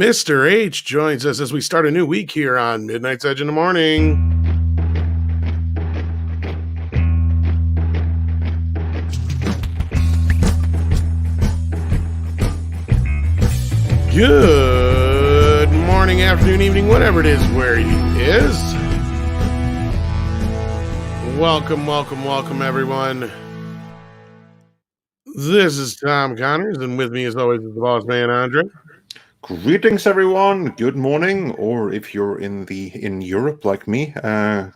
Mr. H joins us as we start a new week here on Midnight's Edge in the Morning. Good morning, afternoon, evening, whatever it is where he is. Welcome, everyone. This is Tom Connors, and with me, as always, is the boss man, Andre. Greetings, everyone. Good morning, or if you're in Europe like me,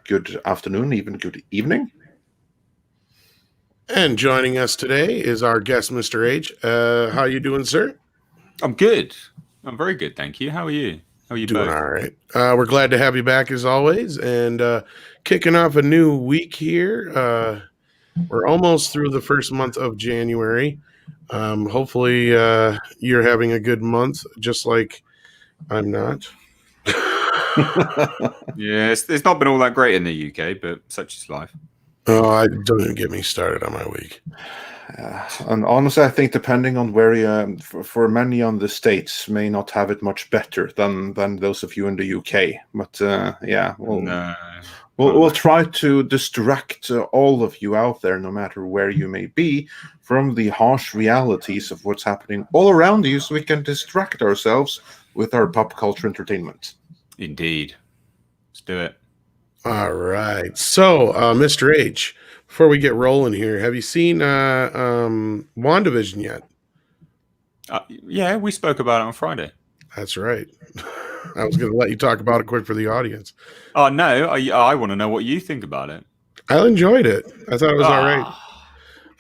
good afternoon, even good evening. And joining us today is our guest, Mr. H. How you doing, sir? I'm good. I'm very good, thank you. How are you? How are you doing both? All right. We're glad to have you back as always, and kicking off a new week here. We're almost through the first month of January. Hopefully, you're having a good month, just like I'm not. Yeah, it's not been all that great in the UK, but such is life. Oh, don't even get me started on my week. And honestly, I think depending on where you, for many on the States, may not have it much better than those of you in the UK. But yeah, we'll try to distract all of you out there, no matter where you may be, from the harsh realities of what's happening all around you, so we can distract ourselves with our pop culture entertainment. Indeed. Let's do it. All right. So, Mr. H, before we get rolling here, have you seen WandaVision yet? Yeah, we spoke about it on Friday. That's right. I was going to let you talk about it quick for the audience. Oh, no. I want to know what you think about it. I enjoyed it. I thought it was all right.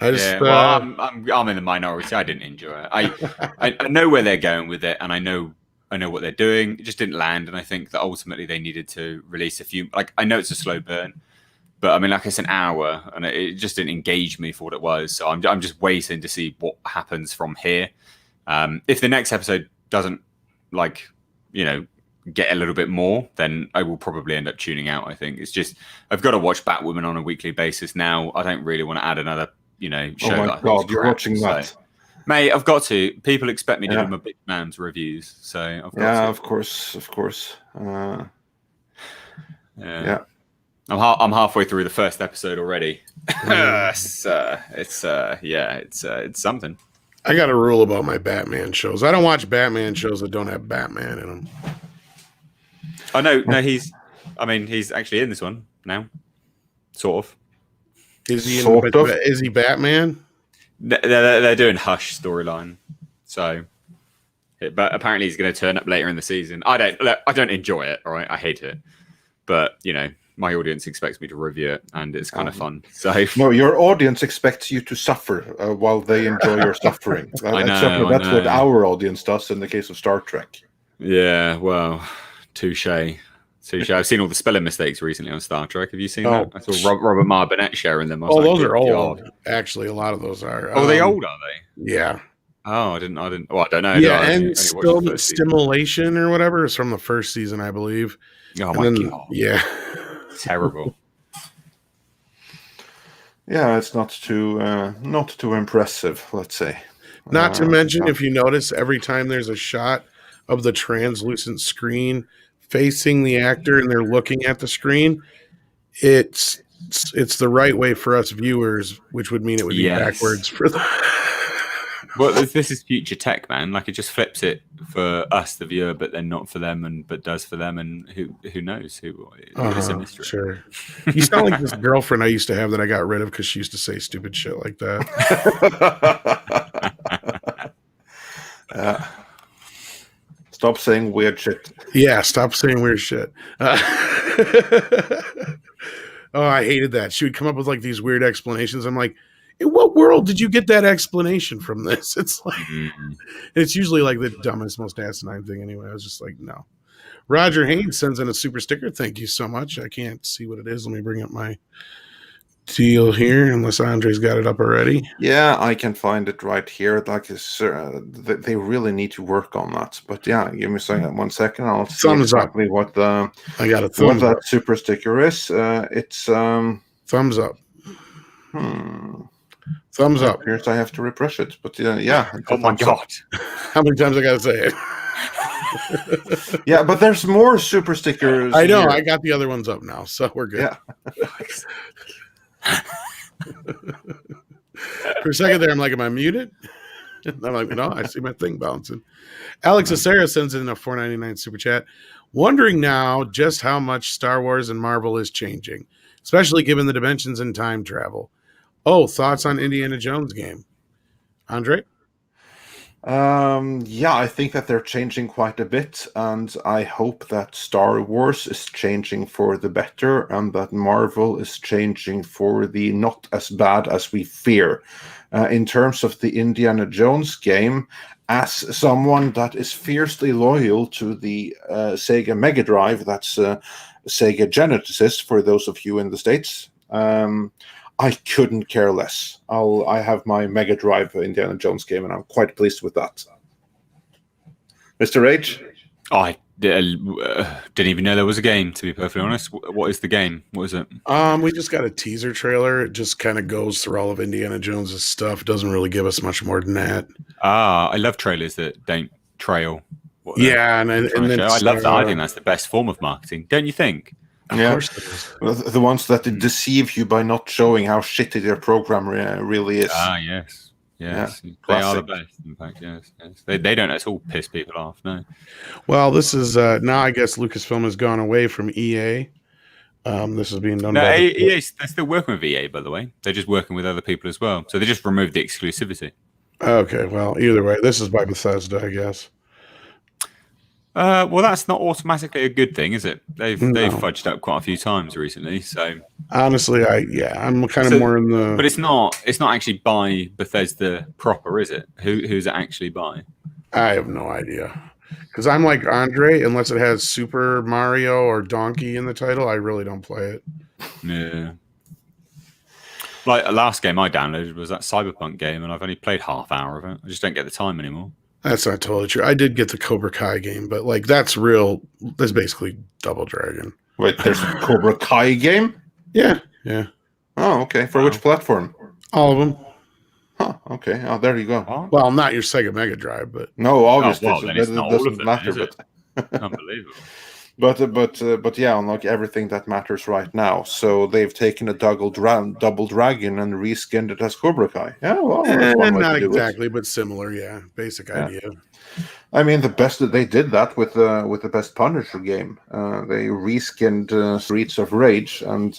I'm in the minority. I didn't enjoy it. I know where they're going with it, and I know what they're doing. It just didn't land, and I think that ultimately they needed to release a few. Like, I know it's a slow burn, but I mean, like, it's an hour, and it just didn't engage me for what it was. So I'm just waiting to see what happens from here. If the next episode doesn't, get a little bit more, then I will probably end up tuning out. I think it's just I've got to watch Batwoman on a weekly basis now. I don't really want to add another, show. Oh my God, you're watching that. So, mate, I've got to. People expect me to do my big man's reviews, so I've got to. Of course. Yeah. I'm halfway through the first episode already. It's something. I got a rule about my Batman shows. I don't watch Batman shows that don't have Batman in them. Oh no, he's actually in this one now, sort of. Is he Is he Batman? They're doing Hush storyline, so. But apparently he's going to turn up later in the season. I don't enjoy it. All right, I hate it. But my audience expects me to review it, and it's kind of fun. So no, your audience expects you to suffer while they enjoy your suffering. I know. That's what our audience does in the case of Star Trek. Yeah, well, touche. I've seen all the spelling mistakes recently on Star Trek. Have you seen that? I saw Robert Marbinet sharing them. Those are old. Actually, a lot of those are. Are they old? Are they? Yeah. Oh, I didn't. Well, I don't know. Yeah, and Stimulation or whatever is from the first season, I believe. Oh my God! Yeah, terrible. Yeah, it's not too impressive, let's say. Not to mention, if you notice, every time there's a shot of the translucent screen facing the actor and they're looking at the screen, it's the right way for us viewers, which would mean it would be backwards for them. Well, this is future tech, man. Like, it just flips it for us, the viewer, but then not for them, but does for them, and who knows? It's a mystery. Sure. You sound like this girlfriend I used to have that I got rid of because she used to say stupid shit like that. Stop saying weird shit. Yeah, stop saying weird shit. Oh, I hated that. She would come up with like these weird explanations. I'm like, in what world did you get that explanation from this? It's like, it's usually like the dumbest, most asinine thing anyway. I was just like, no. Roger Haynes sends in a super sticker. Thank you so much. I can't see what it is. Let me bring up my deal here, unless Andre's got it up already. Yeah, I can find it right here. Like, they really need to work on that. But yeah, give me 1 second. I'll see exactly what I got a thumbs up. That super sticker is. It's thumbs up. Thumbs up. Appears I have to refresh it, but yeah. Oh my God! How many times I gotta say it? Yeah, but there's more super stickers. I know. here. I got the other ones up now, so we're good. Yeah. For a second there, I'm like, am I muted? And I'm like, no, I see my thing bouncing. Alex Acera sends in a $4.99 super chat. Wondering now just how much Star Wars and Marvel is changing, especially given the dimensions and time travel. Oh, thoughts on Indiana Jones game? Andre? Yeah, I think that they're changing quite a bit, and I hope that Star Wars is changing for the better, and that Marvel is changing for the not as bad as we fear. In terms of the Indiana Jones game, as someone that is fiercely loyal to the Sega Mega Drive, that's Sega Genesis for those of you in the States, I couldn't care less. I have my Mega Drive Indiana Jones game, and I'm quite pleased with that. Mr. H? I didn't even know there was a game, to be perfectly honest. What is the game? What is it? We just got a teaser trailer. It just kind of goes through all of Indiana Jones's stuff. It doesn't really give us much more than that. I love trailers that don't trail. Yeah, and then I love that. I think that's the best form of marketing, don't you think? Of course it is. The ones that deceive you by not showing how shitty their program really is. Yes. Yes, yeah, they are the best. In fact, yes. They don't at all piss people off. No. Well, this is now. I guess Lucasfilm has gone away from EA. This is being done. No, EA. They're still working with EA, by the way. They're just working with other people as well. So they just removed the exclusivity. Okay. Well, either way, this is by Bethesda, I guess. Well, that's not automatically a good thing, is it? They've fudged up quite a few times recently. So honestly, I'm kind of more in the. But it's not actually by Bethesda proper, is it? Who's it actually by? I have no idea. Because I'm like Andre, unless it has Super Mario or Donkey in the title, I really don't play it. Yeah. Like the last game I downloaded was that Cyberpunk game, and I've only played half hour of it. I just don't get the time anymore. That's not totally true. I did get the Cobra Kai game, but like that's basically Double Dragon. Wait, there's a Cobra Kai game? Yeah. Oh, okay. For which platform? All of them. Huh, okay. Oh, there you go. What? Well, not your Sega Mega Drive, but no, obviously then it's not all of them, matter. is it? Unbelievable. But yeah, unlike everything that matters right now. So they've taken a Double Dragon and reskinned it as Cobra Kai. Yeah, well, that's one way not to do exactly, it. but similar. Yeah, basic idea. I mean, they did that with the Best Punisher game. They reskinned Streets of Rage and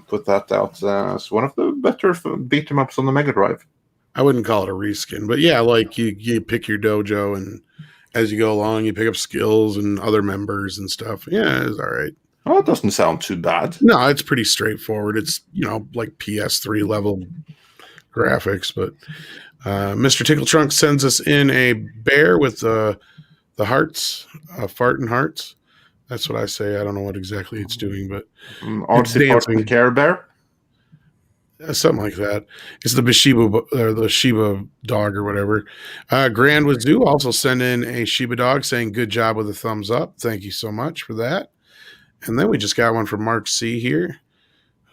put that out as one of the better beat 'em ups on the Mega Drive. I wouldn't call it a reskin, but yeah, like you pick your dojo, and as you go along, you pick up skills and other members and stuff. Yeah, it's all right. Oh, it doesn't sound too bad. No, it's pretty straightforward. It's like PS3 level graphics, but Mr. Tickle Trunk sends us in a bear with the hearts, fart and hearts. That's what I say. I don't know what exactly it's doing, but it's dancing. Care Bear? Something like that. It's the the Shiba dog or whatever. Grand Wazoo also sent in a Shiba dog saying good job with a thumbs up. Thank you so much for that. And then we just got one from Mark C here,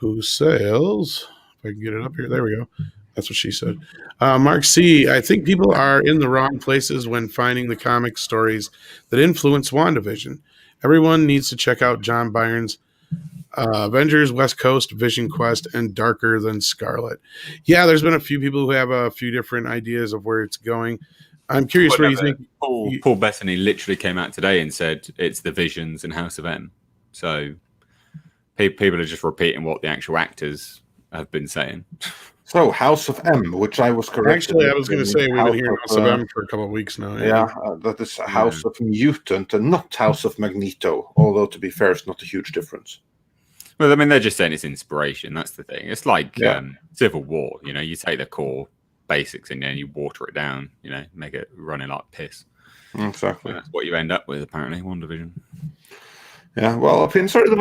who says, if I can get it up here, there we go. That's what she said. Mark C, I think people are in the wrong places when finding the comic stories that influence WandaVision. Everyone needs to check out John Byrne's Avengers, West Coast, Vision Quest, and Darker Than Scarlet. Yeah, there's been a few people who have a few different ideas of where it's going. I'm curious where you think. Paul Bettany literally came out today and said it's the Visions and House of M. So people are just repeating what the actual actors have been saying. So House of M, which I was correct. Actually, I was going to say we've been hearing House of M for a couple of weeks now. Yeah, that is House of Mutant and not House of Magneto. Although to be fair, it's not a huge difference. Well, I mean, they're just saying it's inspiration. That's the thing. It's like Civil War. You take the core basics and then you water it down. Make it running like piss. Exactly. That's what you end up with, apparently. WandaVision. Yeah. Well, I've been sort of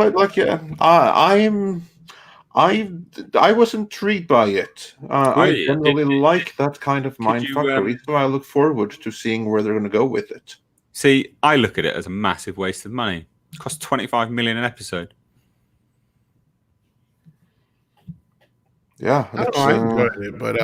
I was intrigued by it. I generally like that kind of mindfuckery, so I look forward to seeing where they're going to go with it. See, I look at it as a massive waste of money. It costs $25 million an episode. Yeah, I don't know. I enjoyed it, but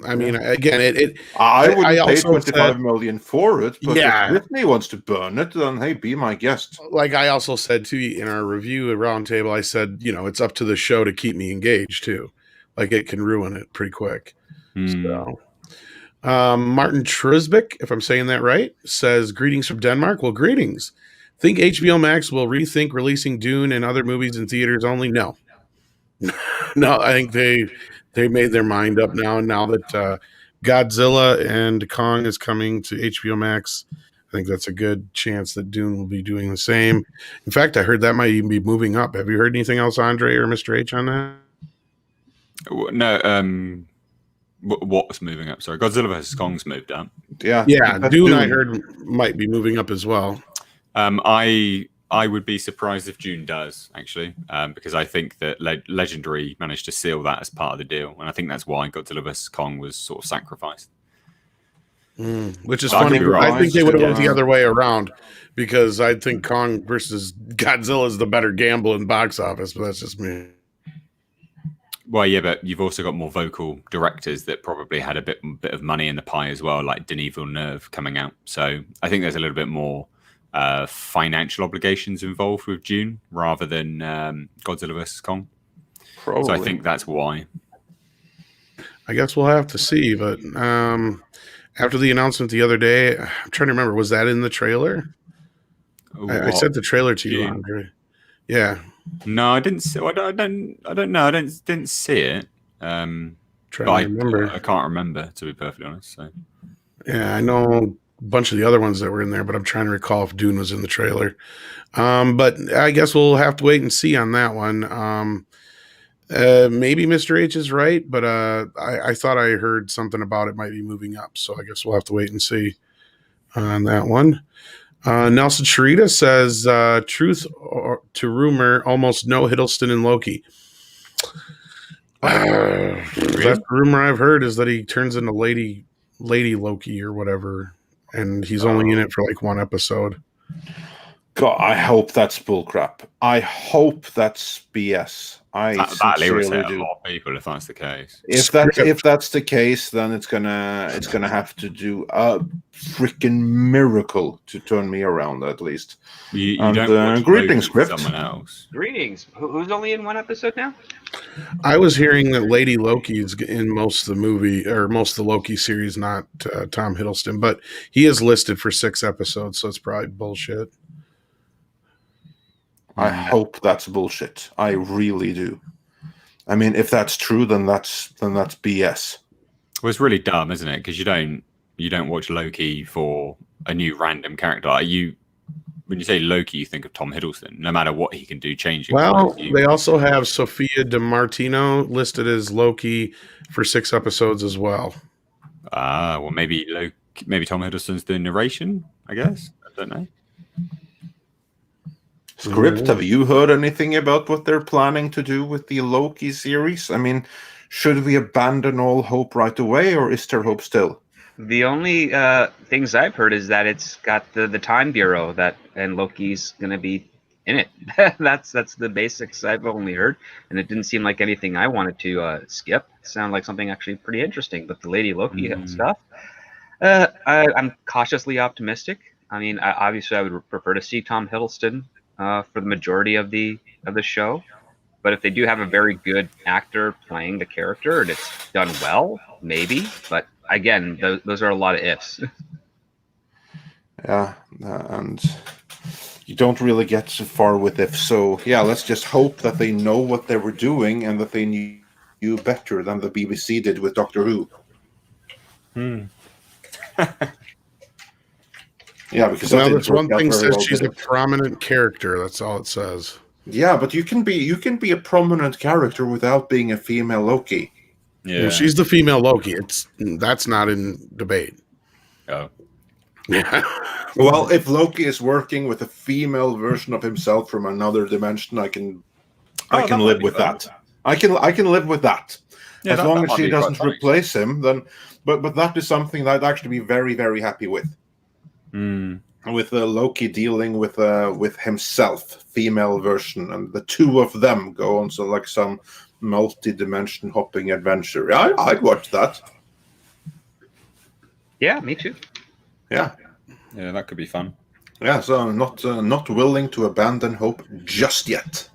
I mean, again, I wouldn't I pay also 25 said, million for it, but if yeah, Disney wants to burn it, then hey, be my guest. like I also said too in our review at Roundtable, I said, it's up to the show to keep me engaged too. Like it can ruin it pretty quick. So, Martin Trusbeck, if I'm saying that right, says greetings from Denmark. Well, greetings. Think HBO Max will rethink releasing Dune and other movies in theaters only? No, no. I think they made their mind up now. Now that Godzilla and Kong is coming to HBO Max, I think that's a good chance that Dune will be doing the same. In fact, I heard that might even be moving up. Have you heard anything else, Andre or Mr. H, on that? No. What's moving up? Sorry, Godzilla vs Kong's moved up. Yeah, Dune, I heard might be moving up as well. I would be surprised if Dune does, actually, because I think that Legendary managed to seal that as part of the deal, and I think that's why Godzilla vs Kong was sort of sacrificed. Which is funny. I think they would have went the other way around, because I think Kong versus Godzilla is the better gamble in box office, but that's just me. Well, yeah, but you've also got more vocal directors that probably had a bit of money in the pie as well, like Denis Villeneuve coming out. So I think there's a little bit more financial obligations involved with Dune rather than Godzilla vs Kong. Probably. So I think that's why. I guess we'll have to see. But after the announcement the other day, I'm trying to remember, was that in the trailer? I sent the trailer to you, Andre. Yeah. No, I didn't. I don't know. I didn't see it. Trying to remember. I can't remember, to be perfectly honest. So. Yeah, I know a bunch of the other ones that were in there, but I'm trying to recall if Dune was in the trailer. But I guess we'll have to wait and see on that one. Maybe Mr. H is right, but I thought I heard something about it might be moving up. So I guess we'll have to wait and see on that one. Nelson Sharita says, truth to rumor, almost no Hiddleston in Loki. Really? That's the rumor I've heard, is that he turns into Lady Loki or whatever, and he's only in it for like one episode. God, I hope that's bullcrap. I hope that's BS. That'll irritate a lot of people if that's the case. If that's the case, then it's gonna have to do a freaking miracle to turn me around, at least. You don't greetings, script. Someone else. Greetings. Who's only in one episode now? I was hearing that Lady Loki is in most of the movie, or most of the Loki series, not Tom Hiddleston, but he is listed for 6 episodes, so it's probably bullshit. I hope that's bullshit. I really do. I mean, if that's true, then that's BS. Well, it's really dumb, isn't it? Because you don't watch Loki for a new random character. When you say Loki, you think of Tom Hiddleston. No matter what he can do, changing. Well, they also have Sophia DiMartino listed as Loki for 6 episodes as well. Well, maybe Tom Hiddleston's the narration. I guess, I don't know. Script, have you heard anything about what they're planning to do with the Loki series? I mean, should we abandon all hope right away, or is there hope still? The only things I've heard is that it's got the Time Bureau and Loki's going to be in it. That's the basics I've only heard, and it didn't seem like anything I wanted to skip. It sounded like something actually pretty interesting. But the Lady Loki stuff, I'm cautiously optimistic. I mean, obviously, I would prefer to see Tom Hiddleston for the majority of the show, but if they do have a very good actor playing the character and it's done well, maybe. But again, those are a lot of ifs. Yeah, and you don't really get so far with ifs. So yeah, let's just hope that they know what they were doing and that they knew better than the BBC did with Doctor Who. Yeah, because that's one thing says she's a prominent character. That's all it says. Yeah, but you can be a prominent character without being a female Loki. Yeah, well, she's the female Loki. That's not in debate. Oh, yeah. Well, if Loki is working with a female version of himself from another dimension, I can live with that. I can live with that. Yeah, as long as she doesn't replace him, then. But that is something that I'd actually be very, very happy with. With Loki dealing with himself, female version, and the two of them go on so like some multi-dimension hopping adventure. I'd watch that. Yeah, me too. Yeah, that could be fun. Yeah, so I'm not willing to abandon hope just yet.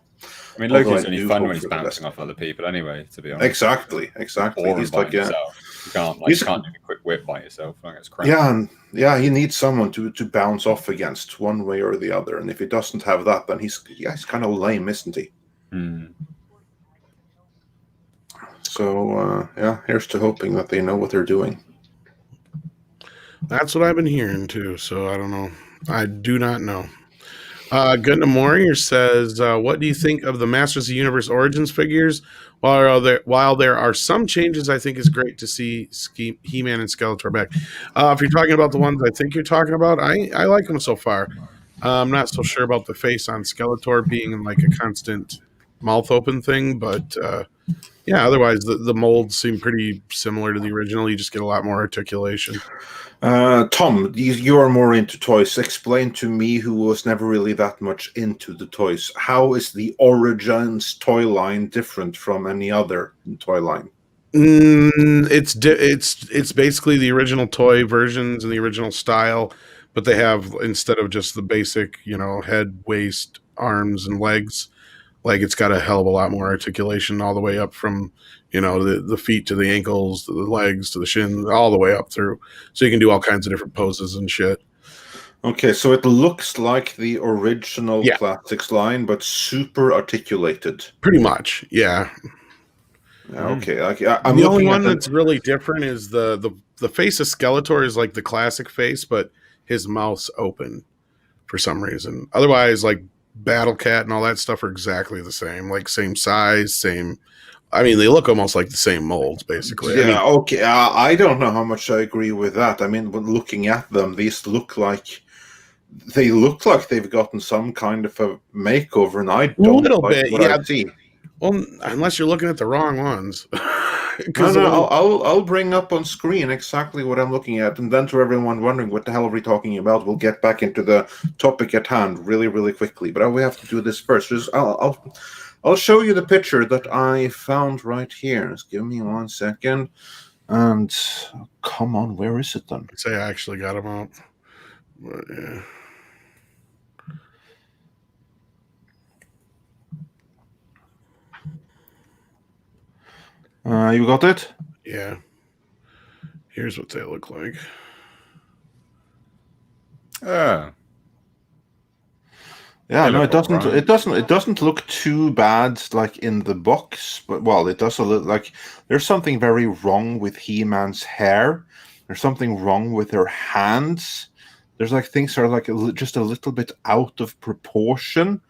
I mean, Loki's only fun when he's bouncing off other people anyway, to be honest. Exactly. Or he's like himself. You can't do a quick whip by yourself. Like, it's crap. Yeah, he needs someone to bounce off against one way or the other. And if he doesn't have that, then he's kind of lame, isn't he? So, here's to hoping that they know what they're doing. That's what I've been hearing too, so I don't know. I do not know. Gundam Warrior says, what do you think of the Masters of the Universe Origins figures? While there are some changes, I think it's great to see He-Man and Skeletor back. If you're talking about the ones I think you're talking about, I like them so far. I'm not so sure about the face on Skeletor being in like a constant mouth open thing, but otherwise the molds seem pretty similar to the original. You just get a lot more articulation. Tom, you are more into toys. Explain to me, who was never really that much into the toys, how is the Origins toy line different from any other toy line? It's basically the original toy versions and the original style, but they have, instead of just the basic, head, waist, arms, and legs, like it's got a hell of a lot more articulation all the way up from the feet to the ankles, to the legs, to the shins, all the way up through. So you can do all kinds of different poses and shit. Okay, so it looks like the original Classics line, but super articulated. Pretty much, yeah. Okay, I'm the only one that's really different is the face of Skeletor is like the classic face, but his mouth's open for some reason. Otherwise, like Battle Cat and all that stuff are exactly the same, like same size, same. I mean, they look almost like the same molds, basically. Yeah, okay. I don't know how much I agree with that. I mean, when looking at them, these look like they've gotten some kind of a makeover, and I don't like what I see. Well, unless you're looking at the wrong ones. No, I'll bring up on screen exactly what I'm looking at, and then to everyone wondering what the hell are we talking about, we'll get back into the topic at hand really, really quickly. But we have to do this first. I'll show you the picture that I found right here. Just give me 1 second. And come on, where is it then? I'd say I actually got them out. But, yeah. You got it? Yeah. Here's what they look like. Yeah, no, it doesn't look too bad like in the box, but it does look like there's something very wrong with He-Man's hair. There's something wrong with her hands. There's like things are like just a little bit out of proportion,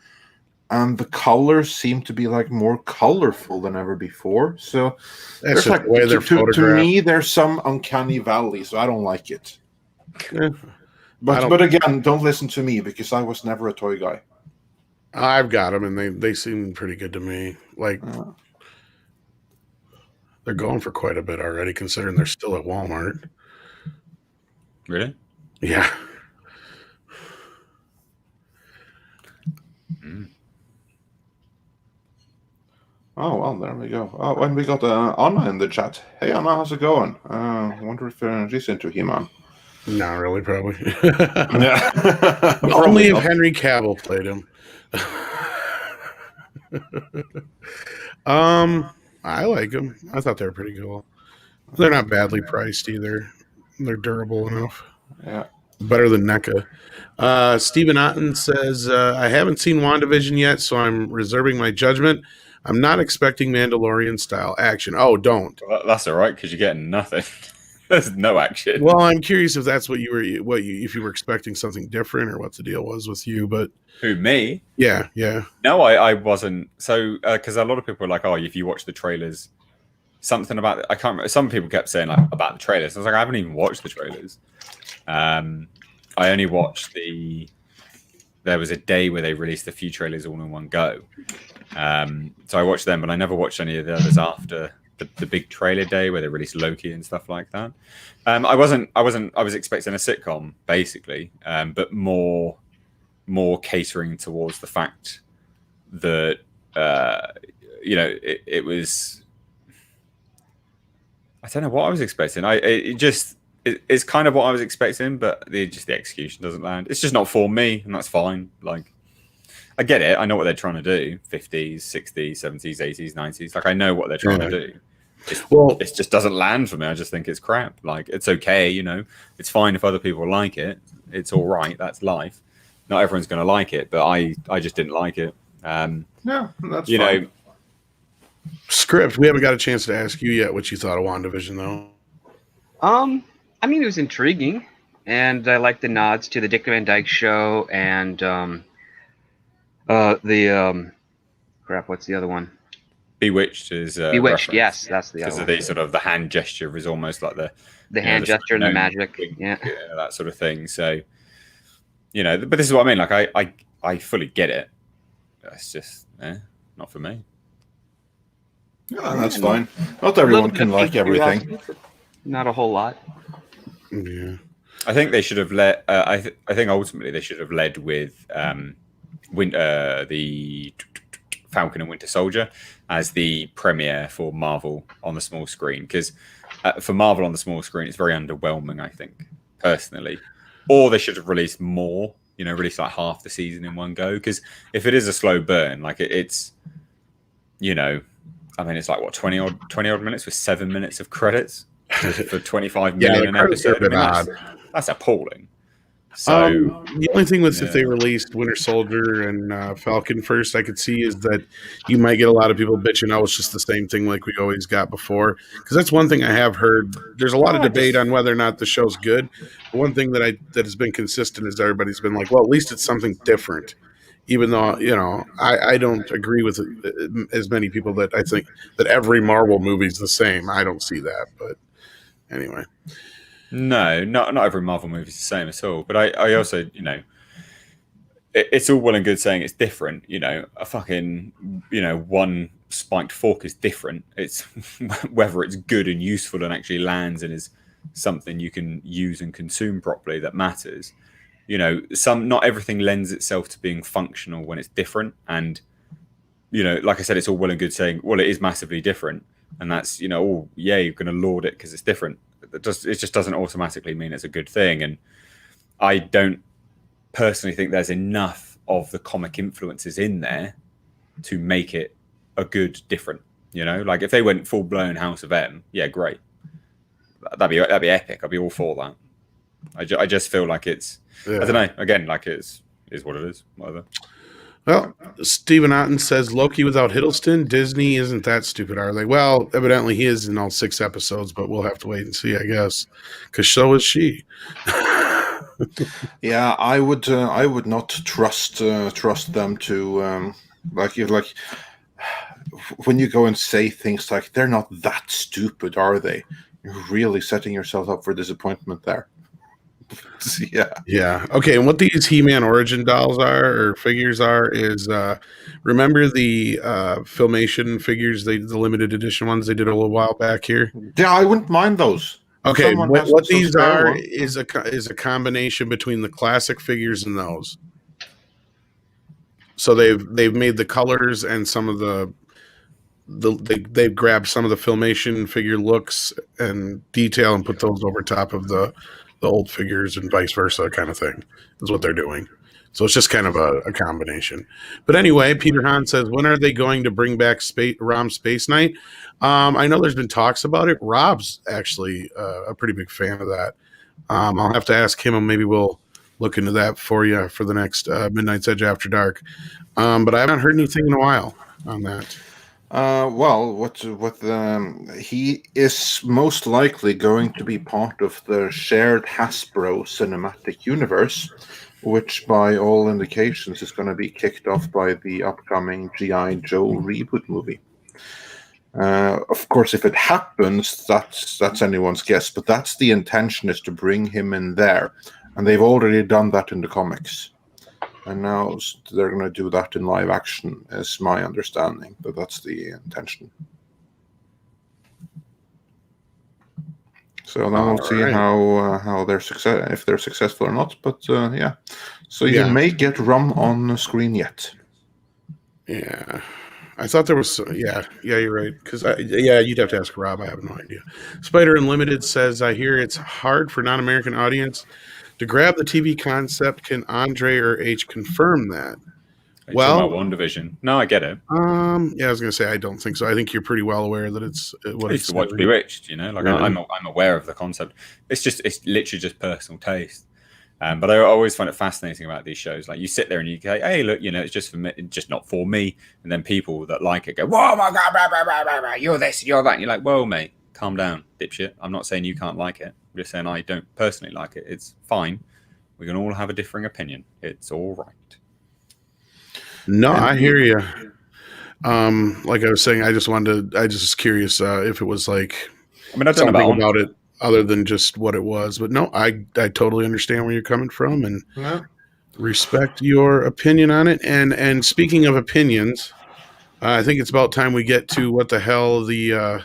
and the colors seem to be like more colorful than ever before. So that's there's like the way they're to me, there's some uncanny valley, so I don't like it. Yeah. But again, don't listen to me because I was never a toy guy. I've got them, and they seem pretty good to me. Like they're going for quite a bit already, considering they're still at Walmart. Really? Yeah. Oh, well, there we go. Oh, and we got Anna in the chat. Hey, Anna, how's it going? I wonder if she's into He-Man. Not really, probably. Yeah. Only if Henry Cavill played him. I like them. I thought they were pretty cool. They're not badly priced either. They're durable enough. Yeah. Better than NECA. Stephen Otten says, I haven't seen WandaVision yet, so I'm reserving my judgment. I'm not expecting Mandalorian-style action. Oh, don't. Well, that's all right, because you're getting nothing. There's no action. Well, I'm curious if that's what if you were expecting something different or what the deal was with you. But who, me? Yeah. No, I wasn't. So because a lot of people were like, "Oh, if you watch the trailers, something about it." I can't remember. Some people kept saying like about the trailers. I was like, I haven't even watched the trailers. I only watched There was a day where they released a few trailers all in one go. So I watched them, but I never watched any of the others after the big trailer day where they released Loki and stuff like that. I was expecting a sitcom basically, but more catering towards the fact that it was. I don't know what I was expecting. It's kind of what I was expecting, but the execution doesn't land. It's just not for me, and that's fine. Like, I get it. I know what they're trying to do. 50s, 60s, 70s, 80s, 90s. Like, I know what they're trying to do. It just doesn't land for me. I just think it's crap. Like, it's okay, It's fine if other people like it. It's all right. That's life. Not everyone's going to like it, but I just didn't like it. Yeah, that's fine. Script, we haven't got a chance to ask you yet what you thought of WandaVision, though. I mean, it was intriguing, and I liked the nods to the Dick Van Dyke Show and what's the other one? Bewitched is Bewitched. Yes, that's the other because one. of the sort of the hand gesture is almost like the hand gesture and the magic, that sort of thing. So, but this is what I mean. Like, I fully get it. It's just not for me. Yeah, that's fine. Not everyone can like everything. Not a whole lot. Yeah, I think they should have let. I think ultimately they should have led with the Falcon and Winter Soldier as the premiere for Marvel on the small screen, because for Marvel on the small screen it's very underwhelming, I think, personally. Or they should have released more. Released like half the season in one go, because if it is a slow burn, like it's, I mean, it's like what 20 odd minutes with 7 minutes of credits for 25 million an episode. I mean, that's appalling. So the only thing with if they released Winter Soldier and Falcon first, I could see is that you might get a lot of people bitching. Oh, it's just the same thing like we always got before. Because that's one thing I have heard. There's a lot of debate on whether or not the show's good. But one thing that has been consistent is everybody's been like, well, at least it's something different. Even though I don't agree with as many people that I think that every Marvel movie is the same. I don't see that, but anyway. No, not every Marvel movie is the same at all. But I also, it's all well and good saying it's different. A fucking, one spiked fork is different. It's whether it's good and useful and actually lands and is something you can use and consume properly that matters. Not everything lends itself to being functional when it's different. And, like I said, it's all well and good saying, well, it is massively different. And that's, you're going to laud it because it's different. It just doesn't automatically mean it's a good thing. And I don't personally think there's enough of the comic influences in there to make it a good different. Like if they went full blown House of M, yeah, great. That'd be epic. I'd be all for that. I just feel like it's I don't know. Again, like is what it is. Whatever. Well, Stephen Otten says Loki without Hiddleston, Disney isn't that stupid, are they? Well, evidently he is in all 6 episodes, but we'll have to wait and see, I guess, because so is she. Yeah, I would not trust them to like when you go and say things like they're not that stupid, are they? You're really setting yourself up for disappointment there. Yeah. Okay, and what these He-Man origin dolls are or figures are is remember the Filmation figures, the limited edition ones they did a little while back here? Yeah, I wouldn't mind those. Okay, what these are is a combination between the classic figures and those. So they've made the colors and some of they've grabbed some of the Filmation figure looks and detail and put those over top of the old figures and vice versa kind of thing is what they're doing. So it's just kind of a combination. But anyway, Peter Hahn says, when are they going to bring back ROM Space Night? I know there's been talks about it. Rob's actually a pretty big fan of that. I'll have to ask him, and maybe we'll look into that for you for the next Midnight's Edge After Dark. But I haven't heard anything in a while on that. He is most likely going to be part of the shared Hasbro cinematic universe, which by all indications is going to be kicked off by the upcoming G.I. Joe reboot movie. Of course, if it happens, that's anyone's guess, but that's the intention, is to bring him in there. And they've already done that in the comics. And now they're going to do that in live action, is my understanding. But that's the intention. So now we'll see how they're if they're successful or not. But yeah, so you may get Rum on the screen yet. Yeah. I thought there was. Yeah, you're right. Because you'd have to ask Rob. I have no idea. Spider Unlimited says, I hear it's hard for non-American audience to grab the TV concept. Can Andre or H confirm that? Are you talking about WandaVision? No, I get it. Yeah, I was gonna say I don't think so. I think you're pretty well aware that it's what I used to watch Bewitched. Like Really? I'm aware of the concept. It's literally just personal taste. But I always find it fascinating about these shows. Like you sit there and you go, "Hey, look, it's just for me, just not for me." And then people that like it go, "Whoa, my god, blah, blah, blah, blah, blah. You're this, you're that." And you're like, "Whoa, mate, calm down, dipshit. I'm not saying you can't like it. I'm just saying I don't personally like it. It's fine. We can all have a differing opinion. It's all right." No, I hear you. Like I was saying, I just was curious if it was like. I mean, I don't know about it other than just what it was, but no, I totally understand where you're coming from and respect your opinion on it. And speaking of opinions, I think it's about time we get to what the hell the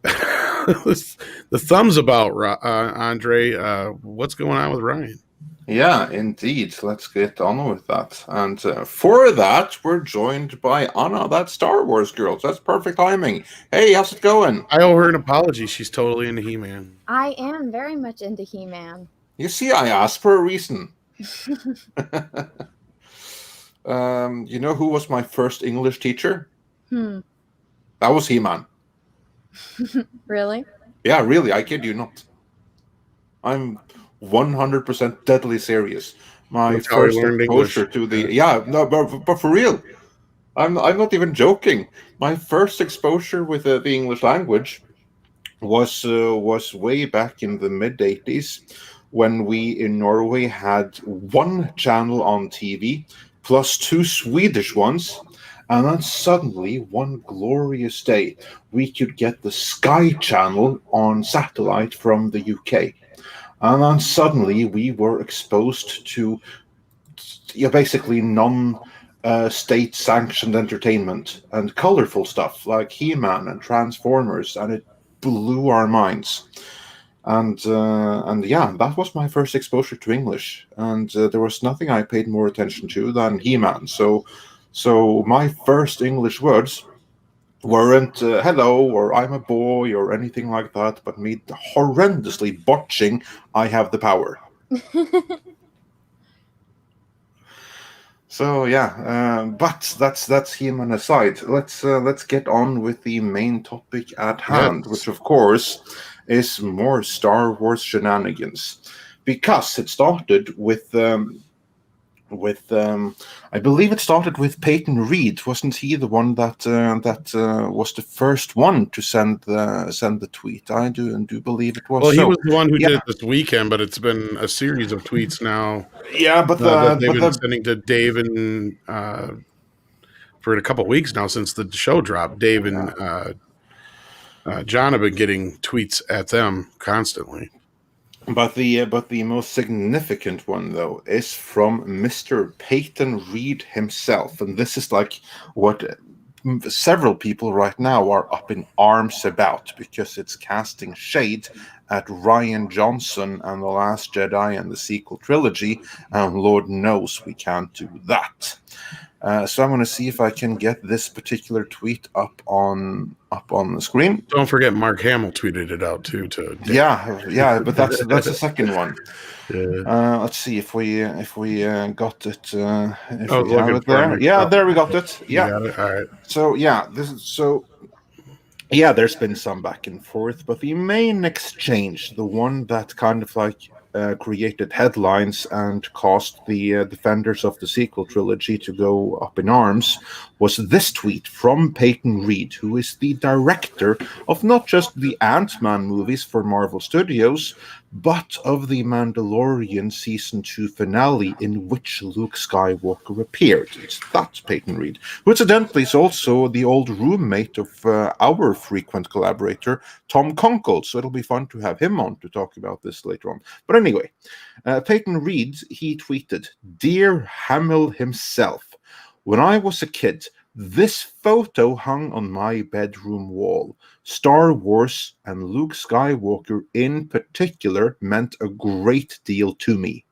the thumb's about, Andre. What's going on with Ryan? Yeah, indeed. Let's get on with that. And for that, we're joined by Anna, that Star Wars girl. That's perfect timing. Hey, how's it going? I owe her an apology. She's totally into He-Man. I am very much into He-Man. You see, I asked for a reason. You know who was my first English teacher? That was He-Man. Really? Yeah, really. I kid you not. I'm 100% deadly serious. My first exposure to the but for real, I'm not even joking. My first exposure with the English language was way back in the mid '80s when we in Norway had one channel on TV plus two Swedish ones. And then suddenly, one glorious day, we could get the Sky Channel on satellite from the UK. And then suddenly we were exposed to basically non-state sanctioned entertainment and colorful stuff like He-Man and Transformers, and it blew our minds. And that was my first exposure to English, and there was nothing I paid more attention to than He-Man. So my first English words weren't hello or I'm a boy or anything like that, but me horrendously botching I have the power. So but that's He-Man aside. Let's get on with the main topic at hand, which of course is more Star Wars shenanigans, because it started with I believe it started with Peyton Reed. Wasn't he the one that was the first one to send the tweet? I do believe it was. Well, he was the one who did it this weekend, but it's been a series of tweets now. Yeah, but they've been sending to Dave and for a couple of weeks now since the show dropped. Dave and John have been getting tweets at them constantly. But the most significant one, though, is from Mr. Peyton Reed himself. And this is like what several people right now are up in arms about, because it's casting shade at Rian Johnson and The Last Jedi and the sequel trilogy. And Lord knows we can't do that. So I'm going to see if I can get this particular tweet up on the screen. Don't forget, Mark Hamill tweeted it out too. Yeah, but that's the second one. Yeah. Let's see if we got it. If I was looking for it. Yeah, there we got it. Yeah. Got it? All right. So there's been some back and forth, but the main exchange, the one that kind of like created headlines and caused the defenders of the sequel trilogy to go up in arms, was this tweet from Peyton Reed, who is the director of not just the Ant-Man movies for Marvel Studios, but of the Mandalorian Season 2 finale in which Luke Skywalker appeared. That's Peyton Reed, who incidentally is also the old roommate of our frequent collaborator, Tom Conkle, so it'll be fun to have him on to talk about this later on. But anyway, Peyton Reed, he tweeted, "Dear Hamill himself, when I was a kid, this photo hung on my bedroom wall. Star Wars and Luke Skywalker in particular meant a great deal to me.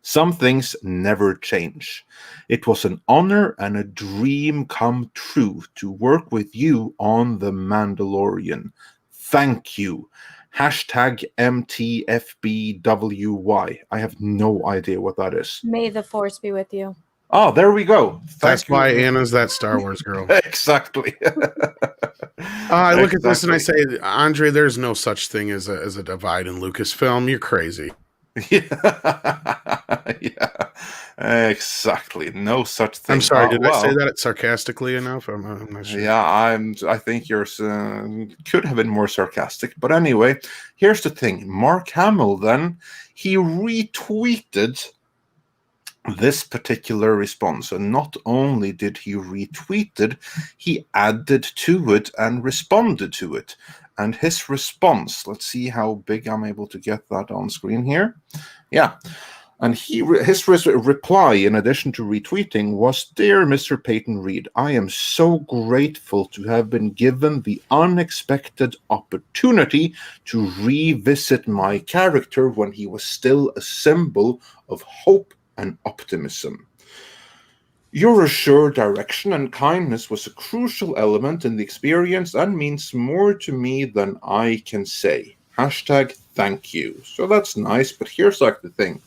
Some things never change. It was an honor and a dream come true to work with you on The Mandalorian. Thank you. Hashtag MTFBWY. I have no idea what that is. May the force be with you. Oh, there we go. That's Thank you. why Anna's that Star Wars girl. Exactly. I look at this and I say, Andre, there's no such thing as a divide in Lucasfilm. You're crazy. Yeah, exactly. No such thing. I'm sorry. Did I say that sarcastically enough? I'm not sure. Yeah, I think yours could have been more sarcastic. But anyway, here's the thing. Mark Hamill, then, he retweeted this particular response, and not only did he retweet it, he added to it and responded to it. And his response, let's see how big I'm able to get that on screen here. Yeah. And his reply, in addition to retweeting, was, "Dear Mr. Peyton Reed, I am so grateful to have been given the unexpected opportunity to revisit my character when he was still a symbol of hope and optimism. Your assured direction and kindness was a crucial element in the experience and means more to me than I can say. Hashtag thank you." So that's nice, but here's like the thing.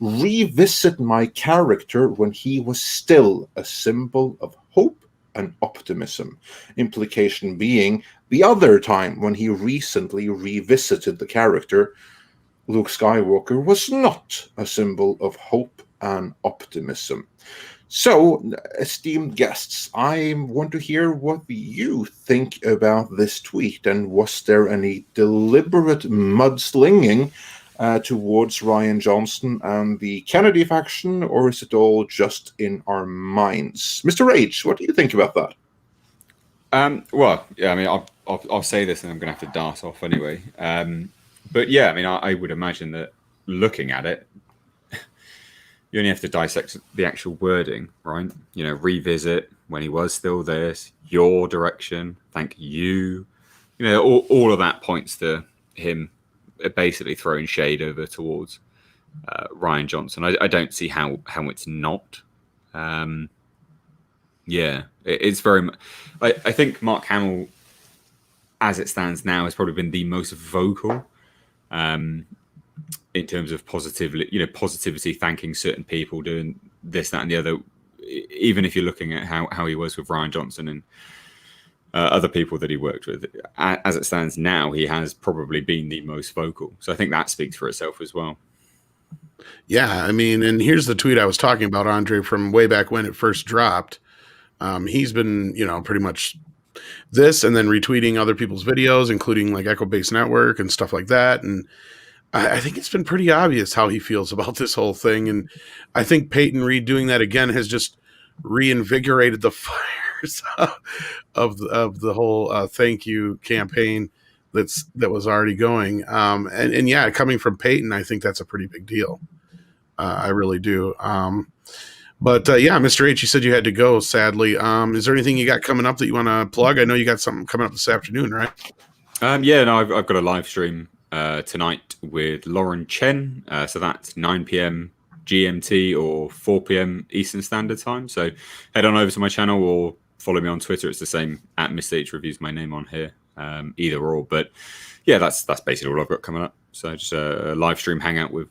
Revisit my character when he was still a symbol of hope and optimism. Implication being the other time when he recently revisited the character, Luke Skywalker was not a symbol of hope and optimism. So, esteemed guests, I want to hear what you think about this tweet, and was there any deliberate mudslinging towards Rian Johnson and the Kennedy faction, or is it all just in our minds? Mr. H, what do you think about that? Well, yeah, I mean, I'll say this, and I'm going to have to dart off anyway. But yeah, I mean, I would imagine that looking at it, you only have to dissect the actual wording, right? You know, revisit when he was still this, your direction, thank you. You know, all of that points to him basically throwing shade over towards Rian Johnson. I don't see how it's not. Yeah, it's very much. I think Mark Hamill, as it stands now, has probably been the most vocal in terms of positivity, thanking certain people, doing this, that, and the other. Even if you're looking at how he was with Rian Johnson and other people that he worked with, as it stands now, he has probably been the most vocal. So I think that speaks for itself as well. Yeah, I mean, and here's the tweet I was talking about, Andre, from way back when it first dropped. He's been, pretty much this, and then retweeting other people's videos, including like Echo Base Network and stuff like that. And I think it's been pretty obvious how he feels about this whole thing. And I think Peyton Reed doing that again has just reinvigorated the fires of the whole thank you campaign that was already going. And yeah, coming from Peyton, I think that's a pretty big deal. I really do. But yeah, Mr. H, you said you had to go, sadly. Is there anything you got coming up that you want to plug? I know you got something coming up this afternoon, right? Yeah, no, I've got a live stream tonight with Lauren Chen. So that's 9 p.m. GMT or 4 p.m. Eastern Standard Time. So head on over to my channel or follow me on Twitter. It's the same at Mr. H Reviews, my name on here, either or. But yeah, that's basically all I've got coming up. So just a live stream hangout with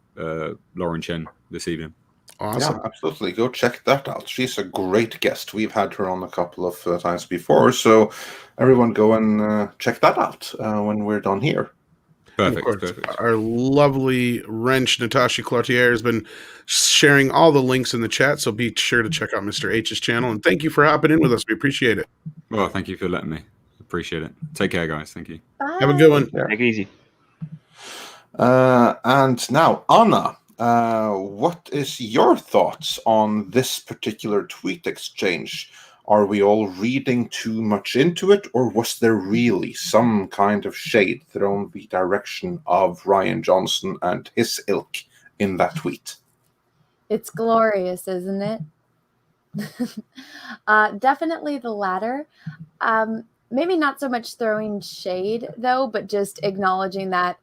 Lauren Chen this evening. Awesome. Yeah, absolutely. Go check that out. She's a great guest. We've had her on a couple of times before. So everyone go and check that out when we're done here. Perfect. Our lovely wrench, Natasha Cloutier, has been sharing all the links in the chat. So be sure to check out Mr. H's channel. And thank you for hopping in with us. We appreciate it. Well, thank you for letting me. Appreciate it. Take care, guys. Thank you. Bye. Have a good one. Take it easy. And now, Anna, what is your thoughts on this particular tweet exchange? Are we all reading too much into it, or was there really some kind of shade thrown the direction of Rian Johnson and his ilk in that tweet? It's glorious, isn't it? Definitely the latter. Maybe not so much throwing shade, though, but just acknowledging that,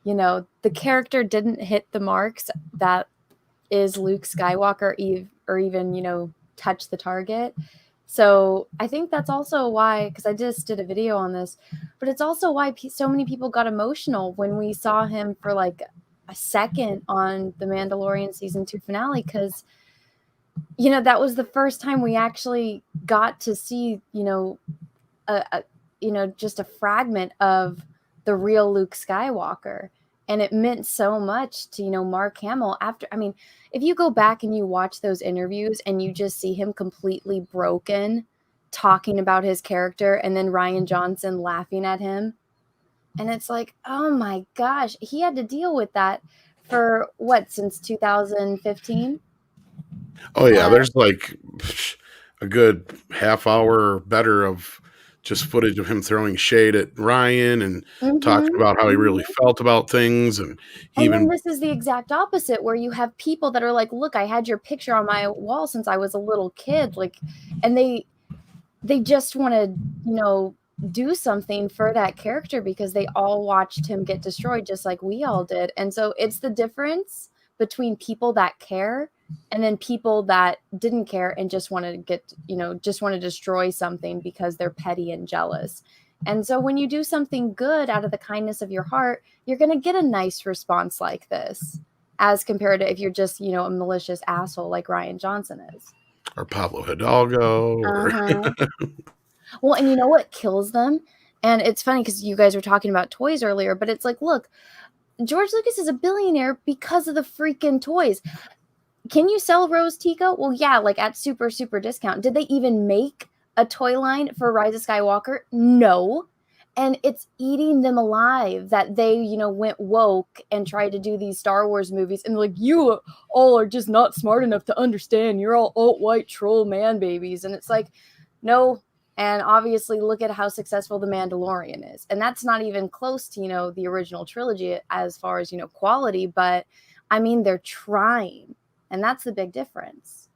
the character didn't hit the marks that is Luke Skywalker or even, touch the target. So I think that's also why, because I just did a video on this, but it's also why so many people got emotional when we saw him for like a second on the Mandalorian season 2 finale, because that was the first time we actually got to see just a fragment of the real Luke Skywalker. And it meant so much to, Mark Hamill if you go back and you watch those interviews and you just see him completely broken talking about his character and then Rian Johnson laughing at him. And it's like, oh my gosh, he had to deal with that for since 2015? Oh yeah, there's like a good half hour or better of just footage of him throwing shade at Ryan and talking about how he really felt about things. And then this is the exact opposite, where you have people that are like, look, I had your picture on my wall since I was a little kid. Like, and they just want to, do something for that character because they all watched him get destroyed just like we all did. And so it's the difference between people that care and then people that didn't care and just want to destroy something because they're petty and jealous. And so when you do something good out of the kindness of your heart, you're going to get a nice response like this, as compared to if you're just, a malicious asshole like Rian Johnson is. Or Pablo Hidalgo. Well, and you know what kills them? And it's funny because you guys were talking about toys earlier, but it's like, look, George Lucas is a billionaire because of the freaking toys. Can you sell Rose Tico? Well, yeah, like at super, super discount. Did they even make a toy line for Rise of Skywalker? No. And it's eating them alive that they, went woke and tried to do these Star Wars movies. And like, you all are just not smart enough to understand. You're all alt-white troll man babies. And it's like, no. And obviously look at how successful The Mandalorian is. And that's not even close to, the original trilogy as far as, quality. But I mean, they're trying. And that's the big difference.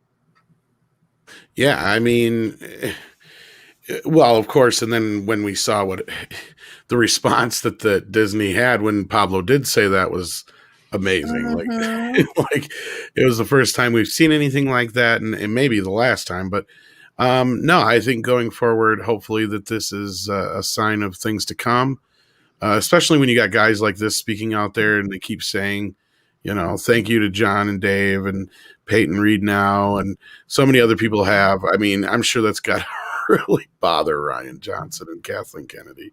Yeah, I mean, well, of course. And then when we saw the response that the Disney had when Pablo did say that was amazing. Like it was the first time we've seen anything like that, and maybe the last time. But no, I think going forward, hopefully that this is a sign of things to come, especially when you got guys like this speaking out there and they keep saying, thank you to John and Dave and Peyton Reed now, and so many other people have. I mean, I'm sure that's got to really bother Rian Johnson and Kathleen Kennedy.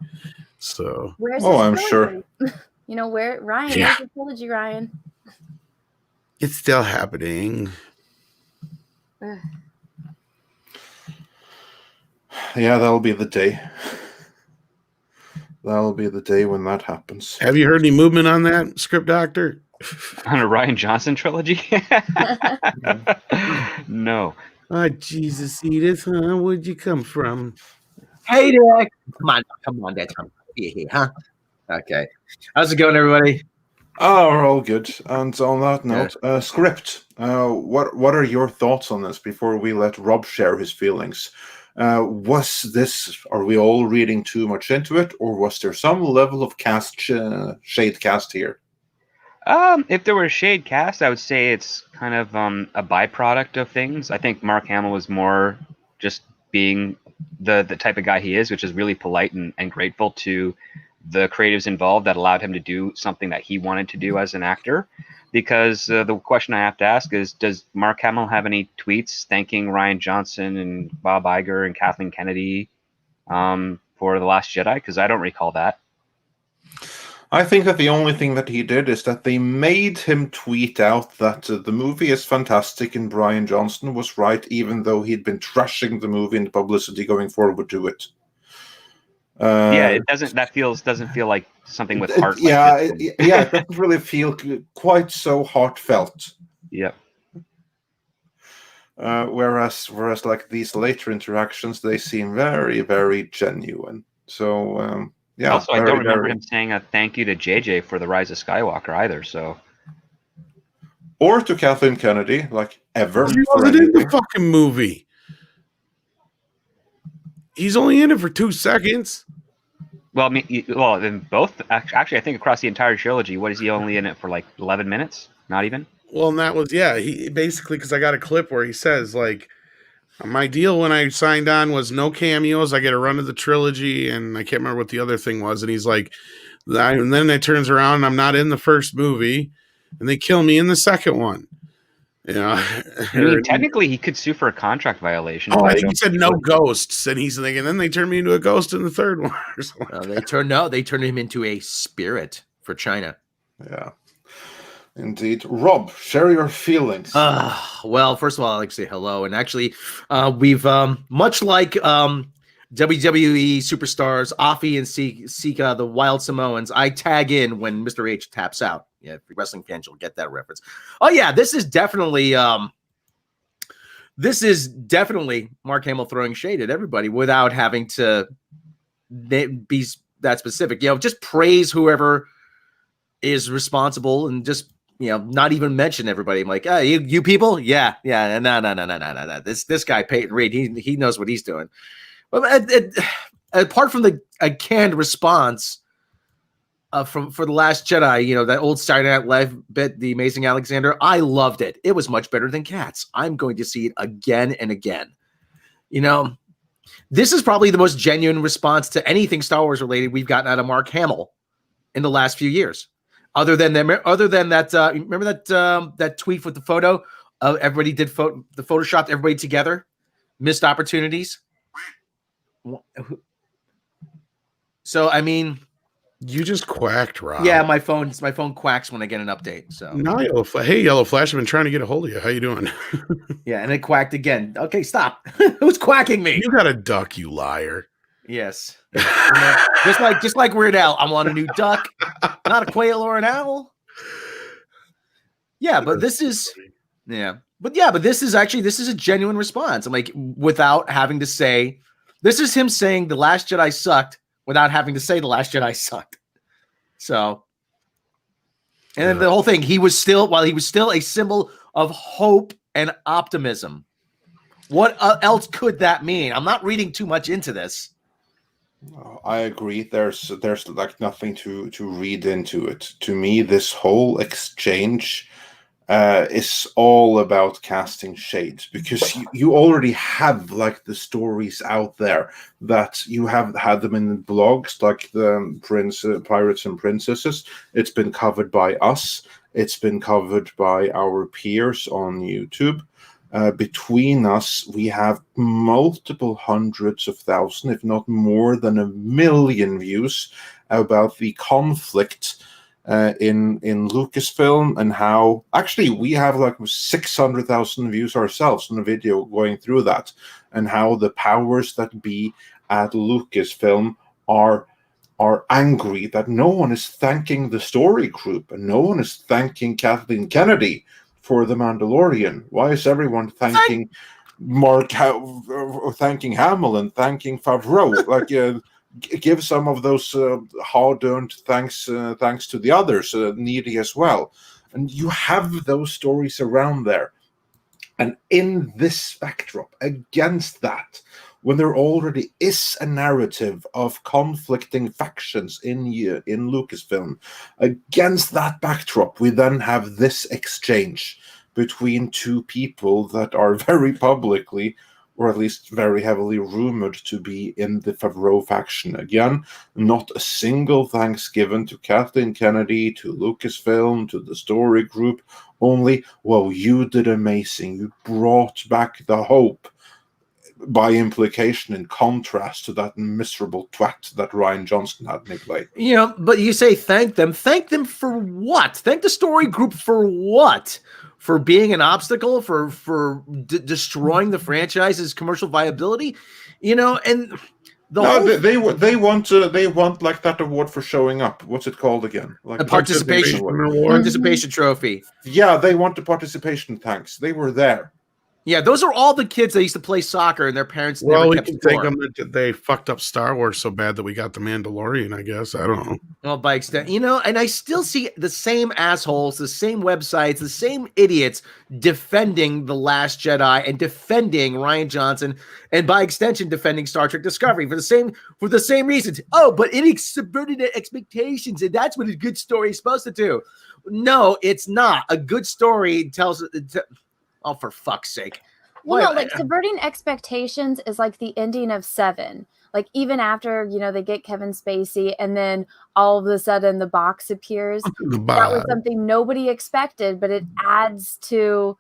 So, I'm sure. Where Ryan? Yeah. Where's the trilogy, Ryan? It's still happening. Yeah, that'll be the day. That'll be the day when that happens. Have you heard any movement on that, Script Doctor? On a Rian Johnson trilogy? No. Oh, Jesus, Edith, huh? Where'd you come from? Hey there. Come on, Dad. Here, huh? Okay. How's it going, everybody? Oh, we're all good. And on that note, Script, what are your thoughts on this before we let Rob share his feelings? Are we all reading too much into it, or was there some level of shade cast here? If there were shade cast, I would say it's kind of a byproduct of things. I think Mark Hamill was more just being the type of guy he is, which is really polite and grateful to the creatives involved that allowed him to do something that he wanted to do as an actor. Because the question I have to ask is, does Mark Hamill have any tweets thanking Rian Johnson and Bob Iger and Kathleen Kennedy for The Last Jedi? Because I don't recall that. I think that the only thing that he did is that they made him tweet out that the movie is fantastic and Rian Johnson was right, even though he'd been trashing the movie and the publicity going forward to it. It doesn't feel like something with heart. It doesn't really feel quite so heartfelt. Yeah. Whereas like these later interactions, they seem very, very genuine. So Also, I don't remember him saying a thank you to JJ for The Rise of Skywalker either. So, or to Kathleen Kennedy, like ever. He wasn't in the fucking movie. He's only in it for 2 seconds. Well, in both. Actually, I think across the entire trilogy, what is he only in it for? Like 11 minutes? Not even. Well, and that was he basically, because I got a clip where he says like, my deal when I signed on was no cameos. I get a run of the trilogy, and I can't remember what the other thing was. And he's like, and then it turns around, and I'm not in the first movie, and they kill me in the second one. I mean, technically, he could sue for a contract violation. Oh, I think he said no ghosts, and he's thinking, then they turned me into a ghost in the third one. Or something. They turned him into a spirit for China. Yeah. Indeed. Rob, share your feelings. Well, first of all, I'd like to say hello. And actually, we've, much like WWE superstars Afi and Sika, the Wild Samoans, I tag in when Mr. H taps out. Yeah, wrestling fans, you'll get that reference. Oh, yeah, this is definitely Mark Hamill throwing shade at everybody without having to be that specific. Just praise whoever is responsible and just, not even mention everybody. I'm like, you people? Yeah. No. This guy, Peyton Reed, he knows what he's doing. But apart from a canned response for The Last Jedi, that old Saturday Night Live bit, The Amazing Alexander, I loved it. It was much better than Cats. I'm going to see it again and again. This is probably the most genuine response to anything Star Wars related we've gotten out of Mark Hamill in the last few years. Other than that, remember that tweet with the photo of everybody did the photoshopped everybody together, missed opportunities. So I mean, you just quacked, Rob. Yeah, my phone quacks when I get an update. So now Yellow Flash, I've been trying to get a hold of you. How you doing? Yeah, and it quacked again. Okay, stop. Who's quacking me? You got a duck, you liar. Yes. Just like Weird Al, I want a new duck, not a quail or an owl. Yeah, but this is a genuine response. I'm like, without having to say, this is him saying The Last Jedi sucked without having to say The Last Jedi sucked. So, and then the whole thing, he was still a symbol of hope and optimism. What else could that mean? I'm not reading too much into this. I agree. There's like nothing to read into it. To me, this whole exchange is all about casting shades, because you already have like the stories out there that you have had them in the blogs, like the Pirates and Princesses. It's been covered by us. It's been covered by our peers on YouTube. Between us, we have multiple hundreds of thousands, if not more than 1 million views about the conflict in Lucasfilm, and how actually we have like 600,000 views ourselves on a video going through that, and how the powers that be at Lucasfilm are angry that no one is thanking the story group and no one is thanking Kathleen Kennedy for The Mandalorian. Why is everyone thanking thanking Hamill and thanking Favreau? Like, give some of those hard-earned thanks to the others, needy as well. And you have those stories around there. And in this backdrop, against that, when there already is a narrative of conflicting factions in Lucasfilm, against that backdrop, we then have this exchange between two people that are very publicly, or at least very heavily rumored to be in the Favreau faction. Again, not a single thanks given to Kathleen Kennedy, to Lucasfilm, to the story group, only, well, you did amazing. You brought back the hope, by implication, in contrast to that miserable twat that Rian Johnson had me play. But you say thank them. Thank them for what? Thank the story group for what? For being an obstacle, for destroying the franchise's commercial viability, and they want like that award for showing up. What's it called again? Like a participation trophy. Yeah, they want the participation thanks. They were there. Yeah, those are all the kids that used to play soccer and their parents never kept we can thank them that they fucked up Star Wars so bad that we got the Mandalorian, I guess. I don't know. Well, by extent, and I still see the same assholes, the same websites, the same idiots defending The Last Jedi and defending Rian Johnson, and by extension defending Star Trek Discovery for the same reasons. Oh, but it subverted expectations, and that's what a good story is supposed to do. No, it's not. A good story tells. Oh, for fuck's sake! Well, no, like subverting expectations is like the ending of Seven. Like even after they get Kevin Spacey, and then all of a sudden the box appears. That was something nobody expected, but it adds to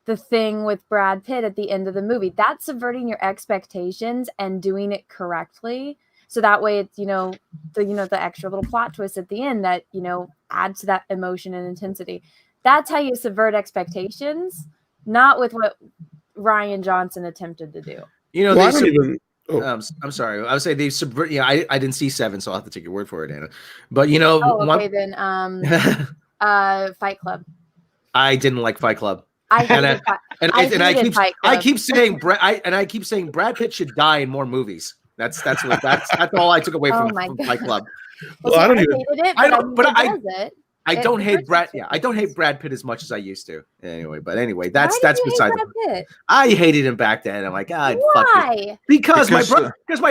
the thing with Brad Pitt at the end of the movie. That's subverting your expectations and doing it correctly. So that way it's, the extra little plot twist at the end that, adds to that emotion and intensity. That's how you subvert expectations, not with what Rian Johnson attempted to do. I don't even. I'm sorry. I would say they subvert. Yeah, I didn't see Seven, so I'll have to take your word for it, Anna. But then Fight Club. I didn't like Fight Club. I keep saying Brad Pitt should die in more movies. That's all I took away from Fight Club. Well, I don't even. I don't hate Brad. Yeah, I don't hate Brad Pitt as much as I used to. Anyway, that's beside the point. I hated him back then. I'm like, God, fuck you. Because my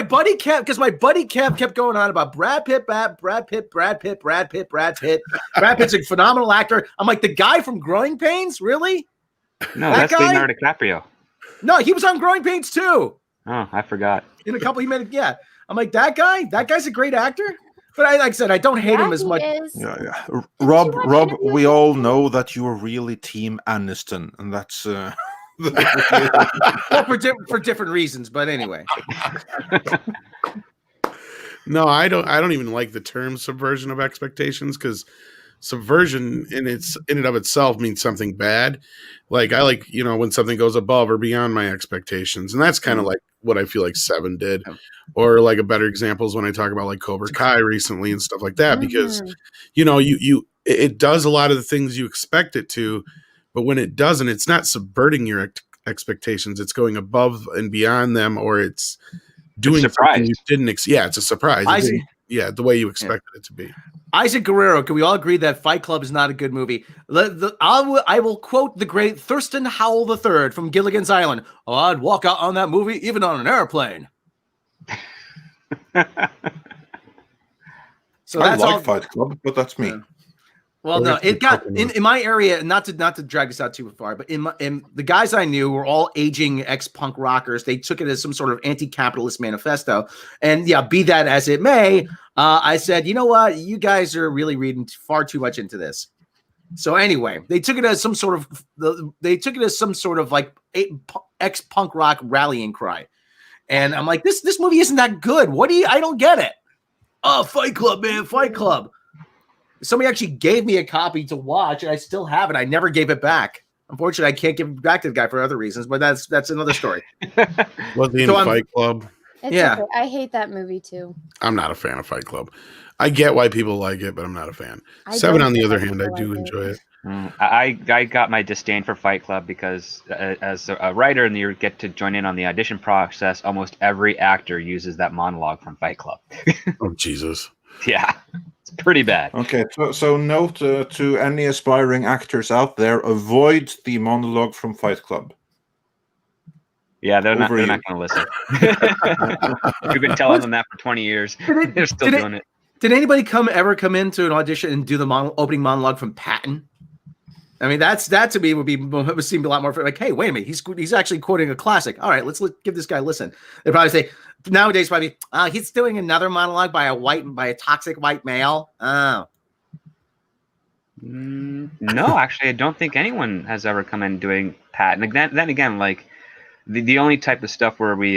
buddy Kev kept going on about Brad Pitt. Brad Pitt's a phenomenal actor. I'm like, the guy from Growing Pains, really? No, that's Leonardo DiCaprio. No, he was on Growing Pains too. Oh, I forgot. In a couple of minutes, yeah. I'm like, that guy's a great actor. But like I said, I don't hate him as much. Yeah. Rob, we all know that you are really Team Aniston, and that's well, for different reasons. But anyway. No, I don't even like the term subversion of expectations, because subversion in and of itself means something bad. Like I like, when something goes above or beyond my expectations, and that's kind of like what I feel like Seven did. Or like a better example is when I talk about like Cobra Kai recently and stuff like that, because it does a lot of the things you expect it to, but when it doesn't, it's not subverting your expectations. It's going above and beyond them, or it's doing something you didn't. It's a surprise. The way you expected it to be. Isaac Guerrero, can we all agree that Fight Club is not a good movie? I will quote the great Thurston Howell III from Gilligan's Island. Oh, I'd walk out on that movie even on an airplane. So I like Fight Club, but that's me. Well, no, it got in my area. Not to drag this out too far, but in the guys I knew were all aging ex-punk rockers. They took it as some sort of anti-capitalist manifesto, and be that as it may, I said, you know what, you guys are really reading far too much into this. So anyway, they took it as some sort of like ex-punk rock rallying cry. And I'm like, this movie isn't that good. I don't get it. Oh, Fight Club, man, Fight Club. Somebody actually gave me a copy to watch, and I still have it. I never gave it back. Unfortunately, I can't give it back to the guy for other reasons, but that's another story. Was he in Fight Club? Okay. I hate that movie too. I'm not a fan of Fight Club. I get why people like it, but I'm not a fan. Seven, on the other hand, I do enjoy it. I got my disdain for Fight Club because as a writer, and you get to join in on the audition process, almost every actor uses that monologue from Fight Club. Oh, Jesus. Yeah, it's pretty bad. Okay, so note to any aspiring actors out there, avoid the monologue from Fight Club. Yeah, they're not going to listen. We've been telling them that for 20 years. They're still doing it. Did anybody ever come into an audition and do the opening monologue from Patton? I mean, that to me would seem a lot more like, hey, wait a minute, he's actually quoting a classic. All right, let's give this guy a listen. They'd probably say nowadays, he's doing another monologue by a toxic white male. Oh, no, actually, I don't think anyone has ever come in doing Patton. Then again, like the only type of stuff where we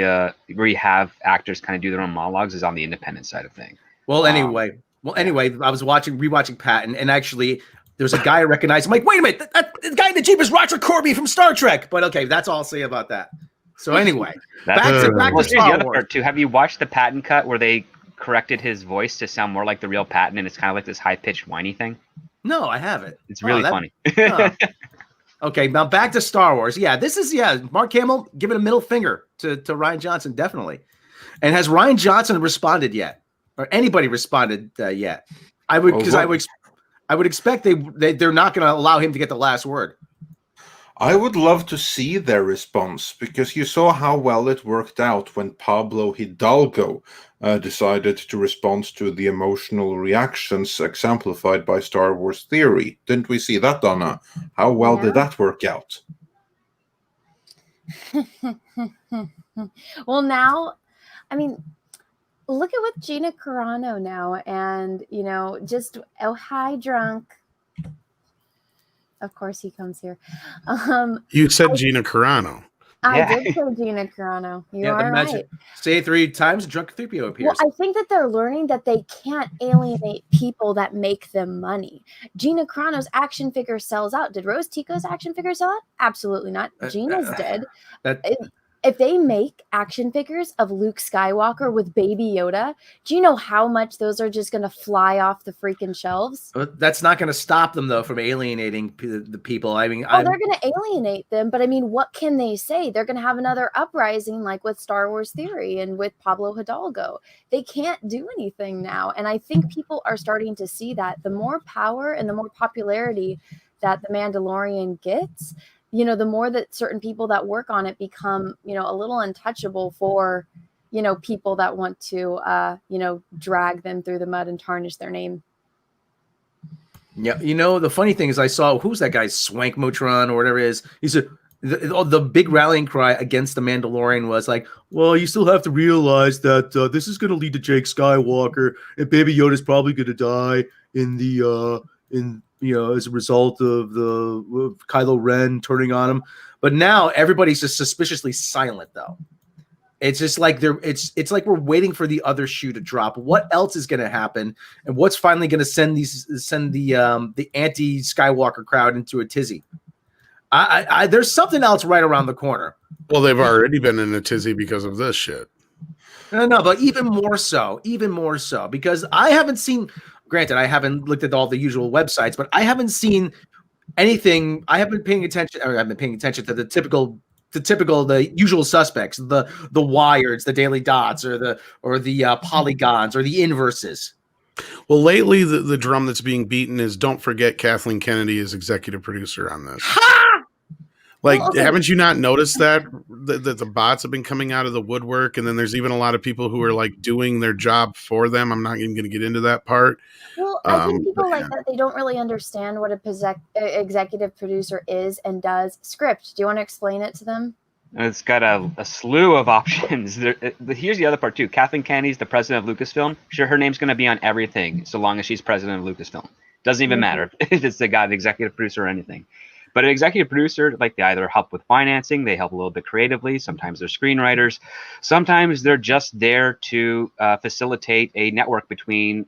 have actors kind of do their own monologues is on the independent side of things. Well, anyway, I was rewatching Patton, and actually, there's a guy I recognize. I'm like, wait a minute, the guy in the Jeep is Roger Corby from Star Trek. But okay, that's all I'll say about that. So anyway, back to Star Wars. Too. Have you watched the Patton cut where they corrected his voice to sound more like the real Patton, and it's kind of like this high-pitched whiny thing? No, I haven't. It's really funny. Okay, now back to Star Wars. Yeah, this is Mark Hamill giving a middle finger to Rian Johnson, definitely. And has Rian Johnson responded yet? Or anybody responded yet? I would expect they're not going to allow him to get the last word. I would love to see their response, because you saw how well it worked out when Pablo Hidalgo decided to respond to the emotional reactions exemplified by Star Wars Theory. Didn't we see that, Donna? How well did that work out? Well, now, I mean, look at what Gina Carano now, and just hi drunk. Of course, he comes here. You said Gina Carano. I did say Gina Carano. You are right. Say it 3 times, drunk 3PO appears. Well, I think that they're learning that they can't alienate people that make them money. Gina Carano's action figure sells out. Did Rose Tico's action figure sell out? Absolutely not. Gina's did. If they make action figures of Luke Skywalker with Baby Yoda, do you know how much those are just going to fly off the freaking shelves? That's not going to stop them, though, from alienating the people. I mean, they're going to alienate them, but I mean, what can they say? They're going to have another uprising like with Star Wars Theory and with Pablo Hidalgo. They can't do anything now. And I think people are starting to see that the more power and the more popularity that The Mandalorian gets, the more that certain people that work on it become, a little untouchable for, people that want to, drag them through the mud and tarnish their name. Yeah. The funny thing is I saw, who's that guy, Swank Motron or whatever it is. He said the big rallying cry against The Mandalorian was like, well, you still have to realize that this is going to lead to Jake Skywalker, and Baby Yoda's probably going to die as a result of the Kylo Ren turning on him. But now everybody's just suspiciously silent, though. It's just like it's like we're waiting for the other shoe to drop. What else is going to happen, and what's finally going to send the anti-Skywalker crowd into a tizzy? There's something else right around the corner. Well, they've already been in a tizzy because of this shit. No, but even more so, because I haven't seen. Granted, I haven't looked at all the usual websites, but I haven't seen anything. I haven't been paying attention to the usual suspects, the Wireds, the Daily Dots, or the Polygons, or the Inverses. Well, lately the drum that's being beaten is don't forget Kathleen Kennedy is executive producer on this. Haven't you not noticed that the bots have been coming out of the woodwork, and then there's even a lot of people who are like doing their job for them. I'm not even going to get into that part. Well, I think people like that, they don't really understand what a executive producer is and does. Script. Do you want to explain it to them? It's got a slew of options. Here's the other part too. Kathleen Kennedy's the president of Lucasfilm. Sure, her name's going to be on everything so long as she's president of Lucasfilm. Doesn't even matter if it's an executive producer or anything. But an executive producer, like, they either help with financing, they help a little bit creatively. Sometimes they're screenwriters. Sometimes they're just there to facilitate a network between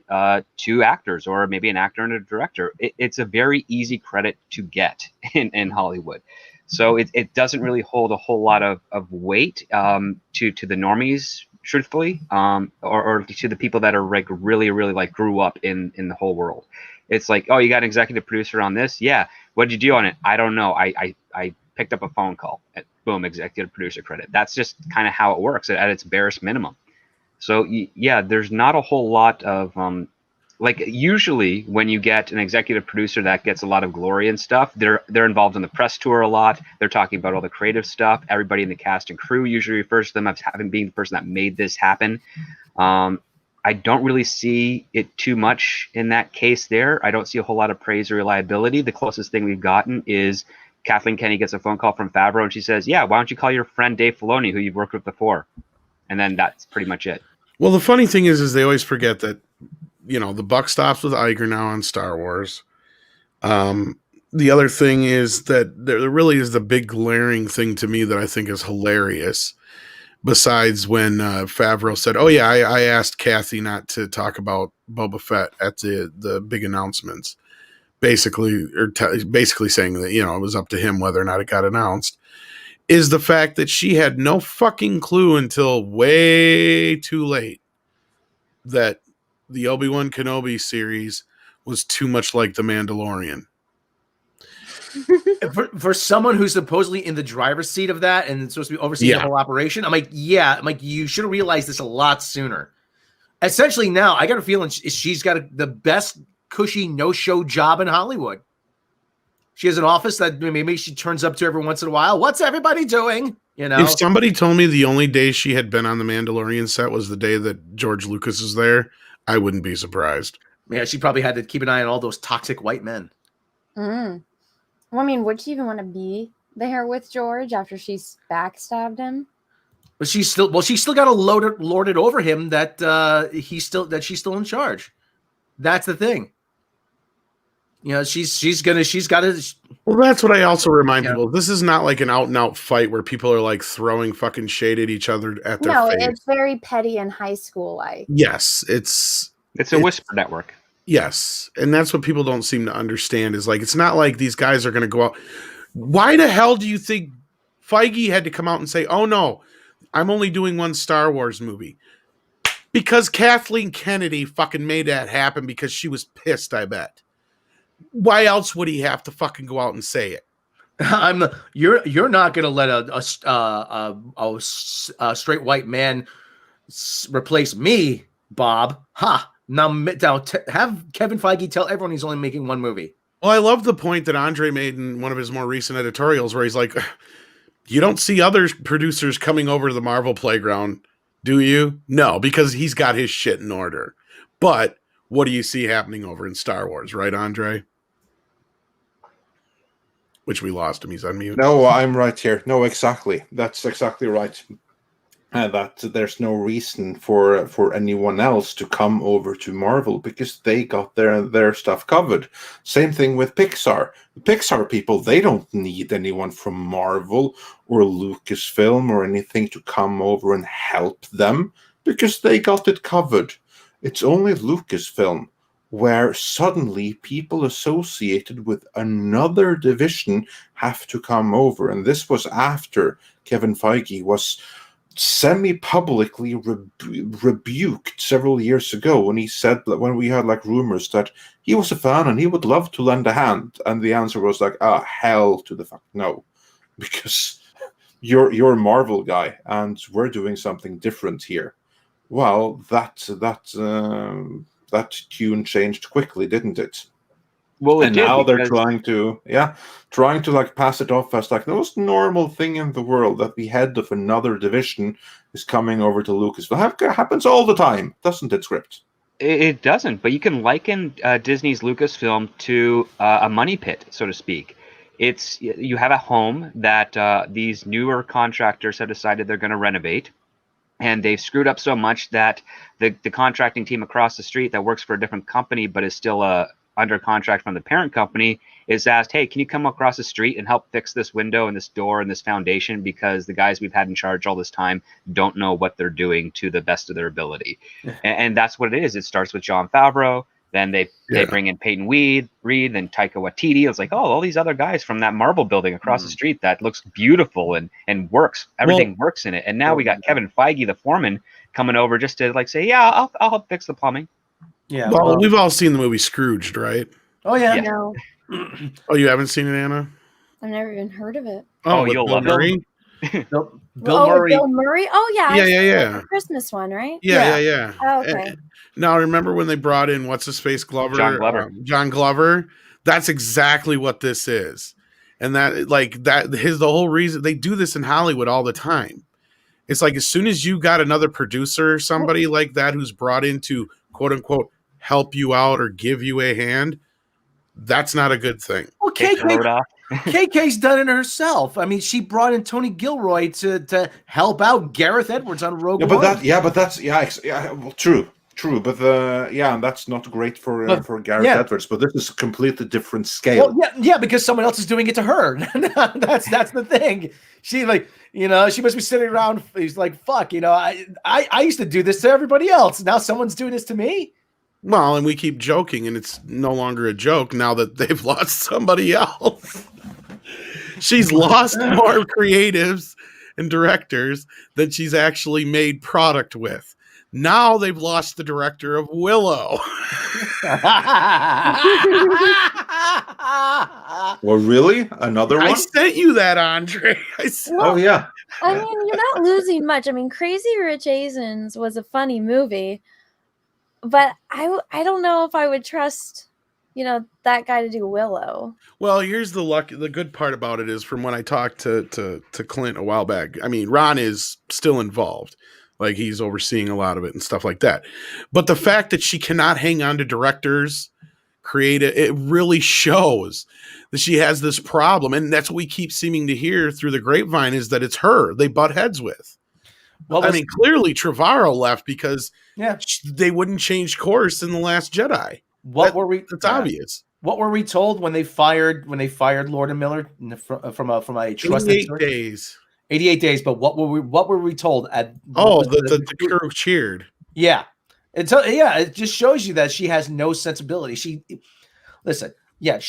two actors, or maybe an actor and a director. It's a very easy credit to get in Hollywood. So it doesn't really hold a whole lot of weight to the normies, truthfully, or to the people that are like really, really like grew up in the whole world. It's like, oh, you got an executive producer on this? Yeah. What'd you do on it? I don't know. I picked up a phone call. Boom, executive producer credit. That's just kind of how it works at its barest minimum. So yeah, there's not a whole lot of like, usually when you get an executive producer that gets a lot of glory and stuff, they're involved in the press tour a lot. They're talking about all the creative stuff. Everybody in the cast and crew usually refers to them as having being the person that made this happen. I don't really see it too much in that case there. I don't see a whole lot of praise or reliability. The closest thing we've gotten is Kathleen Kennedy gets a phone call from Favreau, and she says, yeah, why don't you call your friend Dave Filoni, who you've worked with before? And then that's pretty much it. Well, the funny thing is they always forget that, the buck stops with Iger now on Star Wars. The other thing is that there really is the big glaring thing to me that I think is hilarious. Besides when Favreau said, oh, yeah, I asked Kathy not to talk about Boba Fett at the big announcements, basically saying that, it was up to him whether or not it got announced, is the fact that she had no fucking clue until way too late that the Obi-Wan Kenobi series was too much like The Mandalorian. For someone who's supposedly in the driver's seat of that and supposed to be overseeing the whole operation, I'm like, you should have realized this a lot sooner. Essentially, now I got a feeling she's got the best cushy no-show job in Hollywood. She has an office that maybe she turns up to every once in a while. What's everybody doing? You know, If somebody told me the only day she had been on the Mandalorian set was the day that George Lucas was there, I wouldn't be surprised. yeah, she probably had to keep an eye on all those toxic white men. Well, I mean, would she even want to be there with George after she's backstabbed him? But she's still got to lord it over him that she's still in charge. That's the thing. You know, she's got to. Well, that's what I also remind people. This is not like an out and out fight where people are like throwing fucking shade at each other at their face. No, it's very petty and high school like. Yes, it's a whisper network. Yes, and that's what people don't seem to understand. Is like it's not like these guys are going to go out. Why the hell do you think Feige had to come out and say, "Oh no, I'm only doing one Star Wars movie"? Because Kathleen Kennedy fucking made that happen because she was pissed, I bet. Why else would he have to fucking go out and say it? You're not gonna let a straight white man replace me, Bob. Ha! Now have Kevin Feige tell everyone he's only making one movie. Well, I love the point that Andre made in one of his more recent editorials where he's like, you don't see other producers coming over to the Marvel playground, do you? No, because he's got his shit in order. But what do you see happening over in Star Wars, right, Andre? Which we lost him. He's on mute. No, I'm right here. No, exactly. That's exactly right. That there's no reason for anyone else to come over to Marvel because they got their stuff covered. Same thing with Pixar. The Pixar people, they don't need anyone from Marvel or Lucasfilm or anything to come over and help them because they got it covered. It's only Lucasfilm where suddenly people associated with another division have to come over. And this was after Kevin Feige was semi-publicly rebuked several years ago when he said that when we had like rumors that he was a fan and he would love to lend a hand, and the answer was like, hell to the fuck no, because you're a Marvel guy and we're doing something different here. Well, that tune changed quickly, didn't it? Well, and now they're trying to like pass it off as like the most normal thing in the world that the head of another division is coming over to Lucasfilm. It happens all the time, doesn't it, Script? It doesn't, but you can liken Disney's Lucasfilm to a money pit, so to speak. You have a home that these newer contractors have decided they're going to renovate, and they've screwed up so much that the contracting team across the street that works for a different company but is still under contract from the parent company is asked, hey, can you come across the street and help fix this window and this door and this foundation because the guys we've had in charge all this time don't know what they're doing to the best of their ability. And that's what it is. It starts with Jon Favreau, then they bring in Peyton Reed, then Taika Waititi. It's like, all these other guys from that Marble building across the street that looks beautiful and works. Everything works in it. And now we got Kevin Feige, the foreman, coming over just to like say, yeah, I'll help fix the plumbing. Yeah. Well, we've all seen the movie Scrooged, right? Oh yeah. No, Oh, you haven't seen it, Anna? I've never even heard of it. Oh, you'll Bill love Murray? Bill Murray. Bill Murray. Oh yeah. Yeah. The Christmas one, right? Yeah. Oh, okay. Now, remember when they brought in what's-his-face Glover? John Glover. John Glover. That's exactly what this is. And the whole reason they do this in Hollywood all the time. It's like as soon as you got another producer, somebody like that who's brought in to quote unquote help you out or give you a hand, that's not a good thing. Well, KK's done it herself. I mean, she brought in Tony Gilroy to help out Gareth Edwards on Rogue One. Well, true, but that's not great for Gareth Edwards. But this is a completely different scale. Well, because someone else is doing it to her. that's the thing. She she must be sitting around. He's like, fuck, I used to do this to everybody else. Now someone's doing this to me. Well, and we keep joking, and it's no longer a joke now that they've lost somebody else. She's lost more creatives and directors than she's actually made product with. Now they've lost the director of Willow. Well, really? Another one? I sent you that, Andre. Oh, yeah. I mean, you're not losing much. I mean, Crazy Rich Asians was a funny movie, but I don't know if I would trust that guy to do Willow. Well, here's the good part about it is from when I talked to Clint a while back. I mean, Ron is still involved. Like he's overseeing a lot of it and stuff like that. But the fact that she cannot hang on to directors, it really shows that she has this problem. And that's what we keep seeming to hear through the grapevine is that it's her they butt heads with. Well, I mean, clearly Trevorrow left because they wouldn't change course in The Last Jedi. That's obvious. What were we told when they fired Lord and Miller from a trusted 88 days. 88 days, but what were we told at the crew cheered. Yeah. It just shows you that she has no sensibility. She's a freaking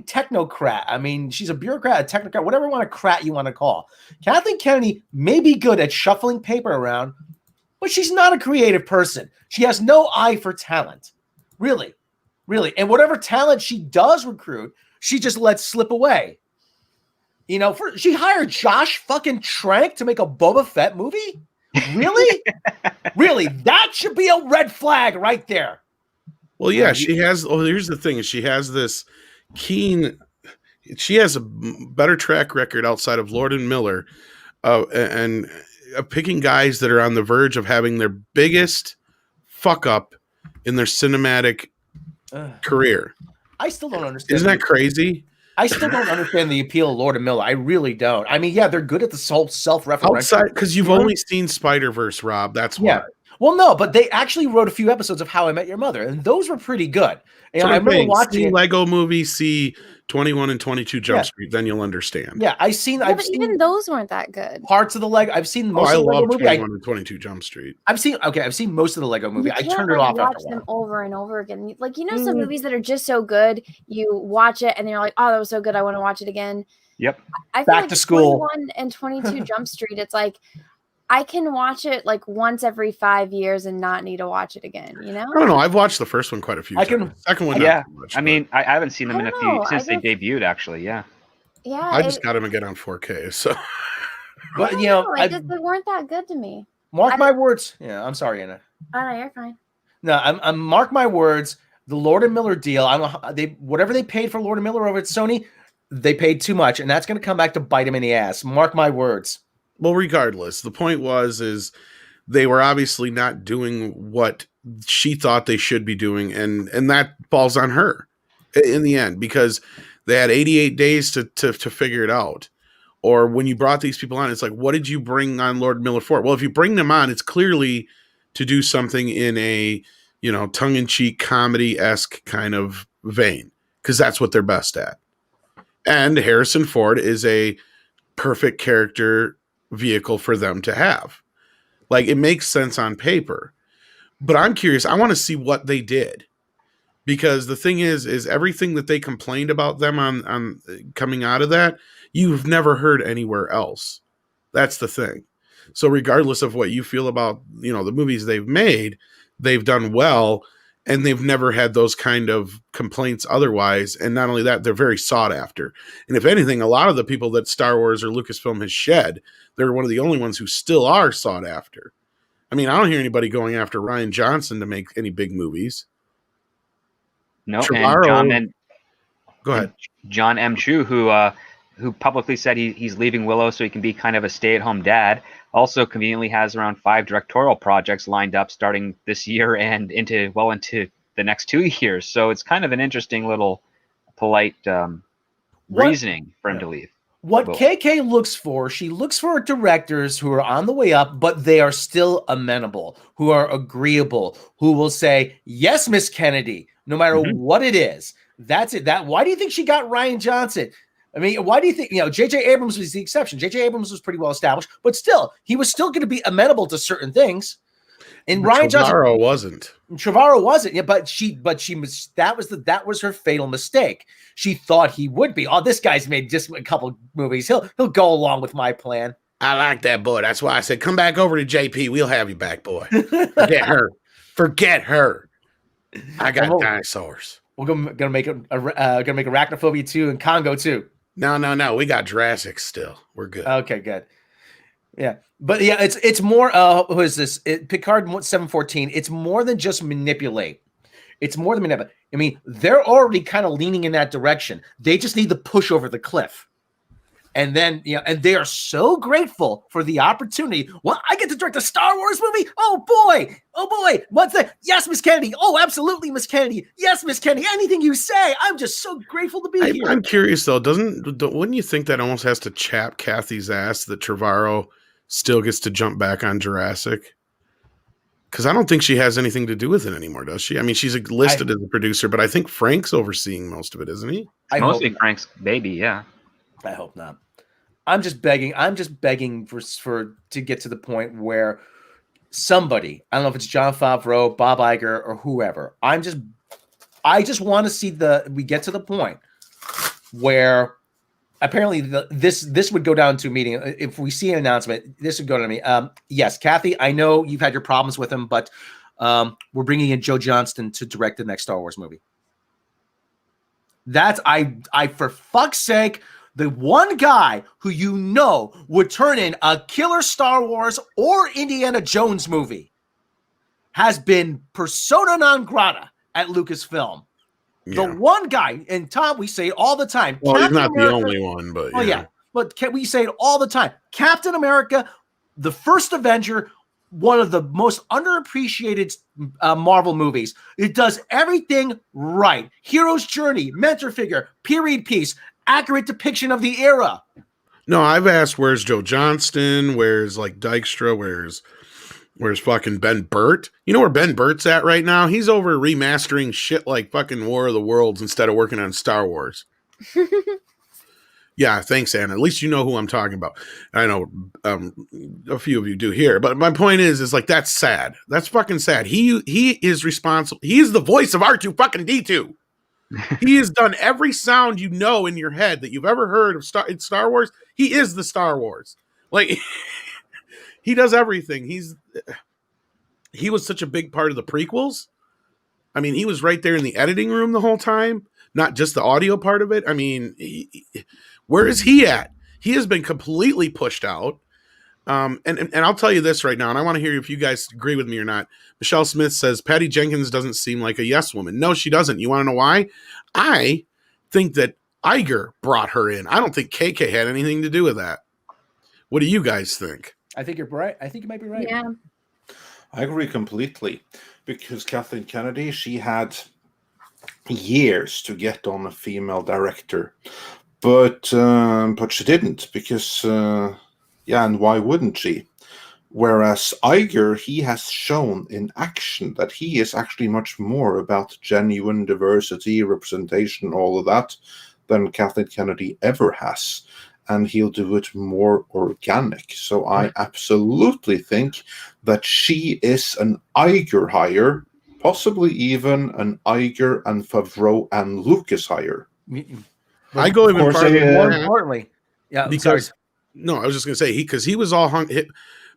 technocrat. I mean, she's a bureaucrat, a technocrat, whatever you want to call. Kathleen Kennedy may be good at shuffling paper around, but she's not a creative person. She has no eye for talent. Really. And whatever talent she does recruit, she just lets slip away. She hired Josh fucking Trank to make a Boba Fett movie? Really? Really? That should be a red flag right there. Well, yeah, she has. Oh, here's the thing: she has this she has a better track record outside of Lord and Miller, and picking guys that are on the verge of having their biggest fuck up in their cinematic career. I still don't understand. Isn't that crazy? I still don't understand the appeal of Lord and Miller. I really don't. I mean, yeah, they're good at the whole self-referential. Outside, because you've only seen Spider-Verse, Rob. That's why. Well, no, but they actually wrote a few episodes of How I Met Your Mother, and those were pretty good. And I remember watching Lego Movie, see 21 and 22 Jump Street, then you'll understand. Yeah, I've seen even those weren't that good. Parts of the Lego. I've seen most of the Lego movie. 21 and 22 Jump Street. I've seen most of the Lego movie. I turned it off after a while. Them over and over again. Like some movies that are just so good, you watch it and you're like, oh, that was so good, I want to watch it again. Yep. I feel Back to school. 21 and 22 Jump Street. It's like I can watch it like once every 5 years and not need to watch it again. I don't know. I've watched the first one quite a few times. Second one, yeah. Much, I mean, I haven't seen them since they debuted. Actually, yeah. Yeah. I just got them again on 4K. So, but they weren't that good to me. Mark my words. Yeah, I'm sorry, Anna. Oh no, you're fine. No, I'm mark my words. The Lord and Miller deal. Whatever they paid for Lord and Miller over at Sony, they paid too much, and that's going to come back to bite them in the ass. Mark my words. Well, regardless, the point is they were obviously not doing what she thought they should be doing, and that falls on her in the end because they had 88 days to figure it out. Or when you brought these people on, it's like, what did you bring on Lord Miller for? Well, if you bring them on, it's clearly to do something in a tongue-in-cheek comedy-esque kind of vein because that's what they're best at. And Harrison Ford is a perfect character vehicle for them to have. Like, it makes sense on paper. But I'm curious. I want to see what they did. Because the thing is everything that they complained about them on coming out of that, you've never heard anywhere else. That's the thing. So regardless of what you feel about, the movies they've made, they've done well, and they've never had those kind of complaints otherwise. And not only that, they're very sought after. And if anything, a lot of the people that Star Wars or Lucasfilm has shed, they're one of the only ones who still are sought after. I mean, I don't hear anybody going after Rian Johnson to make any big movies. No, and go ahead. John M. Chu, who publicly said he's leaving Willow so he can be kind of a stay-at-home dad, also conveniently has around 5 directorial projects lined up starting this year and into the next 2 years. So it's kind of an interesting little polite reasoning for him to leave. What KK looks for, she looks for directors who are on the way up, but they are still amenable, who are agreeable, who will say, yes, Miss Kennedy, no matter what it is. That's it. Why do you think she got Rian Johnson? I mean, why do you think, J.J. Abrams was the exception. J.J. Abrams was pretty well established, but still, he was still going to be amenable to certain things. And Rian Johnson wasn't. Trevorrow wasn't. Yeah, but that was her fatal mistake. She thought he would be. Oh, this guy's made just a couple movies. He'll go along with my plan. I like that boy. That's why I said, come back over to JP. We'll have you back, boy. Forget her. Forget her. I got dinosaurs. We're gonna make Arachnophobia 2 and Congo 2. No. We got Jurassic still. We're good. Okay, good. Yeah, but yeah, it's more. Who is this? Picard 714. It's more than just manipulate. It's more than ever. I mean, they're already kind of leaning in that direction. They just need to push over the cliff. And then, and they are so grateful for the opportunity. Well, I get to direct a Star Wars movie. Oh boy. What's that? Yes, Miss Kennedy. Oh, absolutely, Miss Kennedy. Yes, Miss Kennedy. Anything you say. I'm just so grateful to be here. I'm curious though. Wouldn't you think that almost has to chap Kathy's ass that Trevorrow still gets to jump back on Jurassic? Because I don't think she has anything to do with it anymore, does she? I mean, she's listed as a producer, but I think Frank's overseeing most of it, isn't he? Mostly Frank's baby, yeah. I hope not. I'm just begging for to get to the point where somebody, I don't know if it's Jon Favreau, Bob Iger, or whoever. I just want to see we get to the point where apparently this would go down to a meeting. If we see an announcement, this would go to me. Yes, Kathy, I know you've had your problems with him, but we're bringing in Joe Johnston to direct the next Star Wars movie. That's I for fuck's sake. The one guy who would turn in a killer Star Wars or Indiana Jones movie has been persona non grata at Lucasfilm. Yeah. The one guy, and Tom, we say it all the time. Well, Captain he's not America, the only one, but but we say it all the time. Captain America, the first Avenger, one of the most underappreciated Marvel movies. It does everything right. Hero's journey, mentor figure, period piece. Accurate depiction of the era. No, I've asked where's Joe Johnston, where's like Dykstra, where's fucking Ben Burt? You know where Ben Burt's at right now? He's over remastering shit like fucking War of the Worlds instead of working on Star Wars. Yeah, thanks, Anna. At least you know who I'm talking about. I know a few of you do here, but my point is like that's sad. That's fucking sad. He is responsible. He is the voice of R2 fucking D2. He has done every sound in your head that you've ever heard of Star Wars. He is the Star Wars. Like he does everything. He was such a big part of the prequels. I mean, he was right there in the editing room the whole time, not just the audio part of it. I mean, where is he at? He has been completely pushed out. And I'll tell you this right now, and I want to hear if you guys agree with me or not. Michelle Smith says Patty Jenkins doesn't seem like a yes woman. No, she doesn't. You want to know why? I think that Iger brought her in. I don't think KK had anything to do with that. What do you guys think? I think you're right. I think you might be right. Yeah. I agree completely because Kathleen Kennedy, she had years to get on a female director, but she didn't because and why wouldn't she? Whereas Iger, he has shown in action that he is actually much more about genuine diversity, representation, all of that, than Kathleen Kennedy ever has. And he'll do it more organic. So I absolutely think that she is an Iger hire, possibly even an Iger and Favreau and Lucas hire. I go even farther. More importantly, because no, I was just going to say because he was all hung.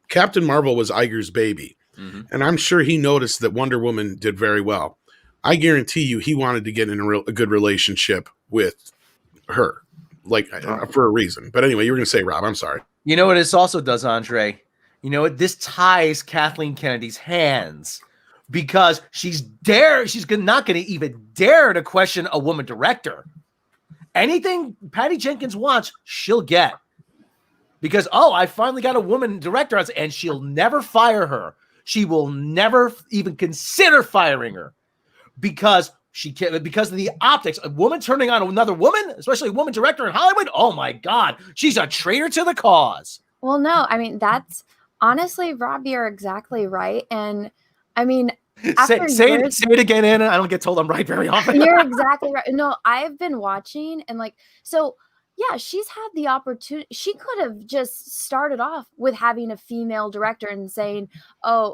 Captain Marvel was Iger's baby, and I'm sure he noticed that Wonder Woman did very well. I guarantee you, he wanted to get in a good relationship with her, like for a reason. But anyway, you were going to say, Rob, I'm sorry. You know what this also does, Andre? You know what? This ties Kathleen Kennedy's hands because she's not going to even dare to question a woman director. Anything Patty Jenkins wants, she'll get. Because, I finally got a woman director, and she'll never fire her. She will never even consider firing her because of the optics. A woman turning on another woman, especially a woman director in Hollywood, oh my God, she's a traitor to the cause. Well, no, I mean, that's honestly, Rob, you're exactly right. And I mean, say it again, Anna. I don't get told I'm right very often. You're exactly right. No, I've been watching and yeah, she's had the opportunity. She could have just started off with having a female director and saying,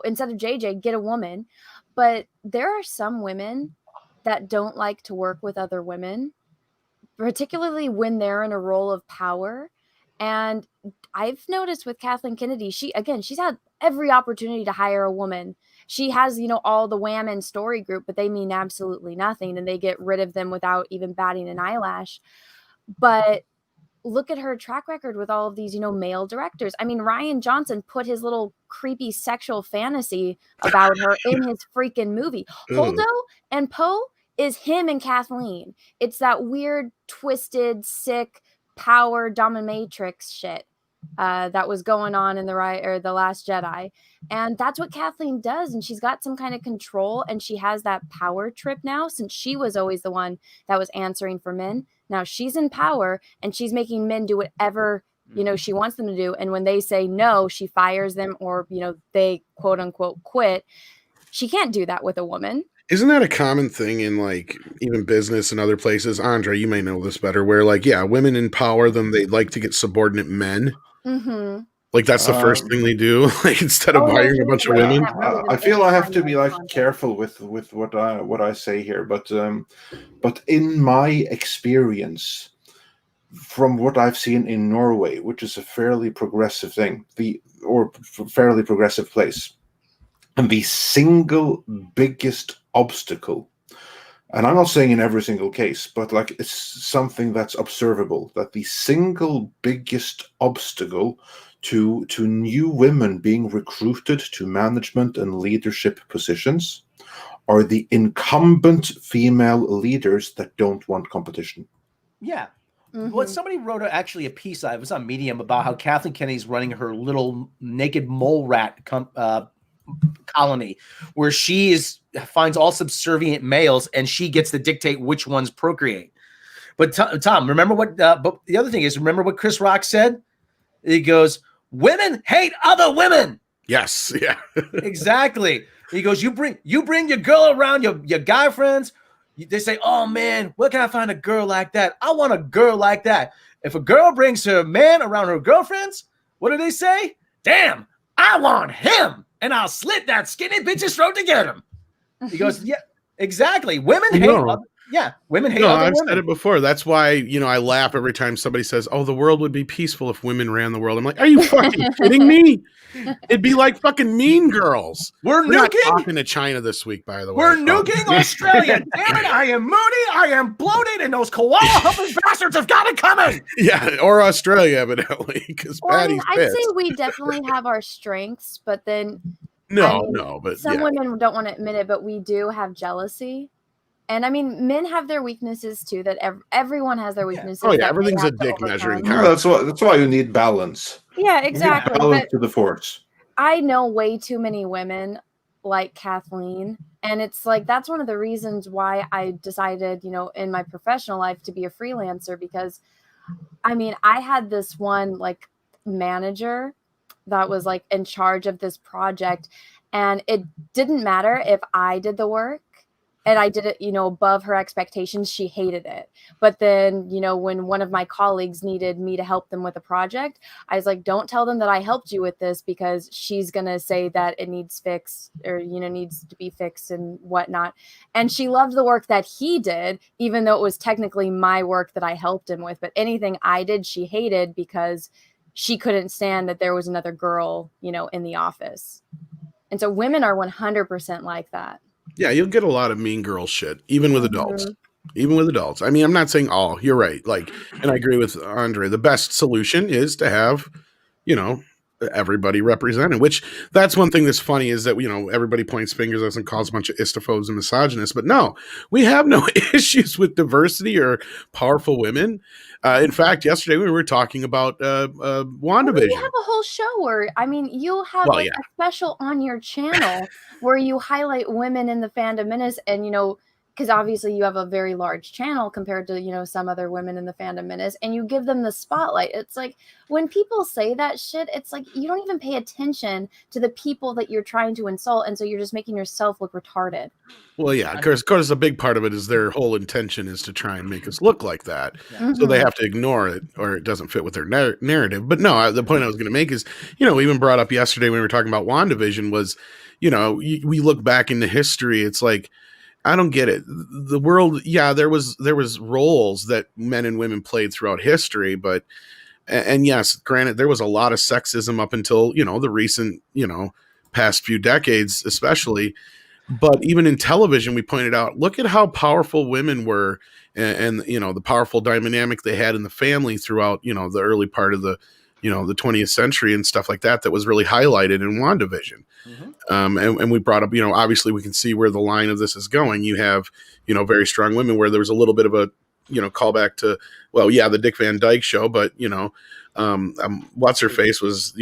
instead of JJ, get a woman. But there are some women that don't like to work with other women, particularly when they're in a role of power. And I've noticed with Kathleen Kennedy, she's had every opportunity to hire a woman. She has, all the Wham and Story Group, but they mean absolutely nothing. And they get rid of them without even batting an eyelash. But look at her track record with all of these, male directors. I mean, Rian Johnson put his little creepy sexual fantasy about her in his freaking movie. Holdo and Poe is him and Kathleen. It's that weird, twisted, sick power dominatrix shit that was going on in the Last Jedi. And that's what Kathleen does. And she's got some kind of control, and she has that power trip now, since she was always the one that was answering for men. Now she's in power, and she's making men do whatever, she wants them to do. And when they say no, she fires them, or, they quote unquote quit. She can't do that with a woman. Isn't that a common thing in like even business and other places? Andre, you may know this better, where like, yeah, women in power, then they like to get subordinate men. Mm-hmm. Like that's the first thing they do. Like instead of hiring a bunch of women. I feel I have to be like careful with what I say here, but in my experience, from what I've seen in Norway, which is a fairly progressive thing, fairly progressive place, and the single biggest obstacle, and I'm not saying in every single case, but like it's something that's observable, that the single biggest obstacle to new women being recruited to management and leadership positions are the incumbent female leaders that don't want competition. Yeah. What somebody wrote actually a piece, it was on Medium, about how Kathleen Kennedy's running her little naked mole rat colony, where she finds all subservient males, and she gets to dictate which ones procreate. But Tom, remember what? But the other thing is, remember what Chris Rock said? He goes, "Women hate other women." Yes, yeah, exactly. He goes, "You bring your girl around, your guy friends. They say, oh man, where can I find a girl like that? I want a girl like that. If a girl brings her man around her girlfriends, what do they say? Damn, I want him, and I'll slit that skinny bitch's throat to get him." He goes, yeah, exactly. Women hate women hate other I've women. said it before. That's why, I laugh every time somebody says, oh, the world would be peaceful if women ran the world. I'm like, are you fucking kidding me? It'd be like fucking Mean Girls. We're not nuking. talking to China this week, by the way. We're nuking Australia. Damn it, I am moody, I am bloated, and those koala humping bastards have got it coming. Yeah, or Australia, evidently, because Patty's I'd pissed. say we definitely have our strengths, but then but some women don't want to admit it, but we do have jealousy. And I mean, men have their weaknesses too. That everyone has their weaknesses. Oh yeah, everything's a dick measuring. That's why you need balance. Yeah, exactly. Balance to the force. I know way too many women like Kathleen, and it's like that's one of the reasons why I decided, in my professional life to be a freelancer, because I mean, I had this one like manager that was like in charge of this project, and it didn't matter if I did the work and I did it, above her expectations. She hated it. But then, when one of my colleagues needed me to help them with a project, I was like, don't tell them that I helped you with this, because she's going to say that it needs fixed, or, needs to be fixed and whatnot. And she loved the work that he did, even though it was technically my work that I helped him with. But anything I did, she hated, because she couldn't stand that there was another girl, in the office. And so women are 100% like that. Yeah, you'll get a lot of mean girl shit, even with adults. Even with adults. I mean, I'm not saying all. You're right. Like, and I agree with Andre. The best solution is to have, everybody represented. Which that's one thing that's funny is that everybody points fingers at us and calls a bunch of istophobes and misogynists. But no, we have no issues with diversity or powerful women. In fact, yesterday we were talking about WandaVision. Well, you have a whole show where, you'll have a special on your channel where you highlight women in the Phantom Menace, and because obviously you have a very large channel compared to some other women in the Phantom Menace, and you give them the spotlight. It's like when people say that shit, it's like you don't even pay attention to the people that you're trying to insult, and so you're just making yourself look retarded. Well, yeah, of course, a big part of it is their whole intention is to try and make us look like that. Yeah. So they have to ignore it, or it doesn't fit with their narrative. But no, the point I was going to make is, we even brought up yesterday when we were talking about WandaVision was, we look back into history. It's like, I don't get it. The world, yeah, there was roles that men and women played throughout history, but and yes, granted, there was a lot of sexism up until the recent past few decades, especially. But even in television, we pointed out, look at how powerful women were, and the powerful dynamic they had in the family throughout the early part of the the 20th century and stuff like that was really highlighted in WandaVision. And we brought up, obviously we can see where the line of this is going. You have very strong women, where there was a little bit of a callback to, well, yeah, the Dick Van Dyke Show, but what's her face was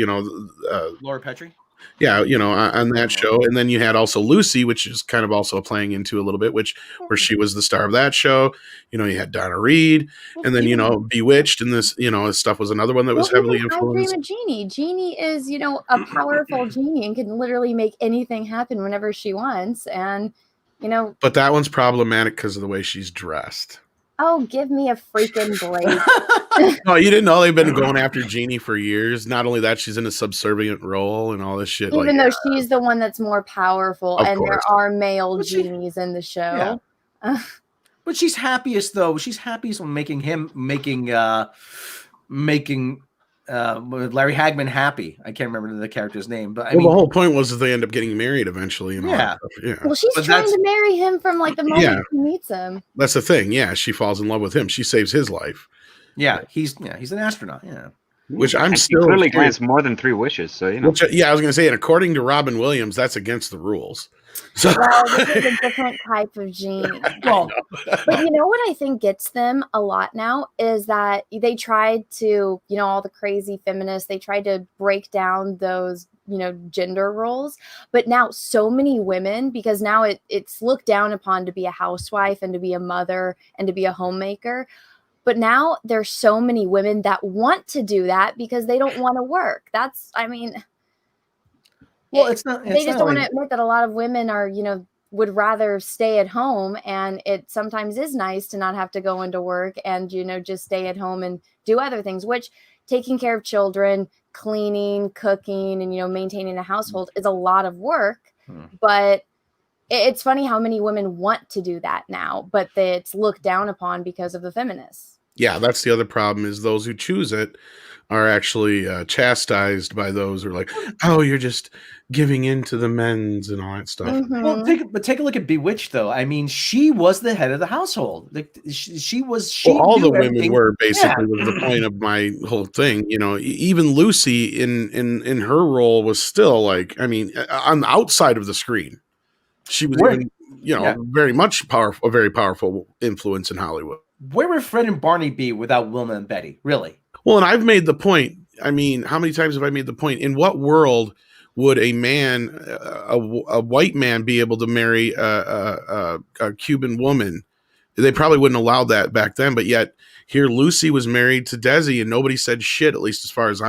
Laura Petrie. Yeah, on that show. And then you had also Lucy, which is kind of also playing into a little bit, where she was the star of that show. You had Donna Reed, and then Bewitched, and this stuff was another one that was heavily influenced. I Dream of Jeannie. Jeannie is a powerful genie and can literally make anything happen whenever she wants, and But that one's problematic because of the way she's dressed. Oh, give me a freaking break. No, you didn't know they've been going after Jeannie for years. Not only that, she's in a subservient role and all this shit. Even though she's the one that's more powerful, Of and course. there are male genies in the show. But she's happiest though. She's happiest when making Larry Hagman happy. I can't remember the character's name, but I mean, the whole point was that they end up getting married evenally. And all that stuff. Yeah. Well, she's trying to marry him from like the moment she meets him. That's the thing. Yeah, she falls in love with him. She saves his life. Yeah, he's an astronaut. Yeah, which I'm And still he clearly grants more than 3 wishes. So I was going to say, and according to Robin Williams, that's against the rules. So Well, this is a different type of genie. Well, but you know what I think gets them a lot now is that they tried to, all the crazy feminists, they tried to break down those, gender roles. But now so many women, because now it's looked down upon to be a housewife and to be a mother and to be a homemaker. But now there's so many women that want to do that because they don't want to work. Well, it's not. They just don't want to admit that a lot of women are, would rather stay at home, and it sometimes is nice to not have to go into work and, just stay at home and do other things, which taking care of children, cleaning, cooking, and, maintaining a household is a lot of work. But it's funny how many women want to do that now, but it's looked down upon because of the feminists. Yeah, that's the other problem, is those who choose it are actually chastised by those who are like, oh, you're just giving in to the men's and all that stuff. Well, take a look at Bewitched, though. I mean, she was the head of the household. She all the women were basically was the point of my whole thing. Even Lucy in her role was still like, on the outside of the screen, she was very much powerful, a very powerful influence in Hollywood. Where would Fred and Barney be without Wilma and Betty? Really? Well, and I've made the point. How many times have I made the point? In what world would a man, a white man, be able to marry a Cuban woman? They probably wouldn't allow that back then. But yet, here Lucy was married to Desi, and nobody said shit. At least as far as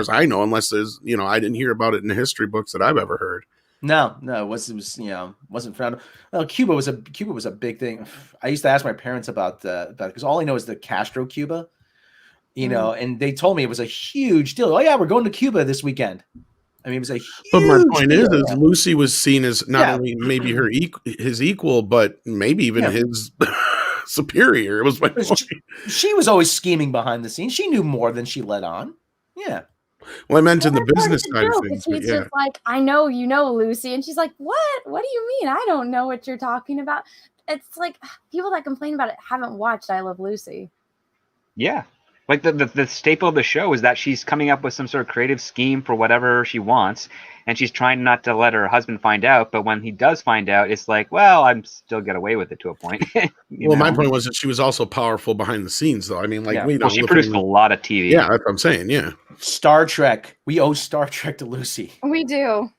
I know, unless there's I didn't hear about it in the history books that I've ever heard. No, it wasn't found. Well, Cuba was a big thing. I used to ask my parents about because all I know is the Castro Cuba. And they told me it was a huge deal. Oh yeah, we're going to Cuba this weekend. It was a huge But my point is Lucy was seen as not only maybe his equal, but maybe even his superior. It was my point. She was always scheming behind the scenes. She knew more than she let on. Yeah. Well, I meant in the business side of things. He's just like, I know Lucy. And she's like, what? What do you mean? I don't know what you're talking about. It's like people that complain about it haven't watched I Love Lucy. Yeah. Like the staple of the show is that she's coming up with some sort of creative scheme for whatever she wants, and she's trying not to let her husband find out. But when he does find out, it's like, well, I'm still get away with it to a point. My point was that she was also powerful behind the scenes, though. She produced a lot of TV. Yeah, that's what I'm saying. Yeah. Star Trek. We owe Star Trek to Lucy. We do.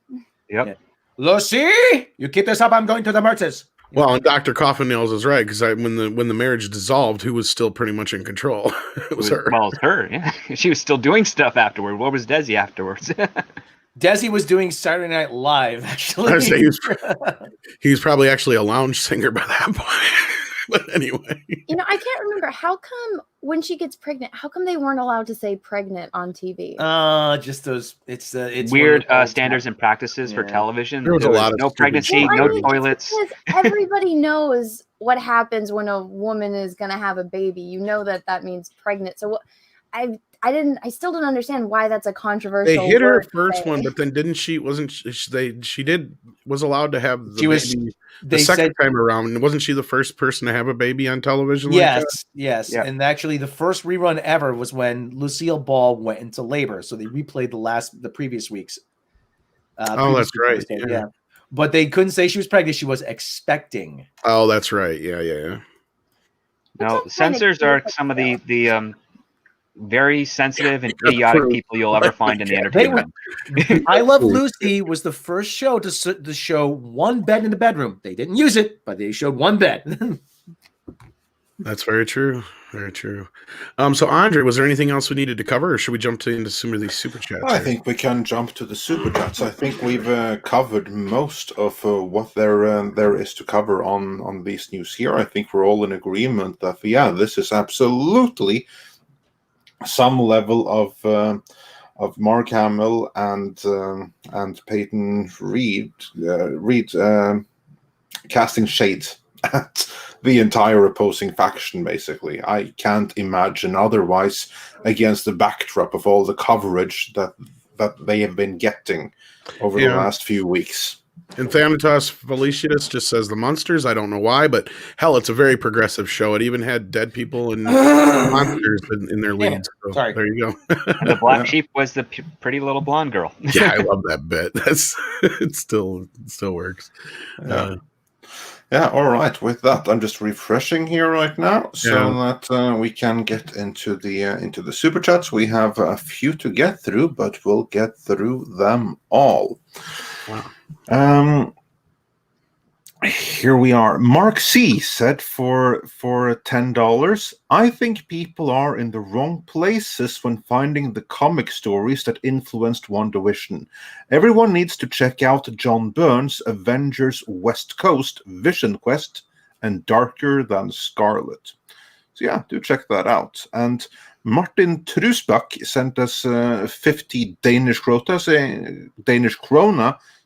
Yep. Yeah. Lucy, you keep this up, I'm going to the Mertzes. Well, and Dr. Coffin Nails is right, because when the marriage dissolved, who was still pretty much in control? It was her. Well, it's her. Yeah. She was still doing stuff afterward. What was Desi afterwards? Desi was doing Saturday Night Live, actually. He was probably actually a lounge singer by that point. But anyway. I can't remember. How come when she gets pregnant, how come they weren't allowed to say pregnant on TV? Just those, it's weird standards and practices for television. There was a lot of no pregnancy, no toilets. Everybody knows what happens when a woman is going to have a baby. That means pregnant. So I still don't understand why that's a controversial. They hit her first one, but then didn't she? Wasn't she did was allowed to have the She was- baby the They second said time around? Wasn't she the first person to have a baby on television? yes, like that? yes. Yeah. And actually, the first rerun ever was when Lucille Ball went into labor. So they replayed the previous week's. Oh, that's right. episode, Yeah. But they couldn't say she was pregnant. She was expecting. Oh, that's right. Yeah. Now, That's kinda censors cute, are but some of still. the very sensitive and That's idiotic true. people you'll ever find in the They entertainment. I Love Lucy was the first show to show one bed in the bedroom. They didn't use it, but they showed one bed. That's very true. Very true. So Andre, was there anything else we needed to cover, or should we jump into some of these super chats? I here? think we can jump to the super chats. I think we've covered most of what there is to cover on these news here. I think we're all in agreement that this is absolutely some level of Mark Hamill and Peyton Reed casting shade at the entire opposing faction. Basically, I can't imagine otherwise against the backdrop of all the coverage that they have been getting over the last few weeks. And Thanatos Felicitas just says the monsters. I don't know why, but hell, it's a very progressive show. It even had dead people and monsters in their Damn it. leads. So Sorry. there you go. And the black sheep was the pretty little blonde girl. Yeah, I love that bit. It still works. Yeah, all right. With that, I'm just refreshing here right now so that we can get into the super chats. We have a few to get through, but we'll get through them all. Wow. Here we are. Mark C said for $10, I think people are in the wrong places when finding the comic stories that influenced WandaVision. Everyone needs to check out John Byrne's Avengers West Coast, Vision Quest, and Darker Than Scarlet. So yeah, do check that out. And Martin Trusbach sent us 50 Danish krona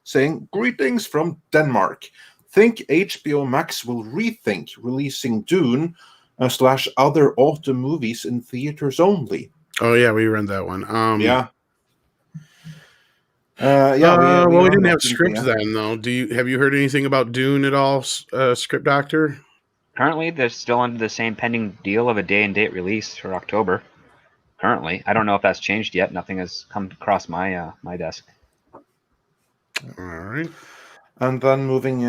saying, greetings from Denmark. Think HBO Max will rethink releasing Dune / other autumn movies in theaters only. Oh yeah, we ran that one. We didn't have script then, though. Have you heard anything about Dune at all, Script Doctor? Currently, they're still under the same pending deal of a day and date release for October. Currently, I don't know if that's changed yet. Nothing has come across my my desk. All right. And then moving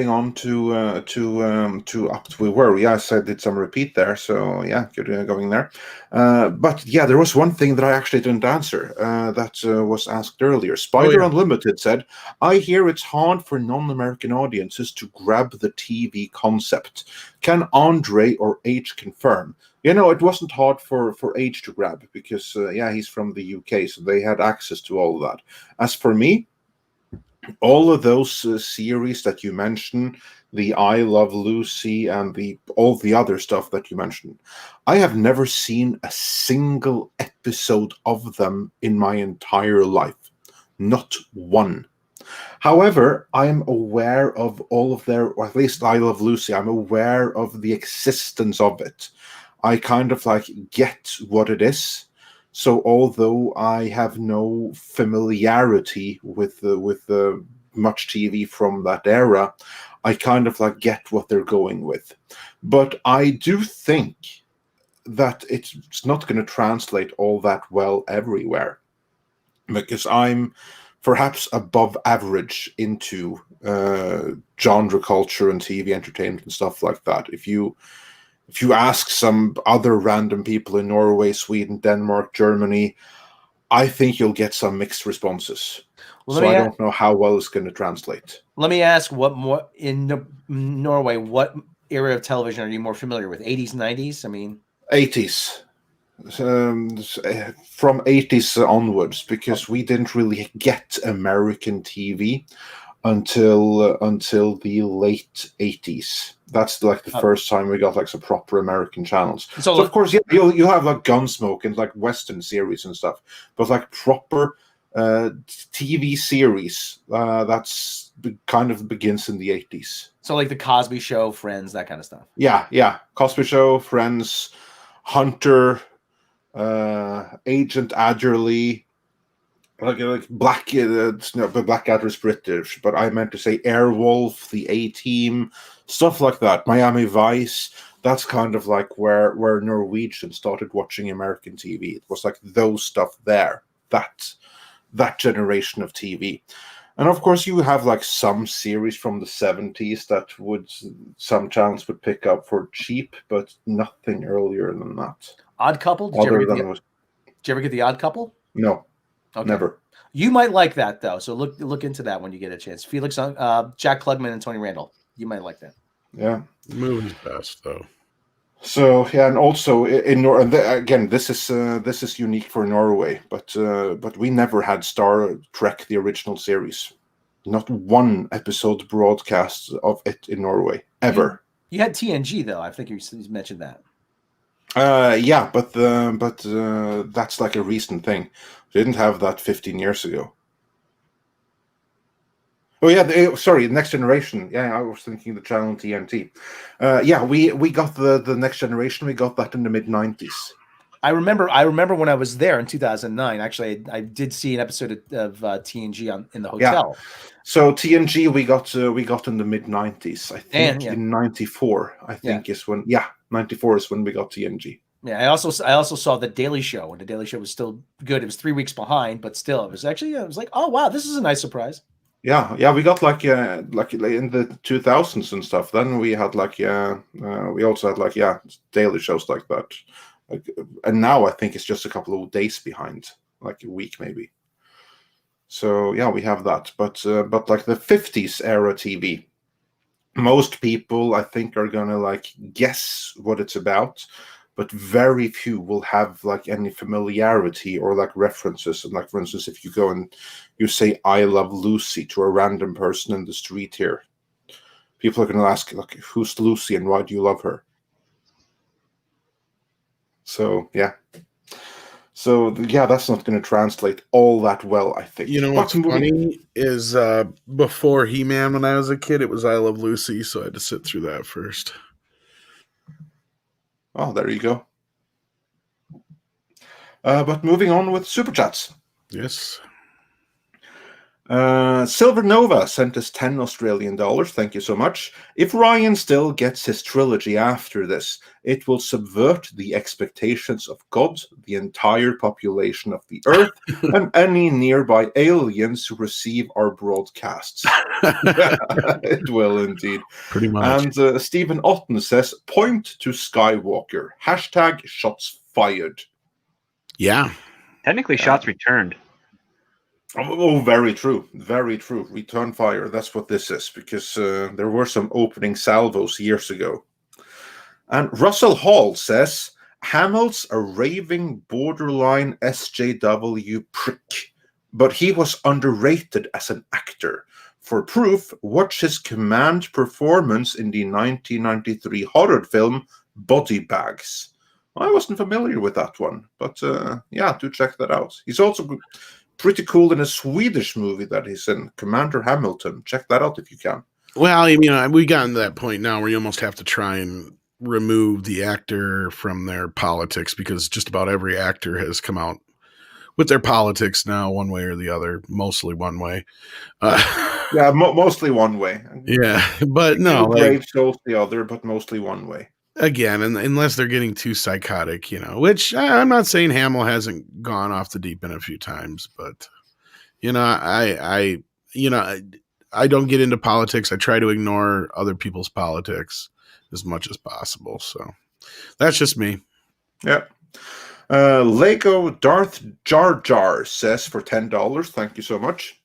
on to up to where we I did some repeat there, so yeah, good going there. But yeah, there was one thing that I actually didn't answer that was asked earlier. Spider Unlimited said, I hear it's hard for non-American audiences to grab the TV concept. Can Andre or H confirm? It wasn't hard for H to grab because he's from the UK, so they had access to all of that. As for me, all of those series that you mentioned, the I Love Lucy and all the other stuff that you mentioned, I have never seen a single episode of them in my entire life. Not one. However, I am aware of all of their, or at least I Love Lucy, I'm aware of the existence of it. I kind of get what it is. So although I have no familiarity with the much TV from that era, I kind of get what they're going with. But I do think that it's not going to translate all that well everywhere, because I'm perhaps above average into genre culture and TV entertainment and stuff like that. If you ask some other random people in Norway, Sweden, Denmark, Germany, I think you'll get some mixed responses. So I don't know how well it's going to translate. Let me ask, what more in Norway, what era of television are you more familiar with? 80s, 90s? I mean, 80s. From 80s onwards, because we didn't really get American TV until the late 80s. That's the first time we got some proper American channels. So of course, you'll have Gunsmoke and Western series and stuff, but proper TV series that's kind of begins in the 80s. So the Cosby Show, Friends, that kind of stuff. Yeah. Cosby Show, Friends, Hunter, Agent Adderley, Like Blackadder is British, but I meant to say Airwolf, the A-Team, stuff like that. Miami Vice. That's kind of like where Norwegians started watching American TV. It was like those stuff there. That generation of TV. And of course, you have like some series from the 70s that some channels would pick up for cheap, but nothing earlier than that. Odd Couple? Did you ever get the Odd Couple? No, okay. Never. You might like that though, so look into that when you get a chance. Felix, Jack Klugman, and Tony Randall. You might like that. Yeah, the movie's best though. So yeah, and also again, this is unique for Norway, but we never had Star Trek the original series, not one episode broadcast of it in Norway ever. You had TNG though. I think you mentioned that. Yeah, but that's like a recent thing. We didn't have that 15 years ago. Oh yeah, sorry, Next Generation. Yeah, I was thinking the channel TNT. Yeah, we got the Next Generation. We got that in the mid-90s. I remember when I was there in 2009. Actually, I did see an episode of TNG in the hotel. Yeah. So TNG we got in the mid-90s. I think in 94. I think is when 94 is when we got TNG. Yeah, I also saw the Daily Show, and the Daily Show was still good. It was 3 weeks behind, but still, it was like, oh wow, this is a nice surprise. Yeah, we got like in the 2000s and stuff. Then we had we also had daily shows like that. And now I think it's just a couple of days behind, like a week maybe. So yeah, we have that. But like the 50s era TV, most people I think are gonna like guess what it's about, but very few will have like any familiarity or like references. And like, for instance, if you go and you say "I love Lucy" to a random person in the street here, people are going to ask, like, who's Lucy and why do you love her? So yeah, that's not going to translate all that well, I think. You know what's funny is before He-Man, when I was a kid, it was "I Love Lucy," so I had to sit through that first. Oh, there you go. But moving on with Super Chats. Yes. Silver Nova sent us $10 Australian. Thank you so much. If Rian still gets his trilogy after this, it will subvert the expectations of God, the entire population of the Earth, and any nearby aliens who receive our broadcasts. It will indeed. Pretty much. And Stephen Otten says, point to Skywalker. # shots fired. Yeah. Technically, shots returned. Oh, very true. Very true. Return fire. That's what this is, because there were some opening salvos years ago. And Russell Hall says, Hamill's a raving borderline SJW prick, but he was underrated as an actor. For proof, watch his command performance in the 1993 horror film Body Bags. I wasn't familiar with that one, but yeah, do check that out. He's also pretty cool in a Swedish movie that he's in, Commander Hamilton. Check that out if you can. Well, you know, we gotten to that point now where you almost have to try and remove the actor from their politics, because just about every actor has come out with their politics now, one way or the other, mostly one way. Yeah, mostly one way. Yeah, but no, brave souls the other, but mostly one way. Again, and unless they're getting too psychotic, you know, which I'm not saying Hamill hasn't gone off the deep end a few times, but you know, I don't get into politics. I try to ignore other people's politics as much as possible. So that's just me. Yeah. Lego Darth Jar Jar says for $10, thank you so much.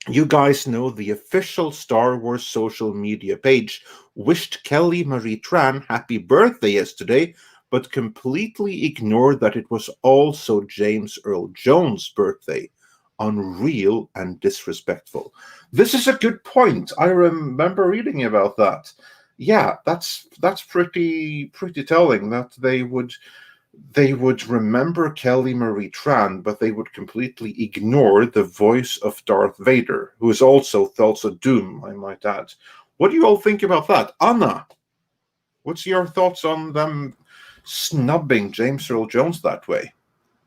You guys know the official Star Wars social media page wished Kelly Marie Tran happy birthday yesterday, but completely ignored that it was also James Earl Jones' birthday. Unreal and disrespectful. This is a good point. I remember reading about that. Yeah, that's pretty telling that they would remember Kelly Marie Tran, but they would completely ignore the voice of Darth Vader, who is also Thulsa Doom, I might add. What do you all think about that? Anna, what's your thoughts on them snubbing James Earl Jones that way?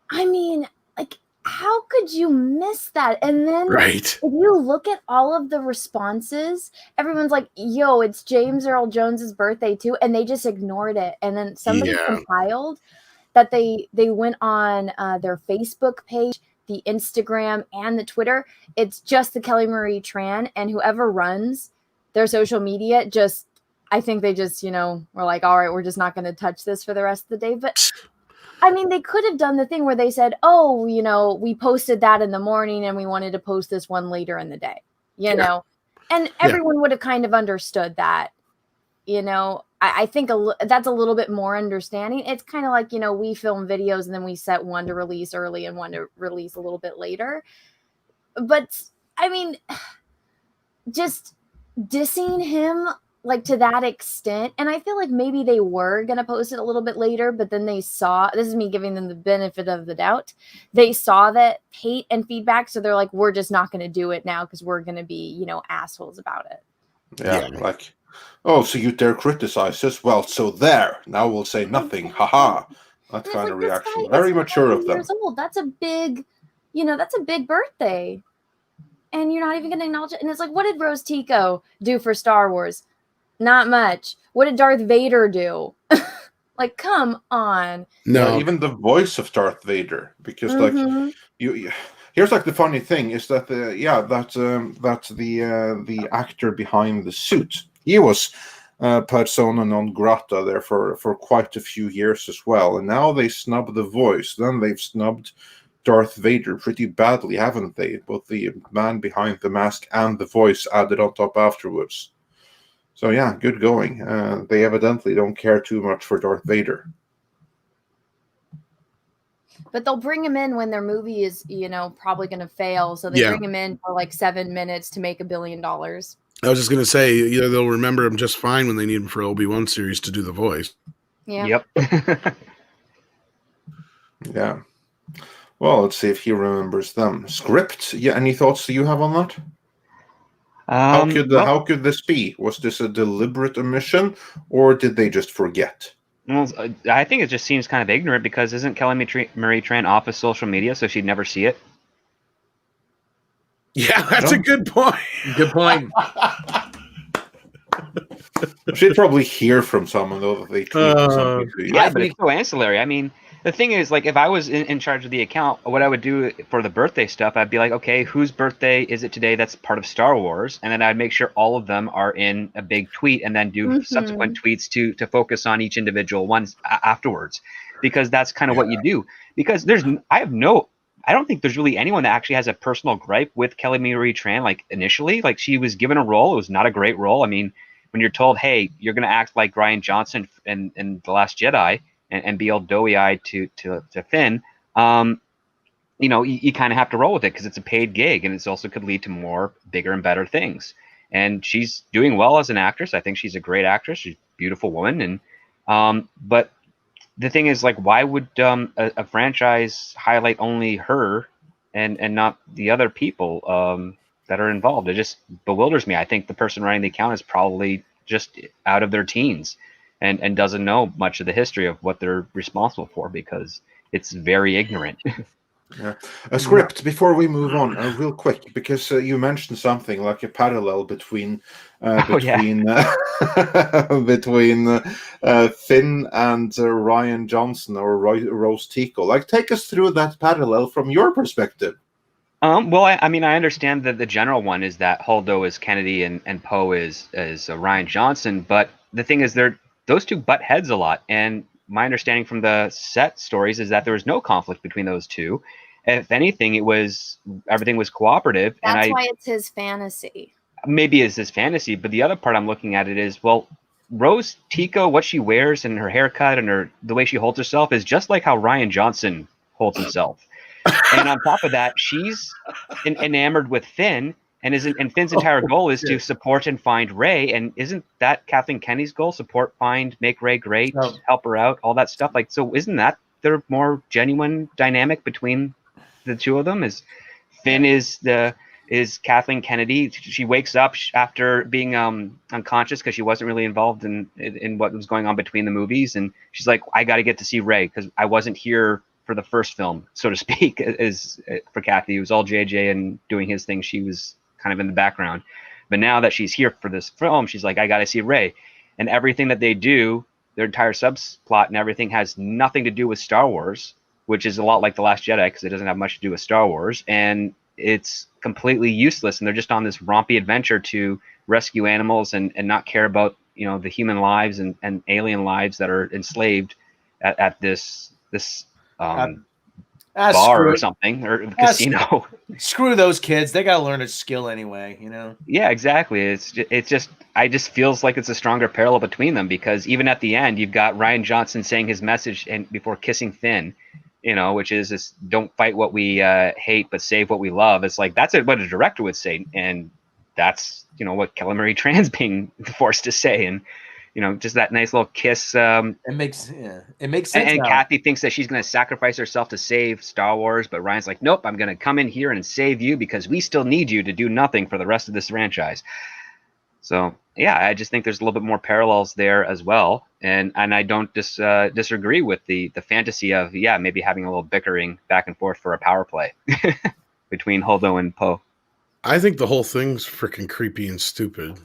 I mean, like, how could you miss that? And then Right. if you look at all of the responses, everyone's like, yo, it's James Earl Jones's birthday too, and they just ignored it. And then somebody compiled that they went on their Facebook page, the Instagram, and the Twitter. It's just the Kelly Marie Tran, and whoever runs their social media just, I think they just, were like, all right, we're just not going to touch this for the rest of the day. But I mean, they could have done the thing where they said, oh, we posted that in the morning and we wanted to post this one later in the day, know, and everyone would have kind of understood that, I think that's a little bit more understanding. It's kind of like, we film videos and then we set one to release early and one to release a little bit later. But I mean, just dissing him like to that extent, and I feel like maybe they were going to post it a little bit later, but then they saw, this is me giving them the benefit of the doubt, they saw that hate and feedback, so they're like, we're just not going to do it now because we're going to be, assholes about it. Yeah, like, oh, so you dare criticize us? Well, so there, now we'll say nothing. Haha. That kind of reaction. Very mature of them. Years old. That's a big, that's a big birthday. And you're not even going to acknowledge it. And it's like, what did Rose Tico do for Star Wars? Not much. What did Darth Vader do? Like, come on. No, even the voice of Darth Vader, because like you here's like the funny thing is that the actor behind the suit, he was persona non grata there for quite a few years as well, and now they snub the voice. Then they've snubbed Darth Vader pretty badly, haven't they? Both the man behind the mask and the voice added on top afterwards. So yeah, good going. They evidently don't care too much for Darth Vader. But they'll bring him in when their movie is, probably going to fail. So they bring him in for like 7 minutes to make $1 billion. I was just going to say, they'll remember him just fine when they need him for Obi-Wan series to do the voice. Yeah. Yep. Yeah. Well, let's see if he remembers them. Script. Yeah. Any thoughts that you have on that? How could this be? Was this a deliberate omission, or did they just forget? Well, I think it just seems kind of ignorant because isn't Kelly Marie Tran off of social media, so she'd never see it? Yeah, that's a good point. Good point. She'd probably hear from someone though that they tweeted something to you. Yeah, but it's so ancillary. I mean, the thing is, like, if I was in charge of the account, what I would do for the birthday stuff, I'd be like, okay, whose birthday is it today that's part of Star Wars? And then I'd make sure all of them are in a big tweet and then do subsequent tweets to focus on each individual ones afterwards. Because that's kind of what you do. Because I don't think there's really anyone that actually has a personal gripe with Kelly Marie Tran, like, initially. Like, she was given a role. It was not a great role. I mean, when you're told, hey, you're going to act like Rian Johnson in The Last Jedi, and be all doughy-eyed to Finn, you kind of have to roll with it because it's a paid gig, and it also could lead to more bigger and better things. And she's doing well as an actress. I think she's a great actress. She's a beautiful woman. But the thing is, like, why would a franchise highlight only her and not the other people that are involved? It just bewilders me. I think the person running the account is probably just out of their teens. And doesn't know much of the history of what they're responsible for because it's very ignorant. Yeah. A script before we move on, real quick, because you mentioned something like a parallel between Finn and Rian Johnson or Rose Tico. Like, take us through that parallel from your perspective. Well, I mean, I understand that the general one is that Holdo is Kennedy and Poe is Rian Johnson, but the thing is those two butt heads a lot, and my understanding from the set stories is that there was no conflict between those two. If anything, everything was cooperative. That's why it's his fantasy. Maybe it's his fantasy, but the other part I'm looking at it is, well, Rose Tico, what she wears and her haircut and the way she holds herself is just like how Rian Johnson holds himself. And on top of that, she's enamored with Finn. And Finn's entire goal is to support and find Rey, and isn't that Kathleen Kennedy's goal? Support, find, make Rey great, help her out, all that stuff. Like, so isn't that their more genuine dynamic between the two of them? Is Finn is Kathleen Kennedy? She wakes up after being unconscious because she wasn't really involved in what was going on between the movies, and she's like, I got to get to see Rey because I wasn't here for the first film, so to speak, is for Kathy. It was all JJ and doing his thing. She was kind of in the background. But now that she's here for this film, she's like, I got to see Rey. And everything that they do, their entire subplot and everything has nothing to do with Star Wars, which is a lot like The Last Jedi because it doesn't have much to do with Star Wars. And it's completely useless. And they're just on this rompy adventure to rescue animals and not care about, you know, the human lives and alien lives that are enslaved at this bar or something, or casino. Screw those kids. They got to learn a skill anyway, you know? Yeah, exactly. I just feels like it's a stronger parallel between them, because even at the end, you've got Rian Johnson saying his message and before kissing Finn, you know, which is this, don't fight what we hate, but save what we love. It's like, that's what a director would say. And that's, you know, what Kelly Marie Tran's being forced to say. And, you know, just that nice little kiss. It makes sense. And Kathy thinks that she's going to sacrifice herself to save Star Wars, but Ryan's like, nope, I'm going to come in here and save you because we still need you to do nothing for the rest of this franchise. So yeah, I just think there's a little bit more parallels there as well, and I don't disagree with the fantasy of maybe having a little bickering back and forth for a power play between Holdo and Poe. I think the whole thing's freaking creepy and stupid.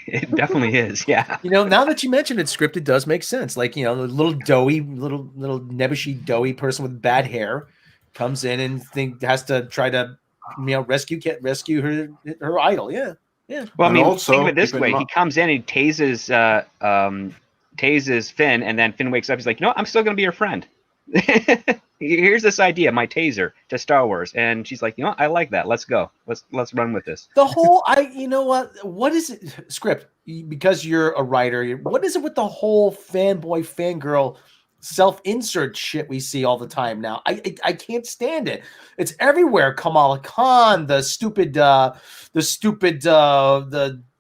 It definitely is, yeah. You know, now that you mentioned it, scripted does make sense. Like, you know, the little nebbishy doughy person with bad hair comes in and has to try to, you know, rescue her idol. Yeah. Yeah. Well, I mean, think of it this way: he comes in and tases Finn, and then Finn wakes up. He's like, "No, I'm still going to be your friend. Here's this idea, my taser to Star Wars." And she's like, "You know, I like that. Let's go. Let's run with this." The whole, you know what is it? Script, because you're a writer. What is it with the whole fanboy, fangirl, self-insert shit we see all the time now? I can't stand it. It's everywhere. Kamala Khan, the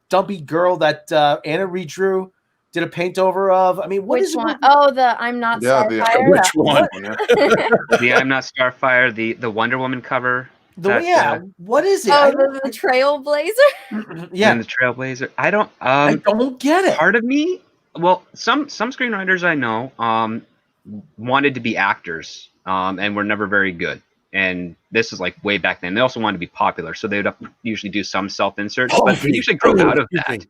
dumpy girl that Anna redrew, did a paint over of. I mean, which one? Oh, the I'm Not Starfire. Which one? The I'm Not Starfire, the Wonder Woman cover. What is it? Oh, the Trailblazer. Yeah, and the Trailblazer. I don't get it. Part of me, well, some screenwriters I know wanted to be actors and were never very good. And this is like way back then. They also wanted to be popular, so they would usually do some self-inserts, but they usually grow out of that.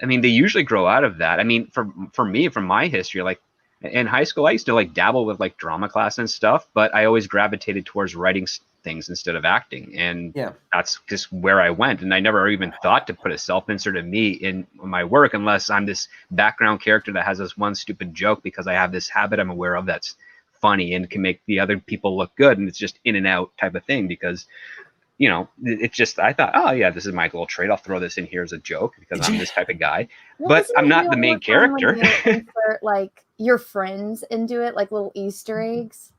I mean, they usually grow out of that. I mean, for me, from my history, like in high school, I used to like dabble with like drama class and stuff, but I always gravitated towards writing things instead of acting, and that's just where I went. And I never even thought to put a self-insert of me in my work unless I'm this background character that has this one stupid joke because I have this habit I'm aware of that's funny and can make the other people look good, and it's just in and out type of thing because, you know, it's just, I thought, oh yeah, this is my little trait, I'll throw this in here as a joke because I'm this type of guy. Well, but I'm not the main character. Insert, like your friends into it, like little Easter eggs.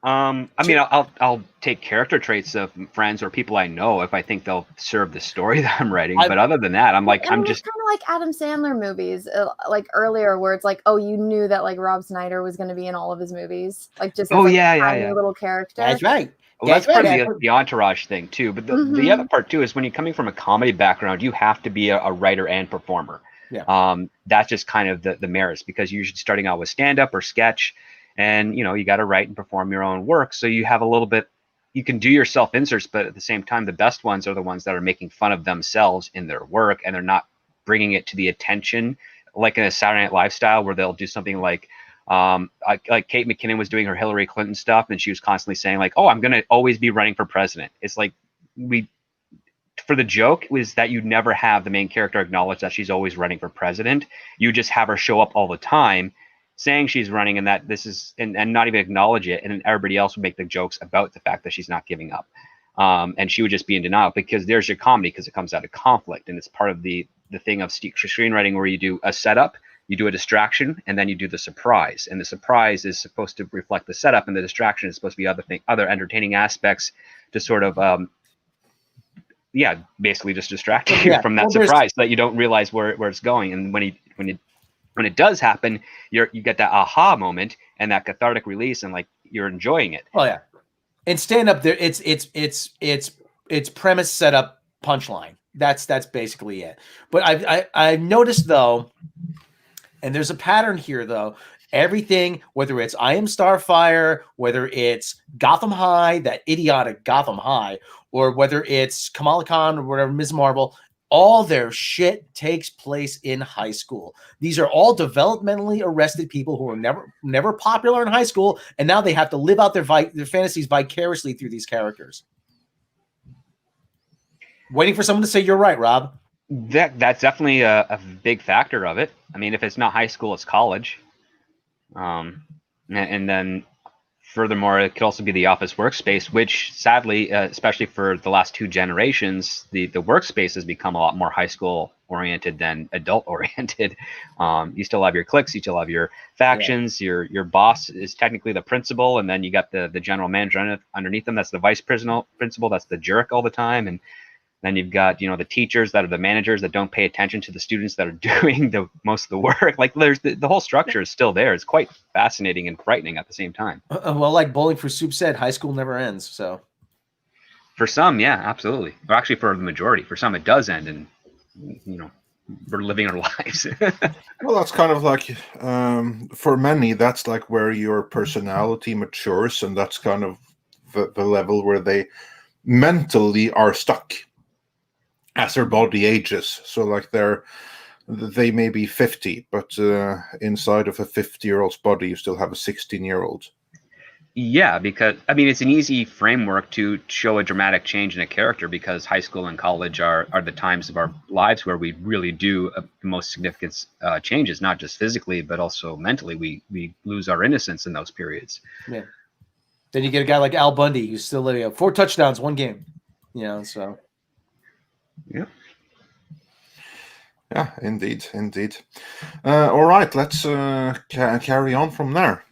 I mean, I'll take character traits of friends or people I know if I think they'll serve the story that I'm writing. But other than that, I'm just kind of like Adam Sandler movies, like earlier, where it's like, oh, you knew that like Rob Schneider was going to be in all of his movies, like just as, a little character. That's right. Well, that's part of the entourage thing too. But the other part too is when you're coming from a comedy background, you have to be a writer and performer. Yeah. That's just kind of the merits, because you're usually starting out with stand up or sketch. And, you know, you got to write and perform your own work. So you have a little bit, you can do your self-inserts, but at the same time, the best ones are the ones that are making fun of themselves in their work. And they're not bringing it to the attention, like in a Saturday Night Live style, where they'll do something like Kate McKinnon was doing her Hillary Clinton stuff. And she was constantly saying like, oh, I'm going to always be running for president. It's like for the joke was that you never have the main character acknowledge that she's always running for president. You just have her show up all the time saying she's running and that this is, and not even acknowledge it. And then everybody else would make the jokes about the fact that she's not giving up. And she would just be in denial, because there's your comedy, because it comes out of conflict. And it's part of the thing of screenwriting, where you do a setup, you do a distraction, and then you do the surprise. And the surprise is supposed to reflect the setup, and the distraction is supposed to be other entertaining aspects to sort of, basically just distract you from that surprise, so that you don't realize where it's going. And when it does happen, you get that aha moment and that cathartic release, and like you're enjoying it. Oh yeah, and stand up there, it's premise, setup, punchline. That's basically it. But I've noticed though, and there's a pattern here though. Everything, whether it's I Am Starfire, whether it's Gotham High, that idiotic Gotham High, or whether it's Kamala Khan or whatever, Ms. Marvel, all their shit takes place in high school. These are all developmentally arrested people who were never popular in high school, and now they have to live out their fantasies vicariously through these characters. Waiting for someone to say you're right, Rob. That's definitely a big factor of it. I mean, if it's not high school, it's college. And then furthermore, it could also be the office workspace, which sadly, especially for the last 2 generations, the workspace has become a lot more high school oriented than adult oriented. You still have your cliques, you still have your factions, your boss is technically the principal, and then you got the general manager underneath them. That's the vice principal, that's the jerk all the time. And then you've got, the teachers that are the managers that don't pay attention to the students that are doing the most of the work. Like there's the whole structure is still there. It's quite fascinating and frightening at the same time. Well, like Bowling for Soup said, high school never ends. So for some, yeah, absolutely. Or actually for the majority, for some it does end, and we're living our lives. Well, that's kind of like, for many, that's like where your personality matures, and that's kind of the level where they mentally are stuck as their body ages. So like they may be 50, but inside of a 50-year-old's body, you still have a 16-year-old. Yeah, because I mean, it's an easy framework to show a dramatic change in a character, because high school and college are the times of our lives where we really do the most significant changes, not just physically, but also mentally. We lose our innocence in those periods. Yeah. Then you get a guy like Al Bundy who's still living up 4 touchdowns, 1 game. So. Yeah. Yeah, indeed. All right, let's carry on from there.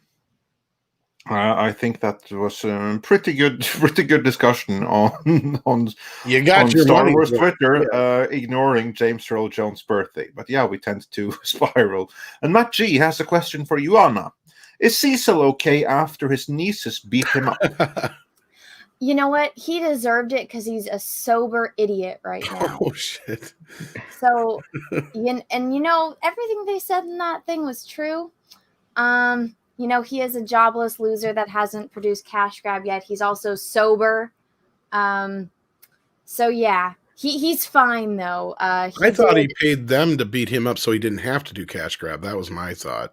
I think that was a pretty good discussion on you got on your Star money, Wars yeah. Twitter, ignoring James Earl Jones' birthday. But yeah, we tend to spiral. And Matt G has a question for you, Anna. Is Cecil okay after his nieces beat him up? You know what? He deserved it because he's a sober idiot right now. Oh shit! So, and everything they said in that thing was true. He is a jobless loser that hasn't produced cash grab yet. He's also sober. So yeah, he's fine though. I thought he paid them to beat him up so he didn't have to do cash grab. That was my thought.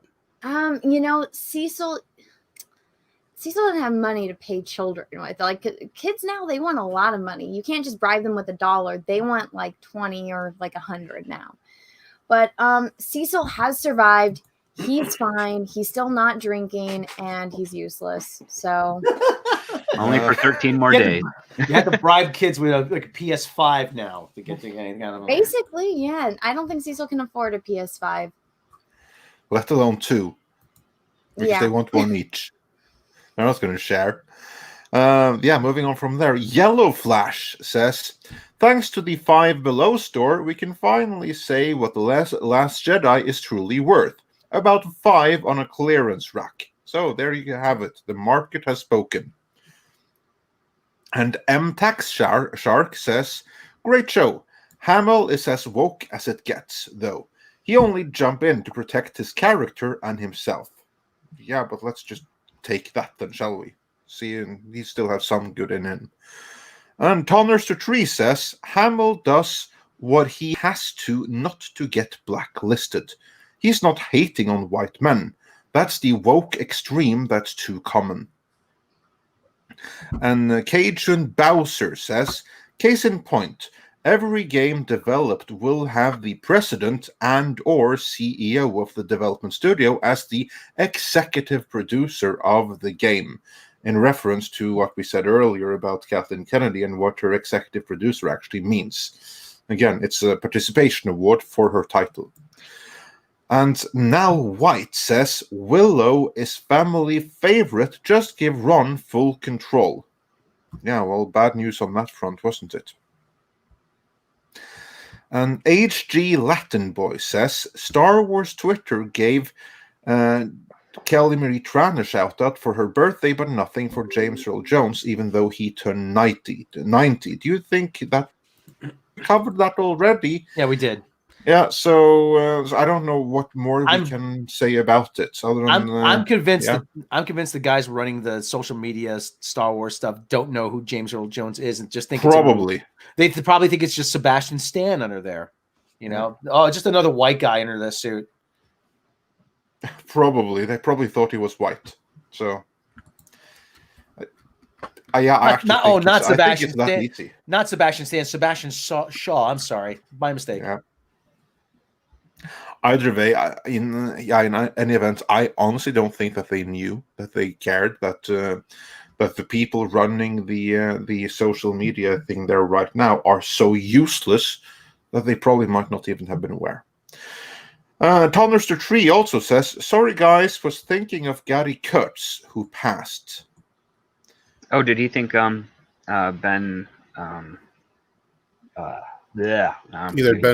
Cecil didn't have money to pay children with. Like kids now, they want a lot of money. You can't just bribe them with $1. They want like 20 or like 100 now. But Cecil has survived. He's fine. He's still not drinking, and he's useless. So only for 13 more days. You have to bribe kids with a PS5 now to get any kind of. Basically, yeah. I don't think Cecil can afford a PS5. Let alone 2. Because they want 1 each. They're not going to share. Moving on from there. Yellow Flash says, thanks to the Five Below store, we can finally say what the Last Jedi is truly worth. About 5 on a clearance rack. So there you have it. The market has spoken. And M Tax Shark says, great show. Hamill is as woke as it gets, though. He only jumped in to protect his character and himself. Yeah, but let's just take that then, shall we? See, and he still has some good in him. And Tonners to Tree says, Hamill does what he has to not to get blacklisted. He's not hating on white men. That's the woke extreme that's too common. And Cajun Bowser says, case in point, every game developed will have the president and or CEO of the development studio as the executive producer of the game, in reference to what we said earlier about Kathleen Kennedy and what her executive producer actually means. Again, it's a participation award for her title. And Now White says, Willow is family favorite, just give Ron full control. Yeah, well, bad news on that front, wasn't it? And HG Latin Boy says, Star Wars Twitter gave Kelly Marie Tran a shout out for her birthday, but nothing for James Earl Jones, even though he turned 90. Do you think that covered that already? Yeah, we did. Yeah, so I don't know what more we can say about it. Other than, I'm convinced yeah. I'm convinced the guys running the social media Star Wars stuff don't know who James Earl Jones is and just think probably they probably think it's just Sebastian Stan under there. You know, oh, just another white guy under this suit. Probably they probably thought he was white. So. Not Sebastian Stan. Stan. Not Sebastian Stan. Sebastian Shaw. I'm sorry, my mistake. Yeah. Either way, in any event, I honestly don't think that they knew, that they cared, that the people running the social media thing there right now are so useless that they probably might not even have been aware. Tonnerster 3 also says, "Sorry guys, was thinking of Gary Kurtz, who passed." Oh, did he think Ben? Either Ben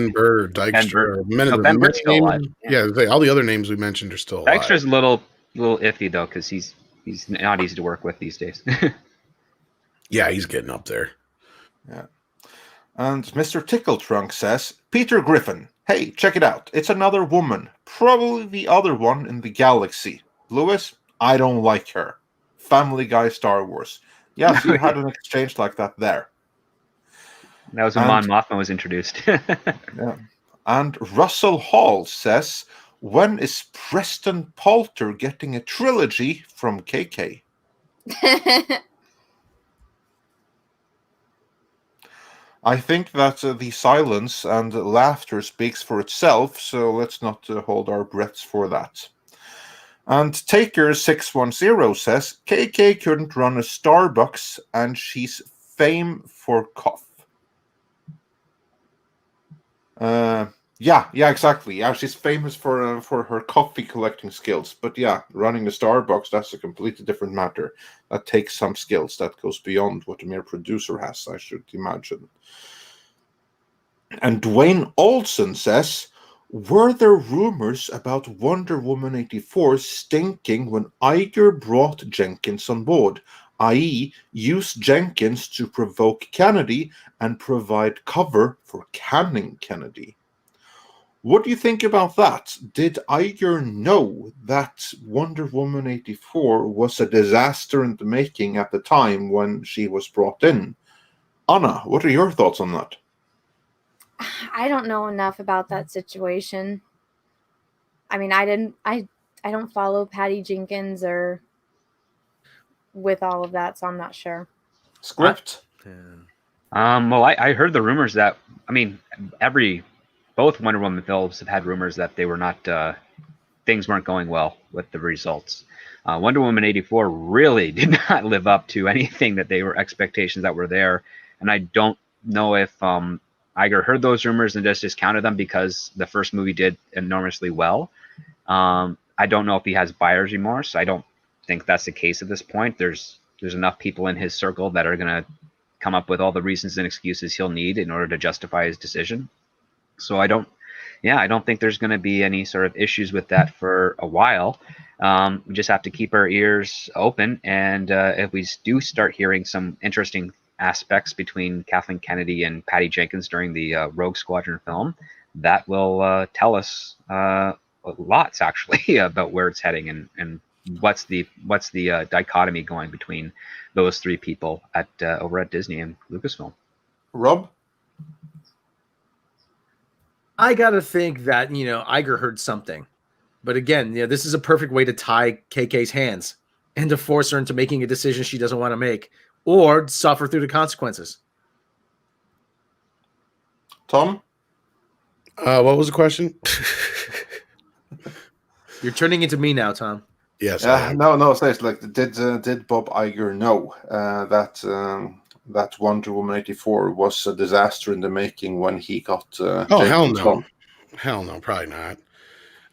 Burr or Dykstra. Ben Burr's still alive. Yeah, all the other names we mentioned are still alive. Dykstra's a little iffy though, because he's not easy to work with these days. Yeah, he's getting up there. Yeah. And Mr. Tickletrunk says, "Peter Griffin, hey, check it out. It's another woman, probably the other one in the galaxy. Lewis, I don't like her. Family Guy Star Wars. Yes, you had an exchange like that there." That was when Mon Mothma was introduced. Yeah. And Russell Hall says, "When is Preston Poulter getting a trilogy from KK?" I think that the silence and laughter speaks for itself, so let's not hold our breaths for that. And Taker610 says, "KK couldn't run a Starbucks and she's fame for cough." Yeah, exactly. Yeah, she's famous for her coffee collecting skills. But yeah, running a Starbucks, that's a completely different matter. That takes some skills. That goes beyond what a mere producer has, I should imagine. And Dwayne Olson says, "Were there rumors about Wonder Woman 84 stinking when Iger brought Jenkins on board, i.e. use Jenkins to provoke Kennedy and provide cover for canning Kennedy? What do you think about that? Did Iger know that Wonder Woman 84 was a disaster in the making at the time when she was brought in?" Anna, what are your thoughts on that? I don't know enough about that situation. I mean, I don't follow Patty Jenkins or with all of that, so I'm not sure. Script? Well, I heard the rumors that, I mean, both Wonder Woman films have had rumors that they were not, things weren't going well with the results. Wonder Woman 84 really did not live up to anything that they were expectations that were there, and I don't know if Iger heard those rumors and just discounted them because the first movie did enormously well. I don't know if he has buyer's remorse. I don't think that's the case at this point. There's enough people in his circle that are going to come up with all the reasons and excuses he'll need in order to justify his decision. So I don't think there's going to be any sort of issues with that for a while. We just have to keep our ears open, and if we do start hearing some interesting aspects between Kathleen Kennedy and Patty Jenkins during the Rogue Squadron film, that will tell us lots actually about where it's heading and what's the dichotomy going between those three people at over at Disney and Lucasfilm. Rob? I gotta think that Iger heard something, but again, this is a perfect way to tie KK's hands and to force her into making a decision she doesn't want to make, or suffer through the consequences. Tom? What was the question? You're turning into me now, Tom. Yes. No. It's like, did Bob Iger know that Wonder Woman 84 was a disaster in the making when he got? Hell no. Hell no, probably not.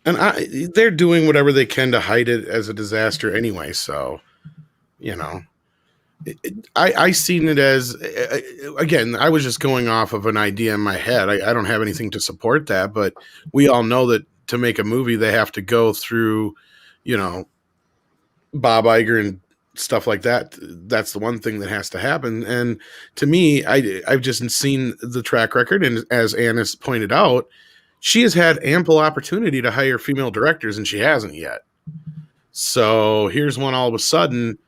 And they're doing whatever they can to hide it as a disaster anyway. So, I seen it as, again, I was just going off of an idea in my head. I don't have anything to support that, but we all know that to make a movie, they have to go through, Bob Iger and stuff like that. That's the one thing that has to happen. And to me, I've just seen the track record. And as Anna's pointed out, she has had ample opportunity to hire female directors, and she hasn't yet. So here's one all of a sudden,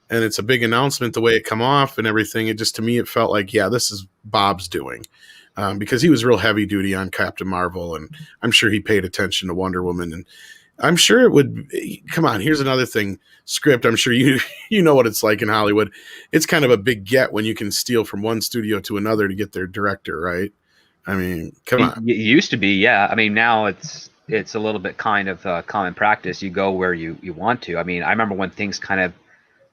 and it's a big announcement the way it come off and everything. It just, to me, it felt like, yeah, this is Bob's doing. Because he was real heavy duty on Captain Marvel, and I'm sure he paid attention to Wonder Woman, and I'm sure it would. Come on, here's another thing. Script. I'm sure you know what it's like in Hollywood. It's kind of a big get when you can steal from one studio to another to get their director, right? I mean, come on. It used to be, yeah. I mean, now it's a little bit kind of common practice. You go where you want to. I mean, I remember when things kind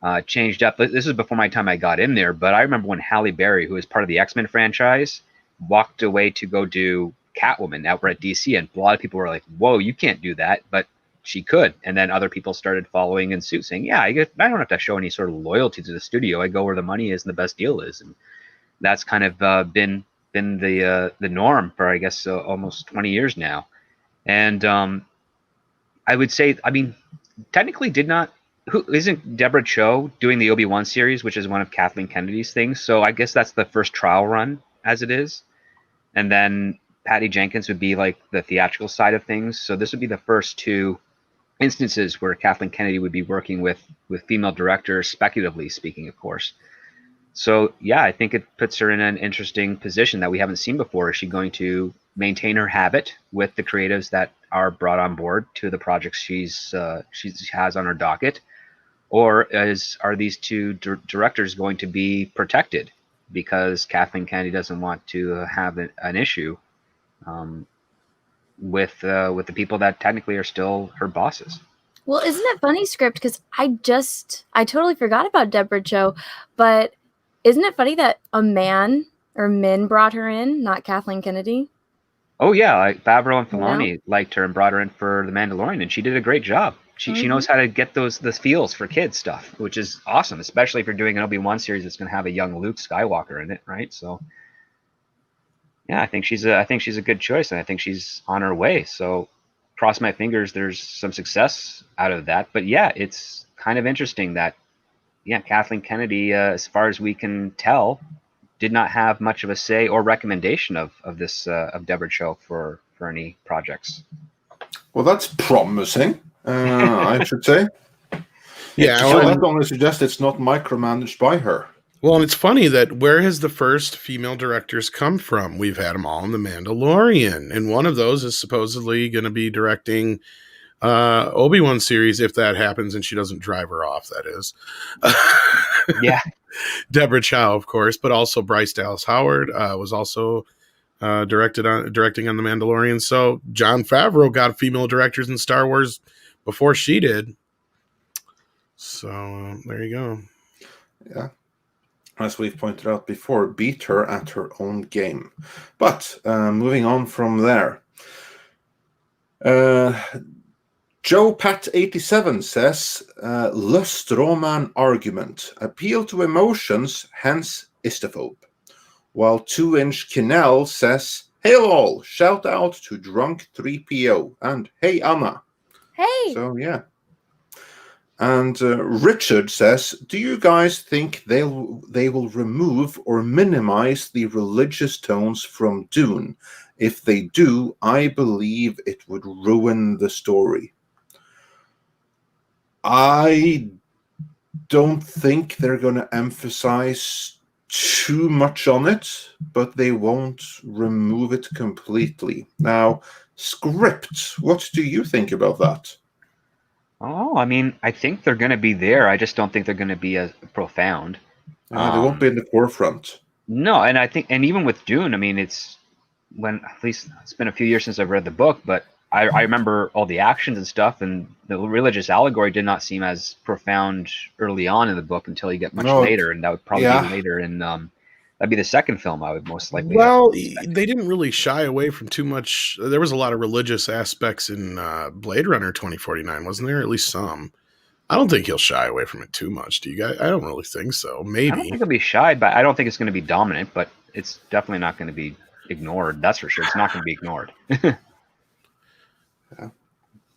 of changed up. This is before my time I got in there, but I remember when Halle Berry, who is part of the X-Men franchise, walked away to go do Catwoman over at DC, and a lot of people were like, whoa, you can't do that, but she could. And then other people started following in suit, saying, yeah, I don't have to show any sort of loyalty to the studio. I go where the money is and the best deal is. And that's kind of been the norm for, I guess, almost 20 years now. And I would say, I mean, technically isn't Deborah Cho doing the Obi-Wan series, which is one of Kathleen Kennedy's things? So I guess that's the first trial run as it is. And then Patty Jenkins would be like the theatrical side of things. So this would be the first two instances where Kathleen Kennedy would be working with female directors, speculatively speaking, of course. So yeah, I think it puts her in an interesting position that we haven't seen before. Is she going to maintain her habit with the creatives that are brought on board to the projects she has on her docket, or are these two directors going to be protected because Kathleen Kennedy doesn't want to have an issue with the people that technically are still her bosses? Well, isn't it funny, Script? Because I totally forgot about Deborah Cho, but isn't it funny that a man or men brought her in, not Kathleen Kennedy? Oh yeah, like Favreau and Filoni liked her and brought her in for The Mandalorian, and she did a great job. She knows how to get the feels for kids stuff, which is awesome, especially if you're doing an Obi-Wan series that's going to have a young Luke Skywalker in it, right? So yeah, I think she's a good choice, and I think she's on her way. So cross my fingers there's some success out of that. But yeah, it's kind of interesting that Kathleen Kennedy, as far as we can tell, did not have much of a say or recommendation of Deborah Cho for any projects. Well, that's promising, I should say. Yeah, so that only suggests it's not micromanaged by her. Well, and it's funny that where has the first female directors come from? We've had them all in The Mandalorian, and one of those is supposedly going to be directing Obi-Wan series if that happens and she doesn't drive her off, that is. Yeah. Deborah Chow, of course, but also Bryce Dallas Howard was also directing on The Mandalorian. So Jon Favreau got female directors in Star Wars before she did. So there you go. Yeah. As we've pointed out before, beat her at her own game. But moving on from there. Joe Pat 87 says, lust Roman argument, appeal to emotions, hence istophobe. While 2-inch Kinnell says, hail all, shout out to drunk 3PO, and hey Anna. Hey. So yeah. And Richard says, do you guys think they will remove or minimize the religious tones from Dune? If they do, I believe it would ruin the story. I don't think they're going to emphasize too much on it, but they won't remove it completely. Now, Script, what do you think about that? Oh, I mean, I think they're going to be there. I just don't think they're going to be as profound. They won't be in the forefront. No, and I think, and even with Dune, I mean, at least it's been a few years since I've read the book, but I remember all the actions and stuff, and the religious allegory did not seem as profound early on in the book until you get much later, and that would probably be later in that'd be the second film I would most likely. Well, they didn't really shy away from too much. There was a lot of religious aspects in Blade Runner 2049, wasn't there? At least some. I don't think he'll shy away from it too much. Do you guys? I don't really think so. Maybe. I don't think he'll be shy, but I don't think it's going to be dominant. But it's definitely not going to be ignored. That's for sure. It's not going to be ignored.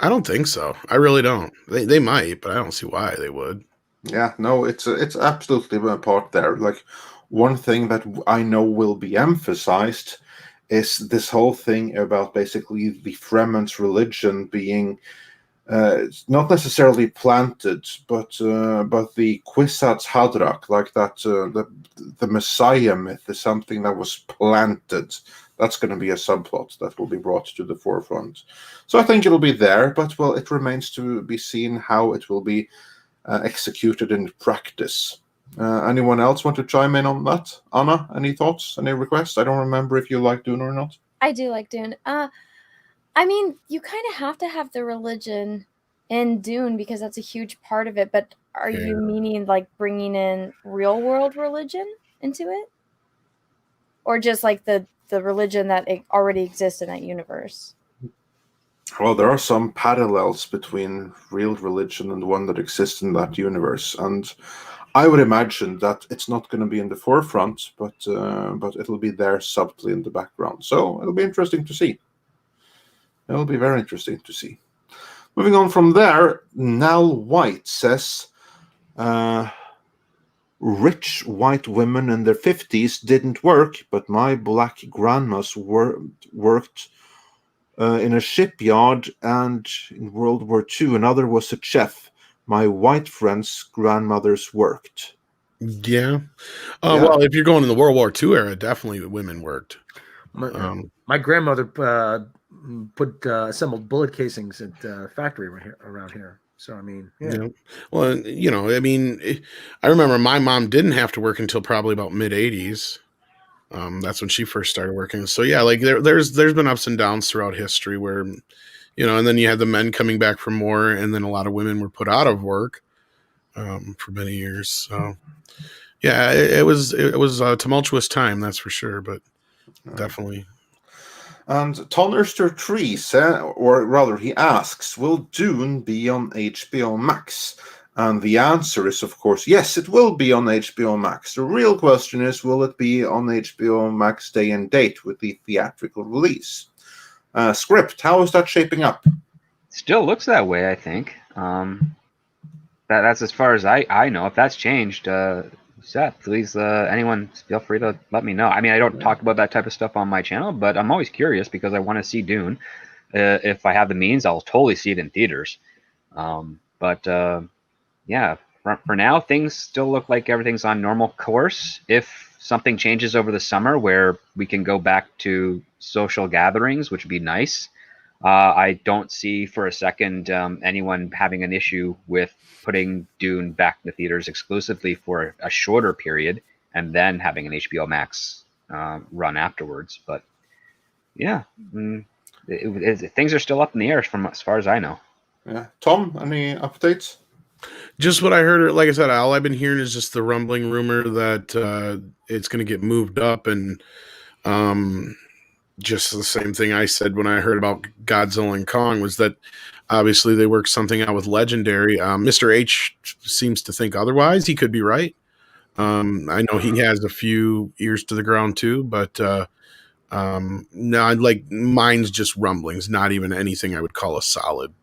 I don't think so. I really don't. They might, but I don't see why they would. Yeah, no, it's absolutely a part there. Like, one thing that I know will be emphasized is this whole thing about basically the Fremen's religion being not necessarily planted, but the Kwisatz Haderach, like that, the Messiah myth is something that was planted. That's going to be a subplot that will be brought to the forefront. So I think it'll be there, but well, it remains to be seen how it will be executed in practice. Anyone else want to chime in on that? Anna, any thoughts? Any requests? I don't remember if you like Dune or not. I do like Dune. I mean, you kind of have to have the religion in Dune because that's a huge part of it. But are you meaning like bringing in real world religion into it? Or just like the religion that already exists in that universe? Well, there are some parallels between real religion and the one that exists in that universe. And I would imagine that it's not going to be in the forefront, but it'll be there subtly in the background. So it'll be interesting to see. It'll be very interesting to see. Moving on from there, Nal White says, rich white women in their 50s didn't work, but my black grandmas worked in a shipyard and in World War II. Another was a chef. My white friends' grandmothers worked. Yeah. Well, if you're going in the World War II era, definitely women worked. My grandmother assembled bullet casings at a factory around here. So, I mean, yeah. Well, I mean, I remember my mom didn't have to work until probably about mid-'80s. That's when she first started working. So, yeah, like there's been ups and downs throughout history where, and then you had the men coming back from war, and then a lot of women were put out of work for many years. So, yeah, it was a tumultuous time, that's for sure, but definitely. And Tonnerster Tree or rather, he asks, will Dune be on HBO Max? And the answer is, of course, yes, it will be on HBO Max. The real question is, will it be on HBO Max day and date with the theatrical release? Script, how is that shaping up? Still looks that way, I think. That's as far as I know. If that's changed, Seth, please, anyone, feel free to let me know. I mean, I don't talk about that type of stuff on my channel, but I'm always curious because I want to see Dune. If I have the means, I'll totally see it in theaters. Yeah, for now, things still look like everything's on normal course. If something changes over the summer where we can go back to social gatherings, which would be nice, I don't see for a second anyone having an issue with putting Dune back in the theaters exclusively for a shorter period and then having an HBO Max run afterwards. But yeah, things are still up in the air from as far as I know. Yeah, Tom, any updates? Just what I heard. Like I said, all I've been hearing is just the rumbling rumor that it's going to get moved up, and just the same thing I said when I heard about Godzilla and Kong was that obviously they worked something out with Legendary. Mr. H seems to think otherwise. He could be right. I know he has a few ears to the ground too, but no, like mine's just rumblings, not even anything I would call a solid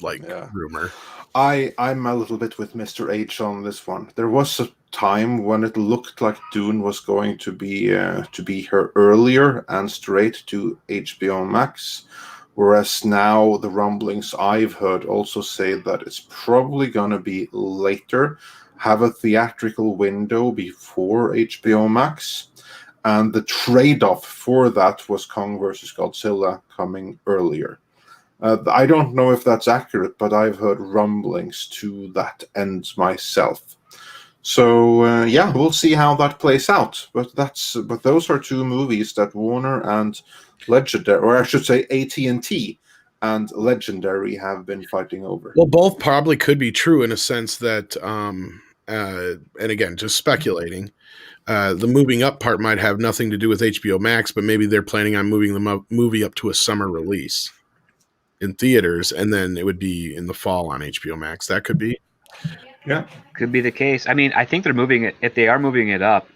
rumor. I'm a little bit with Mr. H on this one. There was a time when it looked like Dune was going to be her earlier and straight to HBO Max, whereas now the rumblings I've heard also say that it's probably going to be later, have a theatrical window before HBO Max, and the trade-off for that was Kong vs. Godzilla coming earlier. I don't know if that's accurate, but I've heard rumblings to that end myself. So yeah, we'll see how that plays out. But those are two movies that Warner and Legendary, or I should say AT&T and Legendary, have been fighting over. Well, both probably could be true in a sense that, and again, just speculating. The moving up part might have nothing to do with HBO Max, but maybe they're planning on moving the movie up to a summer release in theaters, and then it would be in the fall on HBO Max. That could be. Yeah, could be the case. I mean, I think they're moving it. If they are moving it up,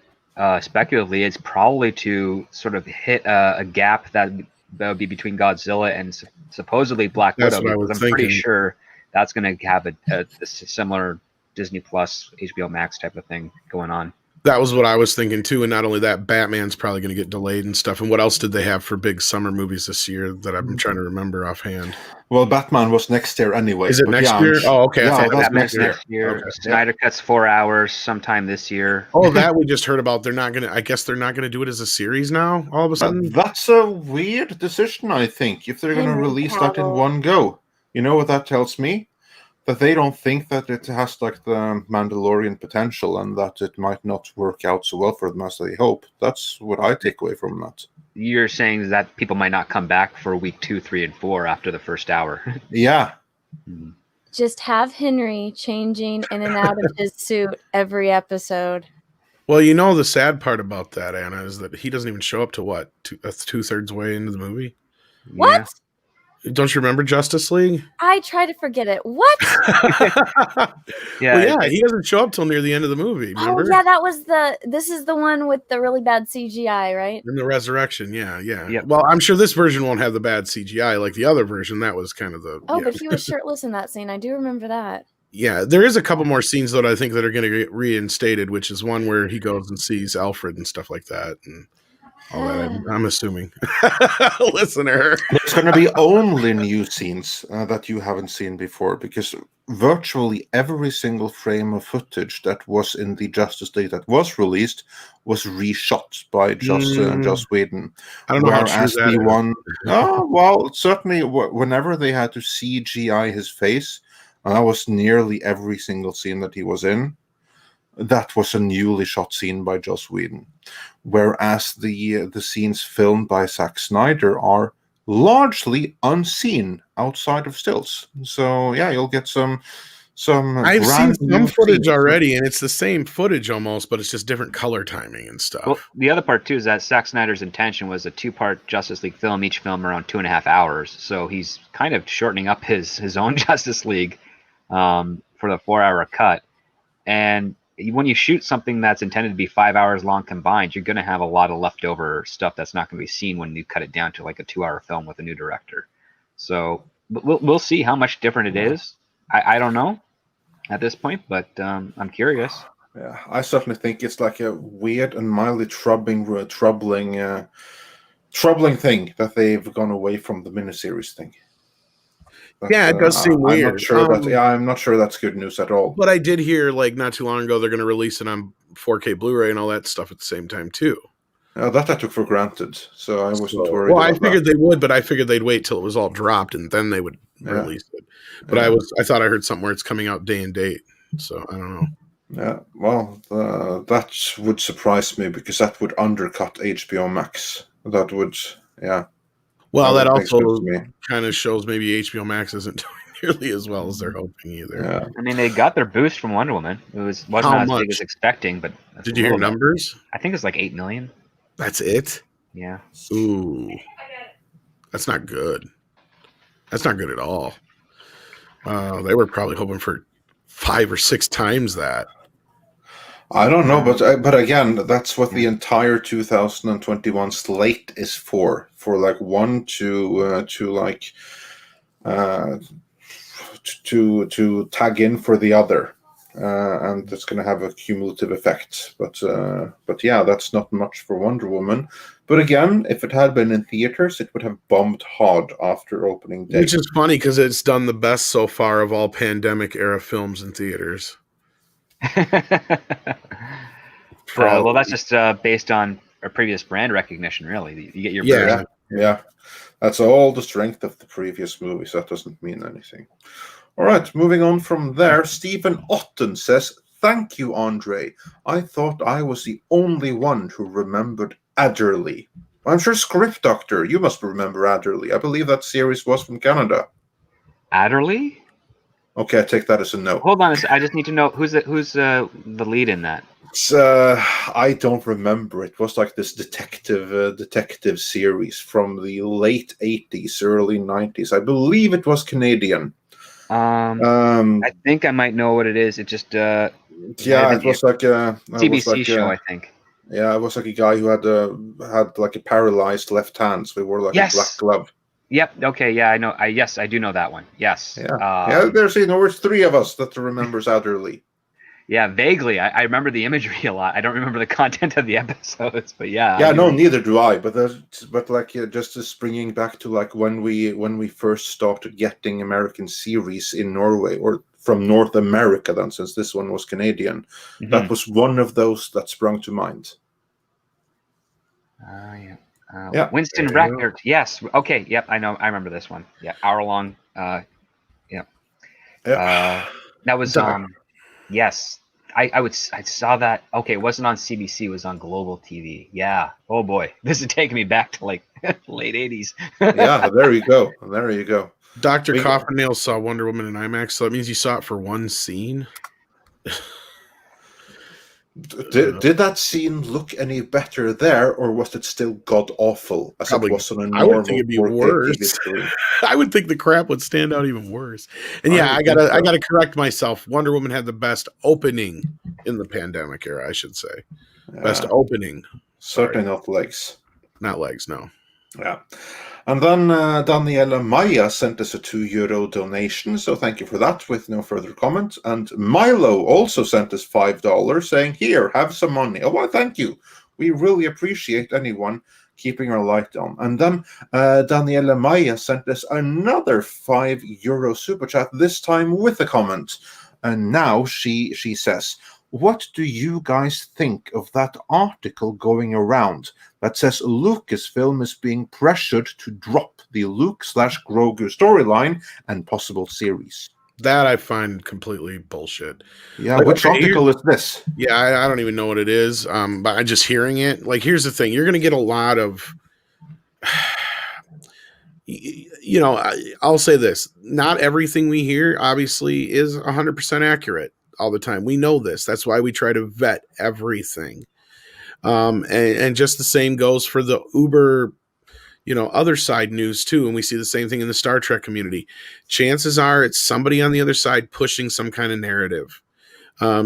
speculatively, it's probably to sort of hit a gap that would be between Godzilla and supposedly Black Widow. Because I'm pretty sure that's going to have a similar Disney Plus, HBO Max type of thing going on. That was what I was thinking too. And not only that, Batman's probably going to get delayed and stuff. And what else did they have for big summer movies this year that I'm trying to remember offhand? Well, Batman was next year anyway. Is it next year? Oh, okay. Yeah, I thought that's that's next year. Okay. Snyder Cut's 4 hours sometime this year. Oh, that we just heard about. I guess they're not going to do it as a series now, all of a sudden. That's a weird decision, I think, if they're going to Henry release that in Cavill. one go. You know what that tells me? That they don't think that it has like the Mandalorian potential and that it might not work out so well for them as they hope. That's what I take away from that. You're saying that people might not come back for week 2, 3, and 4 after the first hour. Yeah. Just have Henry changing in and out of his suit every episode. Well, you know the sad part about that, Anna, is that he doesn't even show up to what? 2/3 way into the movie? What? Don't you remember Justice League? I try to forget it. What? Yeah. Well, yeah, he doesn't show up till near the end of the movie. Remember? Oh, yeah, this is the one with the really bad CGI, right? In the resurrection, yeah. Yep. Well, I'm sure this version won't have the bad CGI like the other version. That was kind of the. Oh, yeah. but he was shirtless in that scene. I do remember that. Yeah, there is a couple more scenes that I think that are going to get reinstated, which is one where he goes and sees Alfred and stuff like that, and all that. I'm assuming, listener. There's going to be only new scenes that you haven't seen before, because virtually every single frame of footage that was in the Justice League that was released was reshot by Joss Whedon. I don't know how Whereas true that the is. one, well, certainly whenever they had to CGI his face, and that was nearly every single scene that he was in, that was a newly shot scene by Joss Whedon. Whereas the scenes filmed by Zack Snyder are largely unseen outside of stills. So yeah, you'll get some. I've seen brand some new footage scenes. already, and it's the same footage almost, but it's just different color timing and stuff. Well, the other part too is that Zack Snyder's intention was a 2-part Justice League film, each film around 2.5 hours. So he's kind of shortening up his own Justice League for the 4-hour cut. And when you shoot something that's intended to be 5 hours long combined, you're going to have a lot of leftover stuff that's not going to be seen when you cut it down to like a 2-hour film with a new director. So we'll see how much different it is. I don't know at this point, but I'm curious. Yeah, I certainly think it's like a weird and mildly troubling thing that they've gone away from the miniseries thing. But, Yeah, it does seem weird. I'm not sure that's good news at all. But I did hear, like, not too long ago, they're going to release it on 4K Blu-ray and all that stuff at the same time, too. That I took for granted, so I wasn't worried. Well, I about figured that. they would, but I figured they'd wait till it was all dropped and then they would release it. But I thought I heard something where it's coming out day and date. So I don't know. Yeah, well, that would surprise me because that would undercut HBO Max. That would, yeah. Well, that makes sense also to me. kind of shows maybe HBO Max isn't doing nearly as well as they're hoping either. Yeah. I mean, they got their boost from Wonder Woman. It wasn't How as much? big as expecting, but Did you hear numbers? I think it's like 8 million. That's it? Yeah. Ooh. That's not good. That's not good at all. They were probably hoping for 5 or 6 times that. I don't know, but again, that's what the entire 2021 slate is for like one to tag in for the other, and it's going to have a cumulative effect. But yeah, that's not much for Wonder Woman. But again, if it had been in theaters, it would have bombed hard after opening day. Which is funny because it's done the best so far of all pandemic era films in theaters. Well, that's just based on a previous brand recognition, really. You get your version. Yeah. That's all the strength of the previous movies. That doesn't mean anything. All right, moving on from there. Stephen Otten says, "Thank you, Andre. I thought I was the only one who remembered Adderley." I'm sure Script Doctor, you must remember Adderley. I believe that series was from Canada. Adderley? Okay, I take that as a no. Hold on, I just need to know who's the lead in that. I don't remember. It was like this detective series from the late 80s, early 90s. I believe it was Canadian. I think I might know what it is. It just it was like a CBC show, I think. Yeah, it was like a guy who had like a paralyzed left hand, so he wore like a black glove. Yep. Okay. Yeah, I know. I do know that one. Yes. Yeah. There's 3 of us that remembers Adderley. Yeah, vaguely. I remember the imagery a lot. I don't remember the content of the episodes, but yeah. Yeah, I do no, remember. neither do I. But like just springing back to like when we first started getting American series in Norway or from North America, then since this one was Canadian, that was one of those that sprung to mind. Yeah. Yeah. Winston There you go. Record. Yes. Okay. Yep. I know. I remember this one. Yeah. Hour long. Yeah. That was yes. I saw that. Okay, it wasn't on CBC. It was on Global TV. Yeah. Oh boy, this is taking me back to like late '80s. Yeah, there you go. There you go. Dr. We- Coffernale saw Wonder Woman in IMAX, so that means you saw it for one scene. Did that scene look any better there, or was it still god awful as Probably- it was on a I would normal think it'd be 4K worse. TV screen? I would think the crap would stand out even worse. And yeah, I I would gotta think so. I gotta correct myself. Wonder Woman had the best opening in the pandemic era, I should say. Best Yeah, opening, certainly not legs. not legs. No. Yeah. And then Daniela Maya sent us a €2 donation, so thank you for that, with no further comment. And Milo also sent us $5, saying, "Here, have some money." Oh, well, thank you. We really appreciate anyone keeping our light on. And then Daniela Maya sent us another €5 super chat, this time with a comment. And now she says, "What do you guys think of that article going around that says Lucasfilm is being pressured to drop the Luke/Grogu storyline and possible series?" That I find completely bullshit. Yeah, Like, which okay, article is this? Yeah, I don't even know what it is. But I'm just hearing it. Like, here's the thing: you're going to get a lot of, you know, I'll say this: not everything we hear, obviously, is 100% accurate all the time. We know this. That's why we try to vet everything. And just the same goes for the Uber, other side news too. And we see the same thing in the Star Trek community. Chances are it's somebody on the other side pushing some kind of narrative.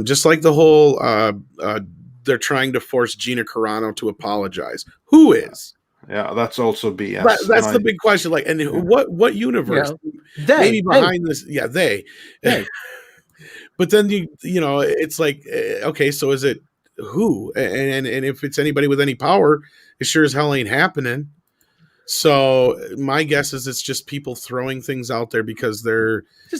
Just like the whole, they're trying to force Gina Carano to apologize. Who is? Yeah, that's also BS. That's the big question. Like, and what universe? Maybe behind this? Yeah, they. But then it's like, okay, so is it who? And if it's anybody with any power, it sure as hell ain't happening. So my guess is it's just people throwing things out there because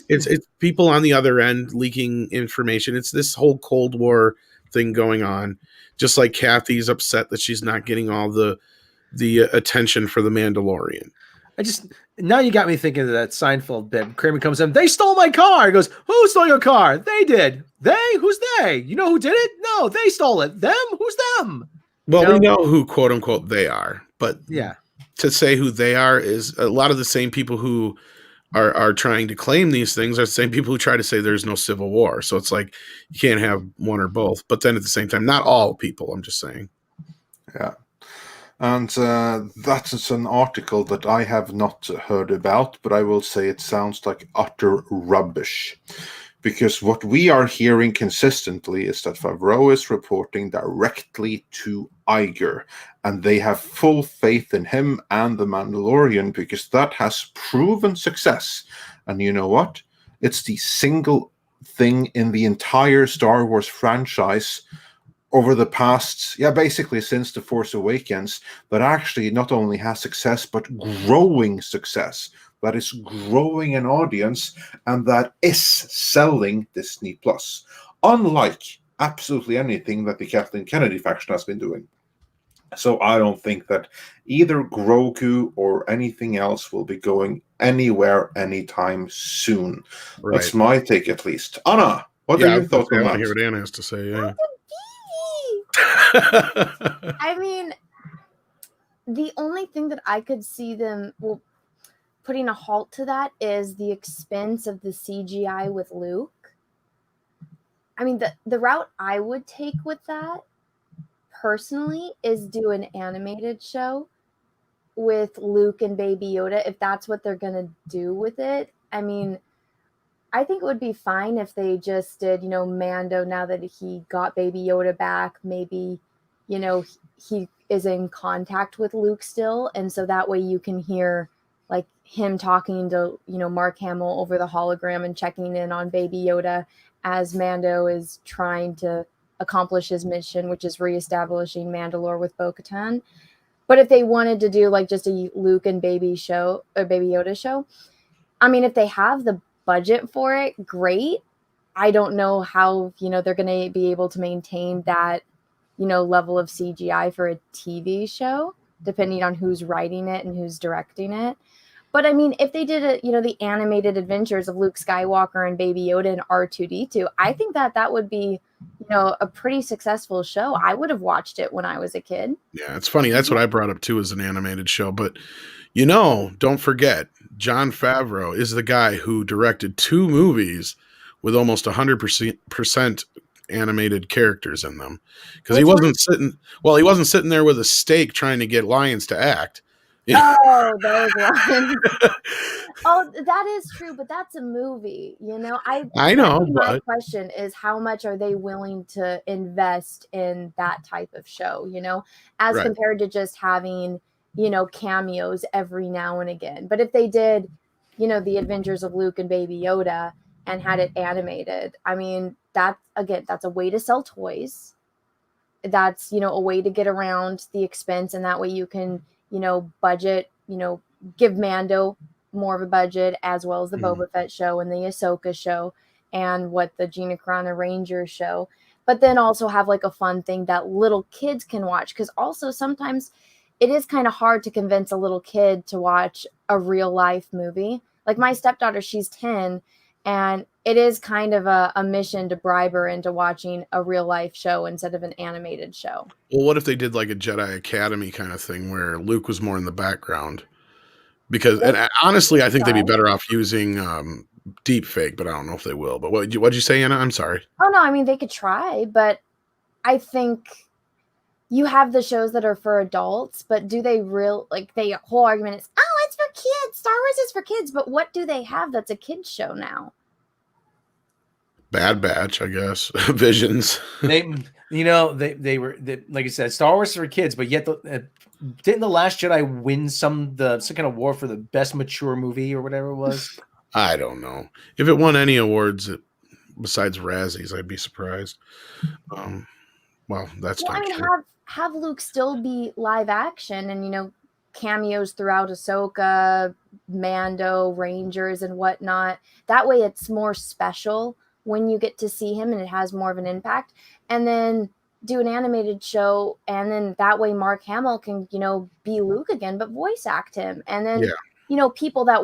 it's people on the other end leaking information. It's this whole Cold War thing going on. Just like Kathy's upset that she's not getting all the attention for the Mandalorian. Now you got me thinking of that Seinfeld bit. Kramer comes in, "They stole my car." He goes, "Who stole your car?" "They did." "They? Who's they?" "You know who did it?" "No, they stole it." "Them? Who's them?" Well, we know who quote unquote they are, but yeah, to say who they are is a lot of the same people who are trying to claim these things are the same people who try to say there's no civil war. So it's like you can't have one or both. But then at the same time, not all people. I'm just saying. Yeah. And that is an article that I have not heard about, but I will say it sounds like utter rubbish. Because what we are hearing consistently is that Favreau is reporting directly to Iger, and they have full faith in him and the Mandalorian because that has proven success. And you know what? It's the single thing in the entire Star Wars franchise over the past, basically since The Force Awakens, that actually not only has success, but growing success. That is growing an audience, and that is selling Disney+. Unlike absolutely anything that the Kathleen Kennedy faction has been doing. So I don't think that either Grogu or anything else will be going anywhere anytime soon. Right. That's my take, at least. Anna, what are your thoughts on I that? want to hear what Anna has to say. Yeah. I mean, the only thing that I could see them putting a halt to that is the expense of the CGI with Luke. I mean, the route I would take with that personally is do an animated show with Luke and Baby Yoda, if that's what they're going to do with it. I mean, I think it would be fine if they just did, Mando, now that he got Baby Yoda back, maybe, he is in contact with Luke still. And so that way you can hear like him talking to, Mark Hamill over the hologram and checking in on Baby Yoda. as Mando is trying to accomplish his mission, which is reestablishing Mandalore with Bo-Katan. But if they wanted to do like just a Luke and Baby Yoda show, I mean, if they have the budget for it, great. I don't know how, they're going to be able to maintain that, level of CGI for a TV show, depending on who's writing it and who's directing it. But I mean, if they did the animated adventures of Luke Skywalker and Baby Yoda and R2-D2, I think that would be, a pretty successful show. I would have watched it when I was a kid. Yeah, it's funny. That's what I brought up too as an animated show. But, don't forget, Jon Favreau is the guy who directed 2 movies with almost 100% animated characters in them. Because he wasn't sitting there with a stake trying to get lions to act. Yeah. Oh, those ones. Oh, that is true, but that's a movie, I know. My question is, how much are they willing to invest in that type of show, as compared to just having, cameos every now and again. But if they did, the Adventures of Luke and Baby Yoda and had it animated, I mean, that's a way to sell toys. That's, a way to get around the expense, and that way you can, budget, give Mando more of a budget, as well as the Boba Fett show and the Ahsoka show and the Gina Carano Ranger show. But then also have like a fun thing that little kids can watch. Because also sometimes it is kind of hard to convince a little kid to watch a real life movie. Like my stepdaughter, she's 10, and it is kind of a mission to bribe her into watching a real life show instead of an animated show. Well, what if they did like a Jedi Academy kind of thing where Luke was more in the background? Because, and honestly, I think they'd be better off using deep fake, but I don't know if they will. But what'd you say, Anna? I'm sorry. Oh, no, I mean, they could try, but I think you have the shows that are for adults, but do they the whole argument is, oh, it's for kids. Star Wars is for kids. But what do they have that's a kid's show now? Bad Batch, I guess. Visions. They were like I said, Star Wars for kids, but yet didn't The Last Jedi win some kind of award for the best mature movie or whatever it was? I don't know if it won any awards besides Razzies. I'd be surprised. Well, that's not true. Have Luke still be live action and cameos throughout Ahsoka, Mando, Rangers, and whatnot. That way, it's more special when you get to see him and it has more of an impact. And then do an animated show, and then that way Mark Hamill can, be Luke again, but voice act him. And then, people that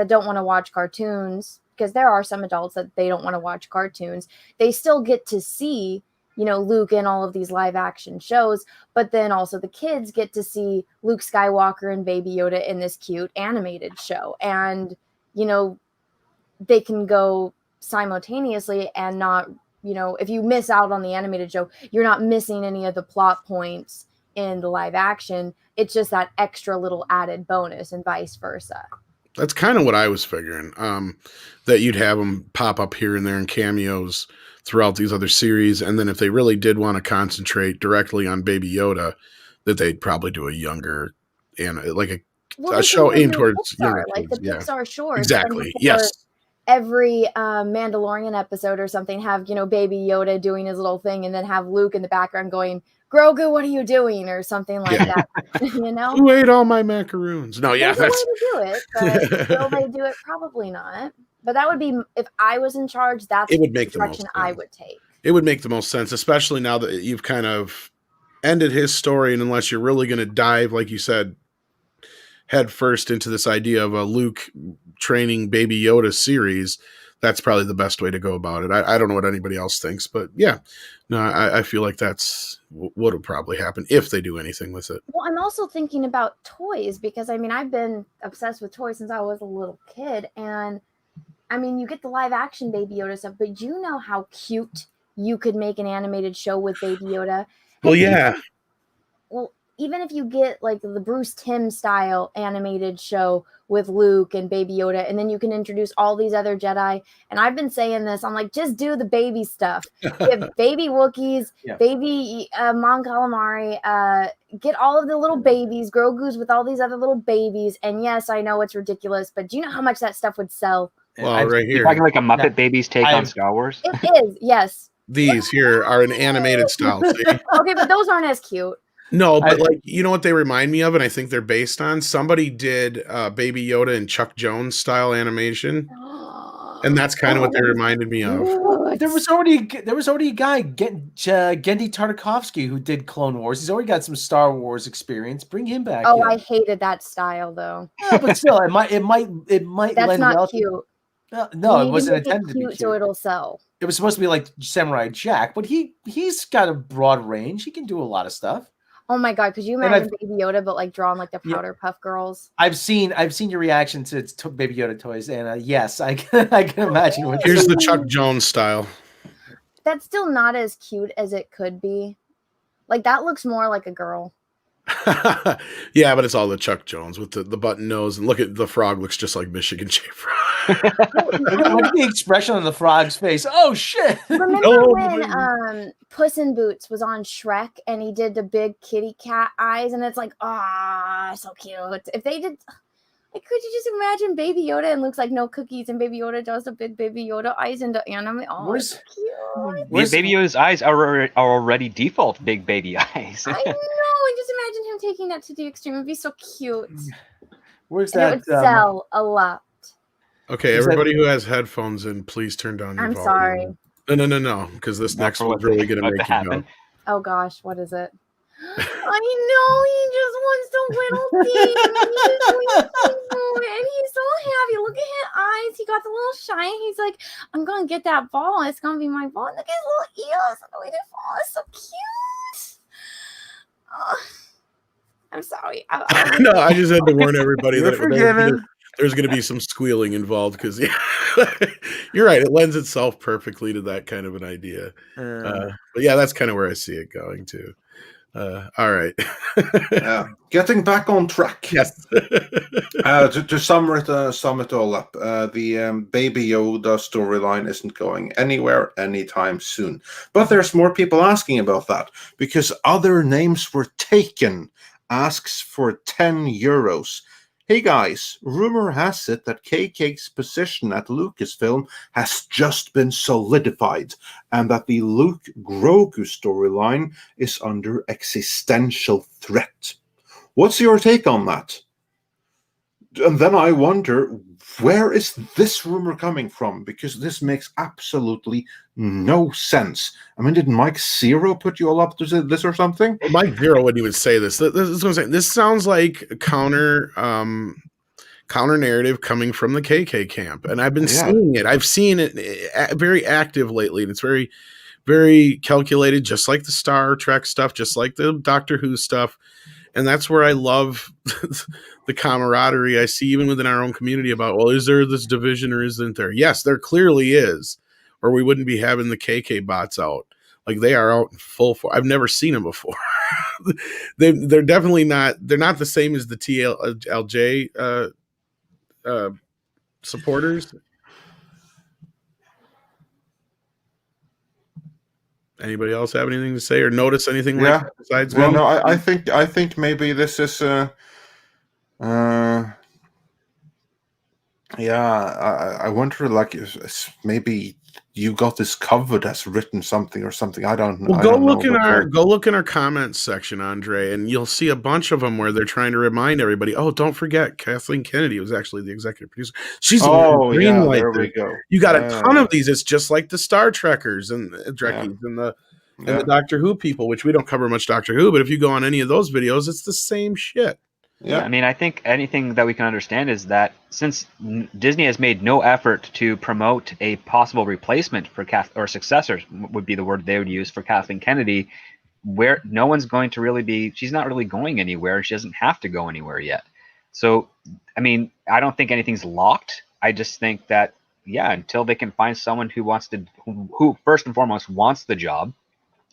don't want to watch cartoons, because there are some adults that they don't want to watch cartoons, they still get to see, Luke in all of these live action shows, but then also the kids get to see Luke Skywalker and Baby Yoda in this cute animated show. And, they can go simultaneously and not, if you miss out on the animated show, you're not missing any of the plot points in the live action. It's just that extra little added bonus, and vice versa. That's kind of what I was figuring, that you'd have them pop up here and there in cameos throughout these other series. And then if they really did want to concentrate directly on Baby Yoda, that they'd probably do a younger and like a show aimed towards younger kids. Like the Pixar shorts. Exactly. Yes. Every Mandalorian episode or something have, Baby Yoda doing his little thing, and then have Luke in the background going, Grogu, what are you doing? Or something like that. Who ate all my macaroons? No, that's a way to do it, but will they do it? Probably not. But that would be, if I was in charge, that's it would make the direction I would take. It would make the most sense, especially now that you've kind of ended his story, and unless you're really going to dive, like you said, head first into this idea of a Luke training Baby Yoda series, that's probably the best way to go about it. I don't know what anybody else thinks, but yeah, no, I feel like that's what would probably happen if they do anything with it. Well, I'm also thinking about toys, because I mean, I've been obsessed with toys since I was a little kid, and I mean, you get the live action Baby Yoda stuff, but you know how cute you could make an animated show with Baby Yoda. Well, yeah. Even if you get like the Bruce Timm style animated show with Luke and Baby Yoda, and then you can introduce all these other Jedi. And I've been saying this, I'm like, just do the baby stuff. Get baby Wookiees, baby Mon Calamari, get all of the little babies, Grogu's with all these other little babies. And yes, I know it's ridiculous, but do you know how much that stuff would sell? Well, right You're here, talking like a Muppet Babies take on I've- Star Wars? It is, yes. these here are an animated style. See? Okay, but those aren't as cute. No, but like, you know what they remind me of, and I think they're based on? Somebody did Baby Yoda and Chuck Jones style animation, and that's kind of what they reminded me of. There was already a guy, Gendy Tartakovsky, who did Clone Wars. He's already got some Star Wars experience. Bring him back. Oh, in. I hated that style though. Yeah, but still, it might That's lend not well cute. No, You it need to wasn't make it intended to be cute, so cute. it'll sell. It was supposed to be like Samurai Jack, but he's got a broad range. He can do a lot of stuff. Oh my god, could you imagine Baby Yoda, but like drawn like the Powder Puff Girls? I've seen your reaction to Baby Yoda toys, and yes, I can imagine what. Here's the Chuck Jones style. That's still not as cute as it could be. Like that looks more like a girl. Yeah, but it's all the Chuck Jones with the button nose, and look at the frog looks just like Michigan J. Frog. Look at the expression on the frog's face. Oh shit! Remember when Puss in Boots was on Shrek and he did the big kitty cat eyes, and it's like, so cute. If they did, like, could you just imagine Baby Yoda and looks like no cookies, and Baby Yoda does the big Baby Yoda eyes into anime? Oh, it's so cute. Baby Yoda's eyes are already default big baby eyes. I know, and just imagine him taking that to the extreme. It'd be so cute. Where's and that? It would sell a lot. Okay, everybody who has headphones in, please turn down your I'm volume. sorry. No, because this next one's really going to make you go. Oh gosh, what is it? I know, he just wants the little thing. He's just so cute, and he's so happy. Look at his eyes. He got the little shine. He's like, I'm going to get that ball. It's going to be my ball. Look at his little ears. The way they fall is so cute. Oh, I'm sorry. No, I just had to warn everybody You're that forgiven. there's going to be some squealing involved because you're right. It lends itself perfectly to that kind of an idea. But yeah, that's kind of where I see it going too. All right. Getting back on track. Yes. To sum it all up, the Baby Yoda storyline isn't going anywhere anytime soon. But there's more people asking about that because other names were taken. Asks for 10 euros. Hey guys, rumor has it that KK's position at Lucasfilm has just been solidified and that the Luke Grogu storyline is under existential threat. What's your take on that? And then I wonder, where is this rumor coming from? Because this makes absolutely no sense. I mean, did Mike Zero put you all up to this or something? Mike Zero wouldn't even say this. This is what I'm saying. This sounds like a counter narrative coming from the KK camp, and I've been seeing it. I've seen it very active lately, and it's very, very calculated, just like the Star Trek stuff, just like the Doctor Who stuff. And that's where I love the camaraderie I see even within our own community about, well, is there this division or isn't there? Yes, there clearly is, or we wouldn't be having the KK bots out. Like they are out in full force. I've never seen them before. They're definitely not. They're not the same as the TLJ supporters. Anybody else have anything to say or notice anything like that besides? Well, no, I think maybe this is I wonder, like, if maybe you got this covered as written something or something. I don't know. Well, go look in our comments section, Andre, and you'll see a bunch of them where they're trying to remind everybody. Oh, don't forget, Kathleen Kennedy was actually the executive producer. She's there we go. You got a ton of these. It's just like the Star Trekkers and Trekkies and the Doctor Who people, which we don't cover much Doctor Who, but if you go on any of those videos, it's the same shit. Yeah, I mean, I think anything that we can understand is that since Disney has made no effort to promote a possible replacement for or successor would be the word they would use for Kathleen Kennedy, where no one's going to really be, she's not really going anywhere. She doesn't have to go anywhere yet. So, I mean, I don't think anything's locked. I just think that, until they can find someone who wants to, who first and foremost wants the job,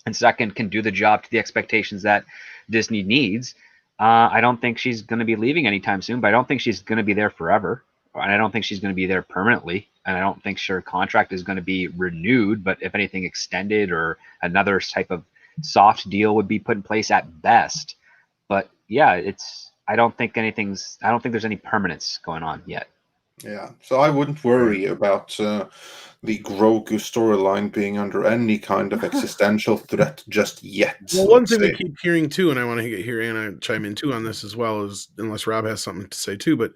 and second can do the job to the expectations that Disney needs, I don't think she's going to be leaving anytime soon, but I don't think she's going to be there forever. And I don't think she's going to be there permanently. And I don't think her contract is going to be renewed, but if anything extended or another type of soft deal would be put in place at best. But I don't think there's any permanence going on yet. Yeah, so I wouldn't worry about the Grogu storyline being under any kind of existential threat just yet. Well, one let's thing we say. keep hearing too, and I want to hear Anna chime in too on this as well, is unless Rob has something to say too, but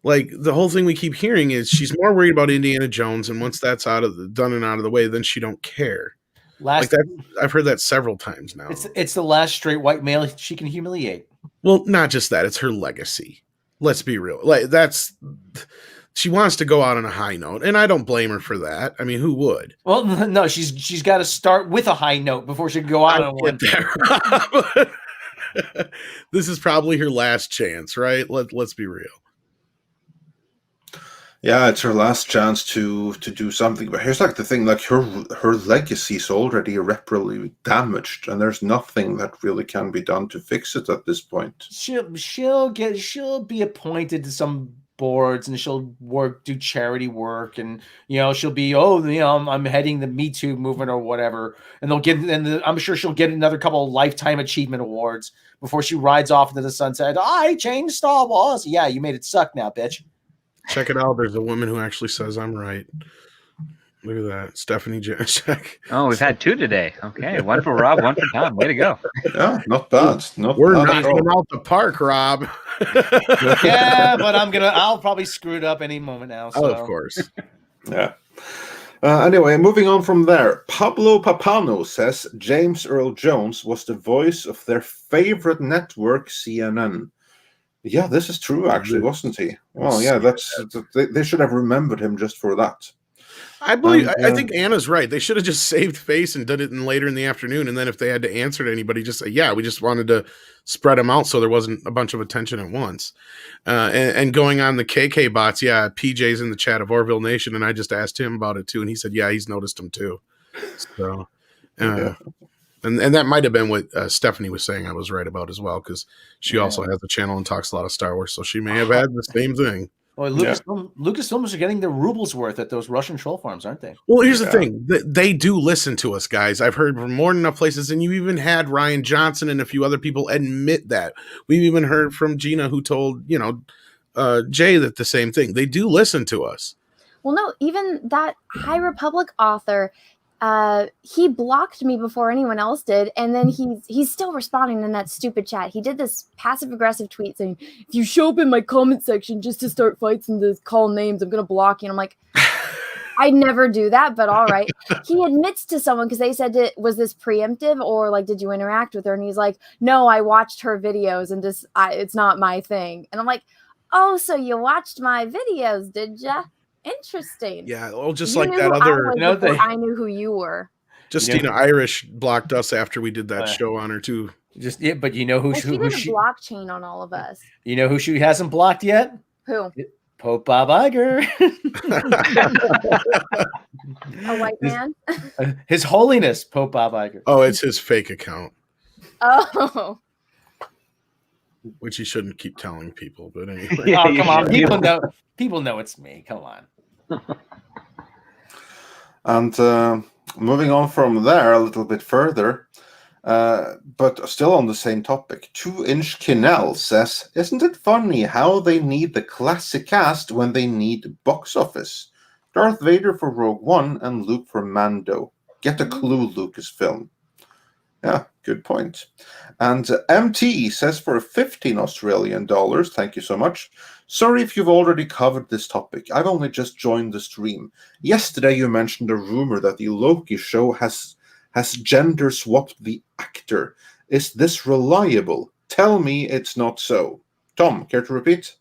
like the whole thing we keep hearing is she's more worried about Indiana Jones, and once that's done and out of the way, then she don't care. Like that, I've heard that several times now. It's the last straight white male she can humiliate. Well, not just that; it's her legacy. Let's be real. Like she wants to go out on a high note, and I don't blame her for that. I mean, who would? Well, no, she's got to start with a high note before she can go out on one. This is probably her last chance, right? Let's be real. Yeah, it's her last chance to do something. But here's like the thing: like her legacy is already irreparably damaged, and there's nothing that really can be done to fix it at this point. She'll be appointed to some boards, and she'll do charity work, and she'll be I'm heading the Me Too movement or whatever, and I'm sure she'll get another couple of lifetime achievement awards before she rides off into the sunset. I changed Star Wars. Yeah, you made it suck now, bitch. Check it out. There's a woman who actually says I'm right. Look at that. Stephanie Janacek. Oh, we've had 2 today. Okay. 1 for Rob, 1 for Tom. Way to go. Yeah, not bad. We're knocking them out the park, Rob. Yeah, but I'll probably screw it up any moment now. So. Oh, of course. Yeah. Anyway, moving on from there. Pablo Papano says James Earl Jones was the voice of their favorite network, CNN. Yeah, this is true, actually, wasn't he? Well, yeah, they should have remembered him just for that. I believe. I think Anna's right. They should have just saved face and did it later in the afternoon, and then if they had to answer to anybody, just say, "Yeah, we just wanted to spread them out so there wasn't a bunch of attention at once." And going on the KK bots, yeah, PJ's in the chat of Orville Nation, and I just asked him about it too, and he said, "Yeah, he's noticed them too." So, and that might have been what Stephanie was saying. I was right about as well, because she also has a channel and talks a lot of Star Wars, so she may have had the same thing. Well, Lucasfilms are getting their rubles worth at those Russian troll farms, aren't they? Well, here's the thing. They do listen to us, guys. I've heard from more than enough places, and you even had Rian Johnson and a few other people admit that. We've even heard from Gina, who told, Jay that the same thing. They do listen to us. Well, no, even that High Republic author, he blocked me before anyone else did, and then he's still responding in that stupid chat. He did this passive-aggressive tweet saying, "If you show up in my comment section just to start fights and to call names, I'm gonna block you." And I'm like, I never do that, but all right. He admits to someone, because they said, was this preemptive, or like, did you interact with her? And he's like, no, I watched her videos, and it's not my thing. And I'm like, oh, so you watched my videos, did ya? Interesting. Yeah, well, just like that other. I knew who you were. Justina Irish blocked us after we did that show on her too. But you know who she did a blockchain on all of us. You know who she hasn't blocked yet? Who? Pope Bob Iger. A white man. His Holiness Pope Bob Iger. Oh, it's his fake account. Oh. Which he shouldn't keep telling people, but anyway. Oh, come on. People know it's me. Come on. And moving on from there a little bit further, but still on the same topic, 2-Inch Kinnell says, isn't it funny how they need the classic cast when they need box office? Darth Vader for Rogue One and Luke for Mando. Get a clue, Lucasfilm. Yeah, good point. And MT says for 15 Australian dollars, thank you so much. Sorry if you've already covered this topic. I've only just joined the stream. Yesterday you mentioned a rumor that the Loki show has gender swapped the actor. Is this reliable? Tell me it's not so. Tom, care to repeat?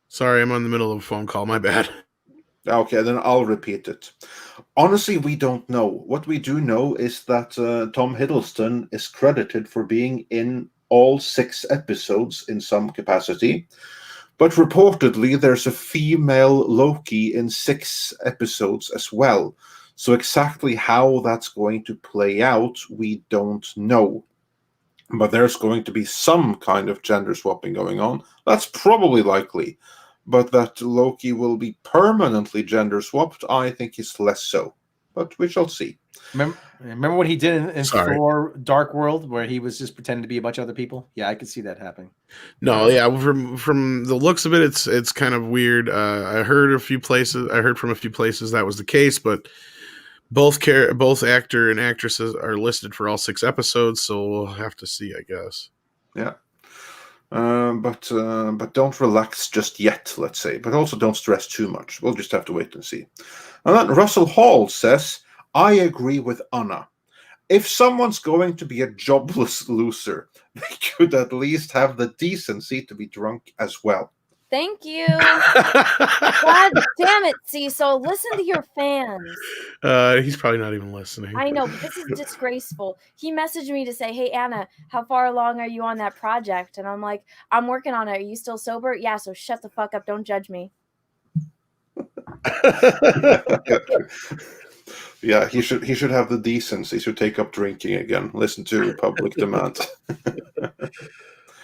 Sorry, I'm in the middle of a phone call. My bad. Okay, then I'll repeat it. Honestly, we don't know. What we do know is that Tom Hiddleston is credited for being in all 6 episodes in some capacity. But reportedly, there's a female Loki in 6 episodes as well. So exactly how that's going to play out, we don't know. But there's going to be some kind of gender swapping going on. That's probably likely. But that Loki will be permanently gender swapped, I think is less so. But we shall see. Remember what he did in Sorry. Thor: Dark World, where he was just pretending to be a bunch of other people? Yeah, I could see that happening. No, yeah, from the looks of it, it's kind of weird. I heard from a few places that was the case, but both actor and actresses are listed for all 6 episodes, so we'll have to see, I guess. Yeah. But don't relax just yet, let's say. But also don't stress too much. We'll just have to wait and see. And then Russell Hall says, I agree with Anna. If someone's going to be a jobless loser, they could at least have the decency to be drunk as well. Thank you. God damn it, Cecil. Listen to your fans. He's probably not even listening. I know, but this is disgraceful. He messaged me to say, hey, Anna, how far along are you on that project? And I'm like, I'm working on it. Are you still sober? Yeah, so shut the fuck up. Don't judge me. Yeah, he should have the decency to take up drinking again. Listen to public demand.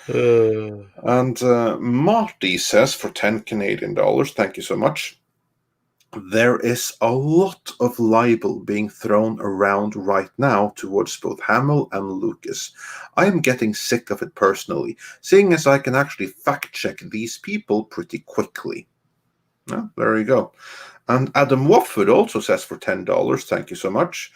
And Marty says, for 10 Canadian dollars, thank you so much. There is a lot of libel being thrown around right now towards both Hamill and Lucas. I am getting sick of it personally, seeing as I can actually fact check these people pretty quickly. Well, there you go. And Adam Wofford also says, for $10, thank you so much.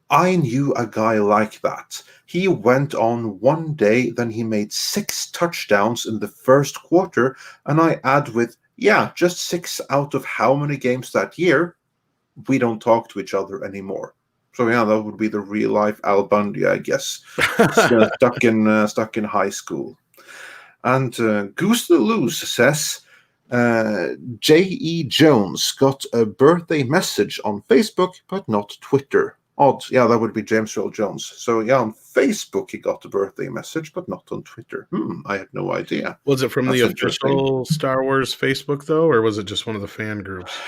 I knew a guy like that. He went on one day, then he made 6 touchdowns in the first quarter, and I add with, yeah, just 6 out of how many games that year? We don't talk to each other anymore. So yeah, that would be the real life Al Bundy, I guess. stuck in high school. And Goose the Loose says, J.E. Jones got a birthday message on Facebook, but not Twitter. Odd. Yeah, that would be James Earl Jones. So yeah, on Facebook he got a birthday message, but not on Twitter. I had no idea. Was it from the official Star Wars Facebook, though, or was it just one of the fan groups?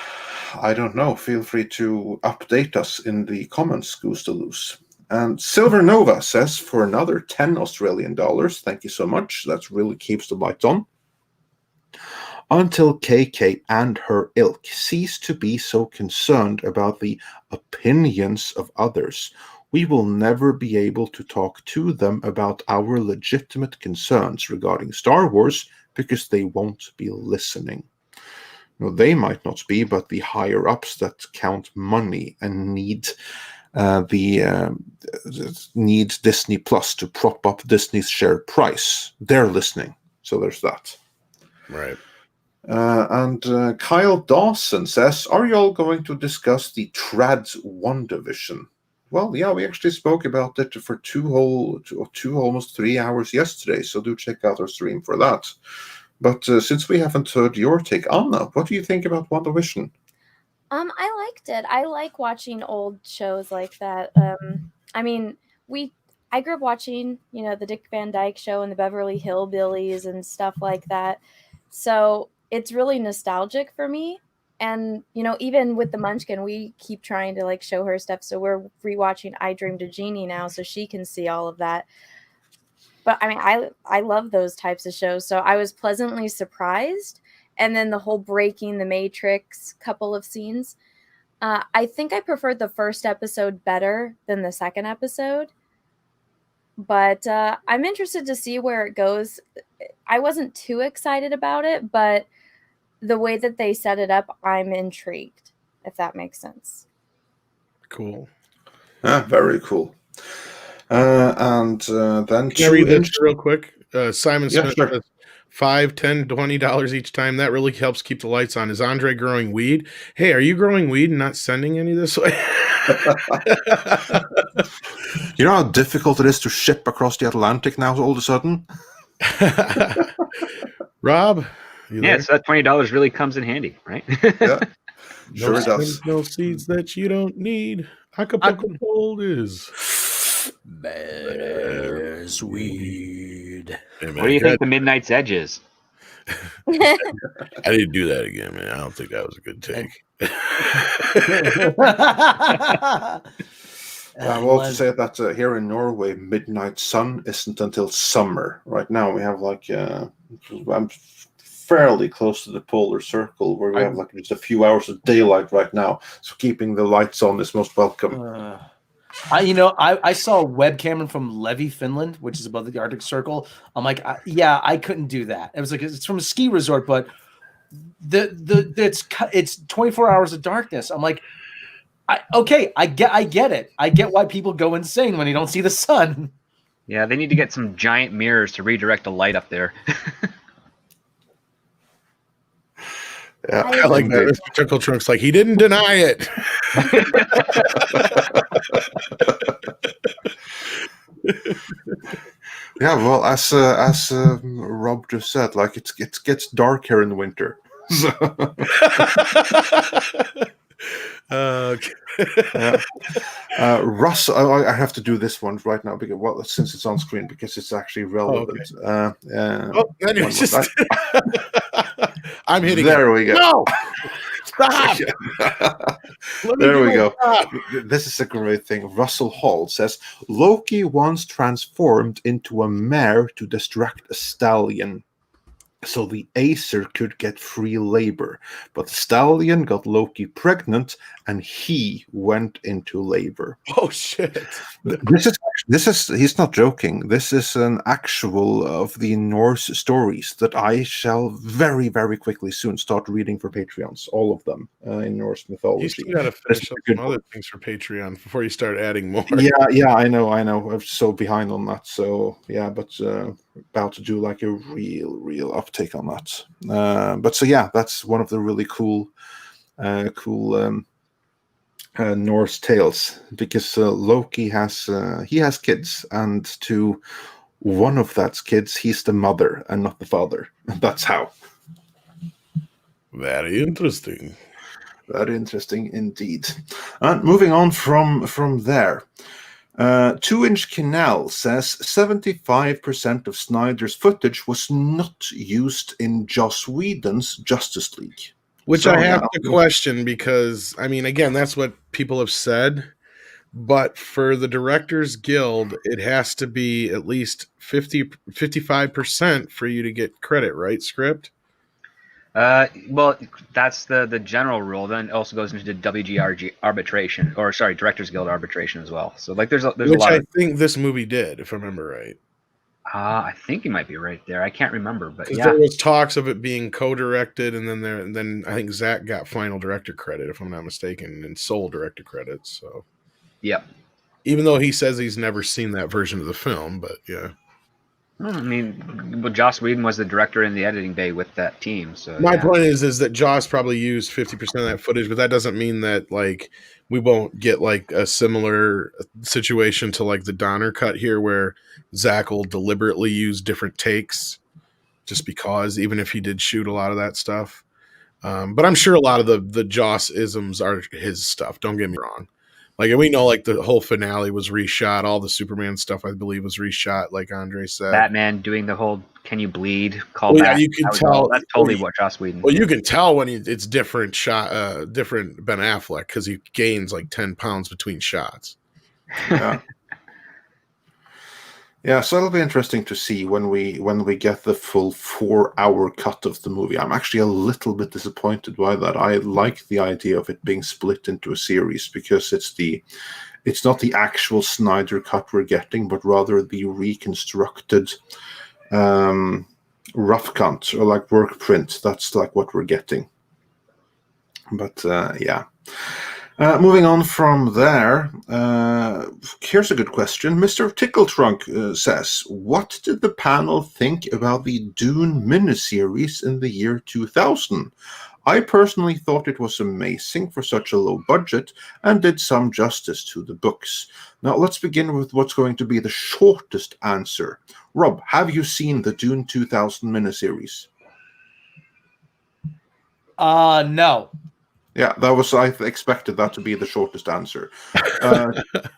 I don't know. Feel free to update us in the comments, Goose to Loose. And Silver Nova says, for another 10 Australian dollars, thank you so much. That really keeps the light on. Until KK and her ilk cease to be so concerned about the opinions of others, we will never be able to talk to them about our legitimate concerns regarding Star Wars because they won't be listening. No, they might not be, but the higher-ups that count money and need Disney Plus to prop up Disney's share price, they're listening. So there's that. Right. And Kyle Dawson says, are you all going to discuss the Trads WandaVision? Well, yeah, we actually spoke about it for almost 3 hours yesterday, so do check out our stream for that. But since we haven't heard your take, Anna, what do you think about WandaVision? I liked it. I like watching old shows like that. I mean, I grew up watching, the Dick Van Dyke Show and the Beverly Hillbillies and stuff like that. So it's really nostalgic for me. And, even with the Munchkin, we keep trying to show her stuff. So we're rewatching I Dreamed a Genie now so she can see all of that. But I mean, I love those types of shows. So I was pleasantly surprised. And then the whole breaking the Matrix couple of scenes. I think I preferred the first episode better than the second episode. But I'm interested to see where it goes. I wasn't too excited about it, but the way that they set it up, I'm intrigued, if that makes sense. Cool. Very cool. And then can I read this real quick? Simon Smith sure. says, $5, $10, $20 each time. That really helps keep the lights on. Is Andre growing weed? Hey, are you growing weed and not sending any this way? You know how difficult it is to ship across the Atlantic now all of a sudden? Rob? Yeah, so that $20 really comes in handy, right? Yeah, sure it does. No seeds that you don't need. Acapulco Gold is Bears weed. Hey, man, What do you think the Midnight's Edge is? I didn't do that again, man. I don't think that was a good take. I will also say that here in Norway, midnight sun isn't until summer. Right now, we have fairly close to the polar circle, where we have like just a few hours of daylight right now. So keeping the lights on is most welcome. I saw a webcam from Levi, Finland, which is above the Arctic Circle. I'm like, I couldn't do that. It was like it's from a ski resort, but it's 24 hours of darkness. I'm like, I get it. I get why people go insane when you don't see the sun. Yeah, they need to get some giant mirrors to redirect the light up there. Yeah, I like that. Mr. Tickle Trunk's like, he didn't deny it. Yeah, well, as Rob just said, like it gets dark here in the winter. So. Okay. Yeah. Russ, I have to do this one right now because since it's on screen because it's actually relevant. I'm hitting. There we go. No, stop. There we go. This is a great thing. Russell Hall says Loki once transformed into a mare to distract a stallion, so the Acer could get free labor. But the stallion got Loki pregnant, and he went into labor. Oh shit! This is he's not joking. This is an actual of the Norse stories that I shall very, very quickly soon start reading for Patreons. All of them in Norse mythology. You still got to finish up some other things for Patreon before you start adding more. Yeah, I know. I'm so behind on that. So yeah, but about to do like a real uptake on that. But so yeah, that's one of the really cool Norse tales, because Loki has kids, and to one of that's kids, he's the mother and not the father. That's how. Very interesting. Very interesting indeed. And moving on from there. 2-Inch Canal says 75% of Snyder's footage was not used in Joss Whedon's Justice League. Which I have to question because, I mean, again, that's what people have said. But for the Directors Guild, it has to be at least 55% for you to get credit, right, Script? Well, that's the general rule. Then it also goes into WGRG arbitration, or sorry, Directors Guild arbitration as well. So like, there's a lot. I think this movie did, if I remember right. I think you might be right there. I can't remember, but yeah, there was talks of it being co-directed, and then I think Zach got final director credit, if I'm not mistaken, and sole director credits. So, yep. Even though he says he's never seen that version of the film, but yeah. I mean, well, Joss Whedon was the director in the editing bay with that team. So my point is that Joss probably used 50% of that footage, but that doesn't mean that like we won't get like a similar situation to like the Donner cut here, where Zach will deliberately use different takes just because, even if he did shoot a lot of that stuff. But I'm sure a lot of the Joss isms are his stuff. Don't get me wrong. Like, we know, like, the whole finale was reshot. All the Superman stuff, I believe, was reshot, like Andre said. Batman doing the whole "Can you bleed?" callback. Yeah, you can tell. That's totally what Joss Whedon. Well, you can tell when it's different different Ben Affleck, because he gains like 10 pounds between shots. Yeah. Yeah, so it'll be interesting to see when we get the full 4-hour cut of the movie. I'm actually a little bit disappointed by that. I like the idea of it being split into a series, because it's not the actual Snyder cut we're getting, but rather the reconstructed rough cut, or like work print. That's like what we're getting. But yeah. Moving on from there, here's a good question. Mr. Tickletrunk says, what did the panel think about the Dune miniseries in the year 2000? I personally thought it was amazing for such a low budget and did some justice to the books. Now, let's begin with what's going to be the shortest answer. Rob, have you seen the Dune 2000 miniseries? No. Yeah, I expected that to be the shortest answer.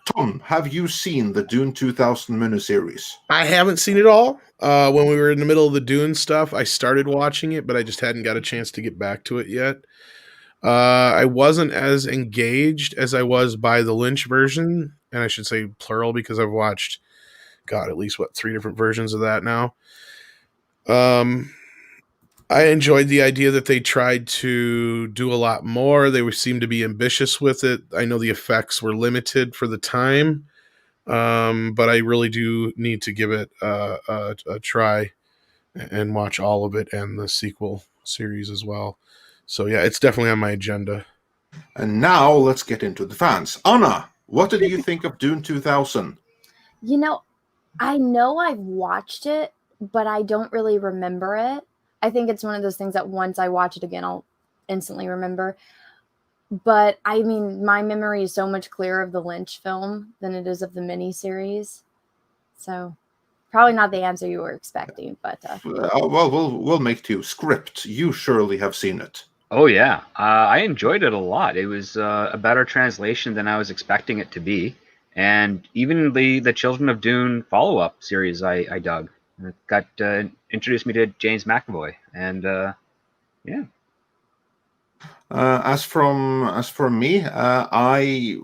Tom, have you seen the Dune 2000 miniseries? I haven't seen it all. When we were in the middle of the Dune stuff, I started watching it, but I just hadn't got a chance to get back to it yet. I wasn't as engaged as I was by the Lynch version, and I should say plural, because I've watched, at least 3 different versions of that now. I enjoyed the idea that they tried to do a lot more. They seemed to be ambitious with it. I know the effects were limited for the time, but I really do need to give it a try and watch all of it and the sequel series as well. So yeah, it's definitely on my agenda. And now let's get into the fans. Anna, what did you think of Dune 2000? You know I've watched it, but I don't really remember it. I think it's one of those things that once I watch it again, I'll instantly remember. But I mean, my memory is so much clearer of the Lynch film than it is of the miniseries. So probably not the answer you were expecting, but well, we'll make to you. Script, you surely have seen it. Oh yeah, I enjoyed it a lot. It was a better translation than I was expecting it to be, and even the Children of Dune follow-up series I dug. It got introduced me to James McAvoy, and yeah. As for me, I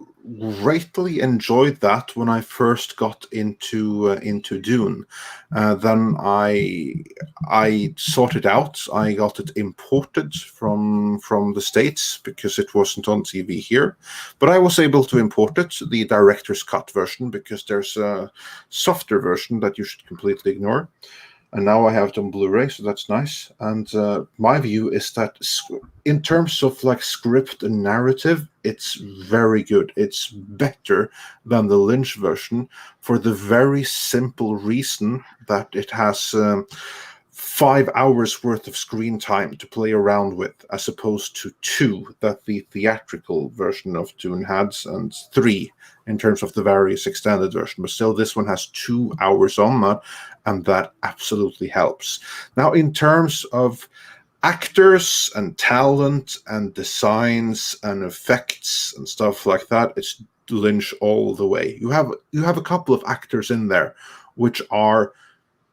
greatly enjoyed that when I first got into Dune. Then I sorted out. I got it imported from the States because it wasn't on TV here. But I was able to import it, the director's cut version, because there's a softer version that you should completely ignore. And now I have it on Blu-ray, so that's nice. And my view is that in terms of like script and narrative, it's very good. It's better than the Lynch version for the very simple reason that it has 5 hours worth of screen time to play around with, as opposed to 2 that the theatrical version of Dune had, and 3 in terms of the various extended version. But still, this one has 2 hours on that, and that absolutely helps. Now, in terms of actors and talent and designs and effects and stuff like that, it's Lynch all the way. You have a couple of actors in there which are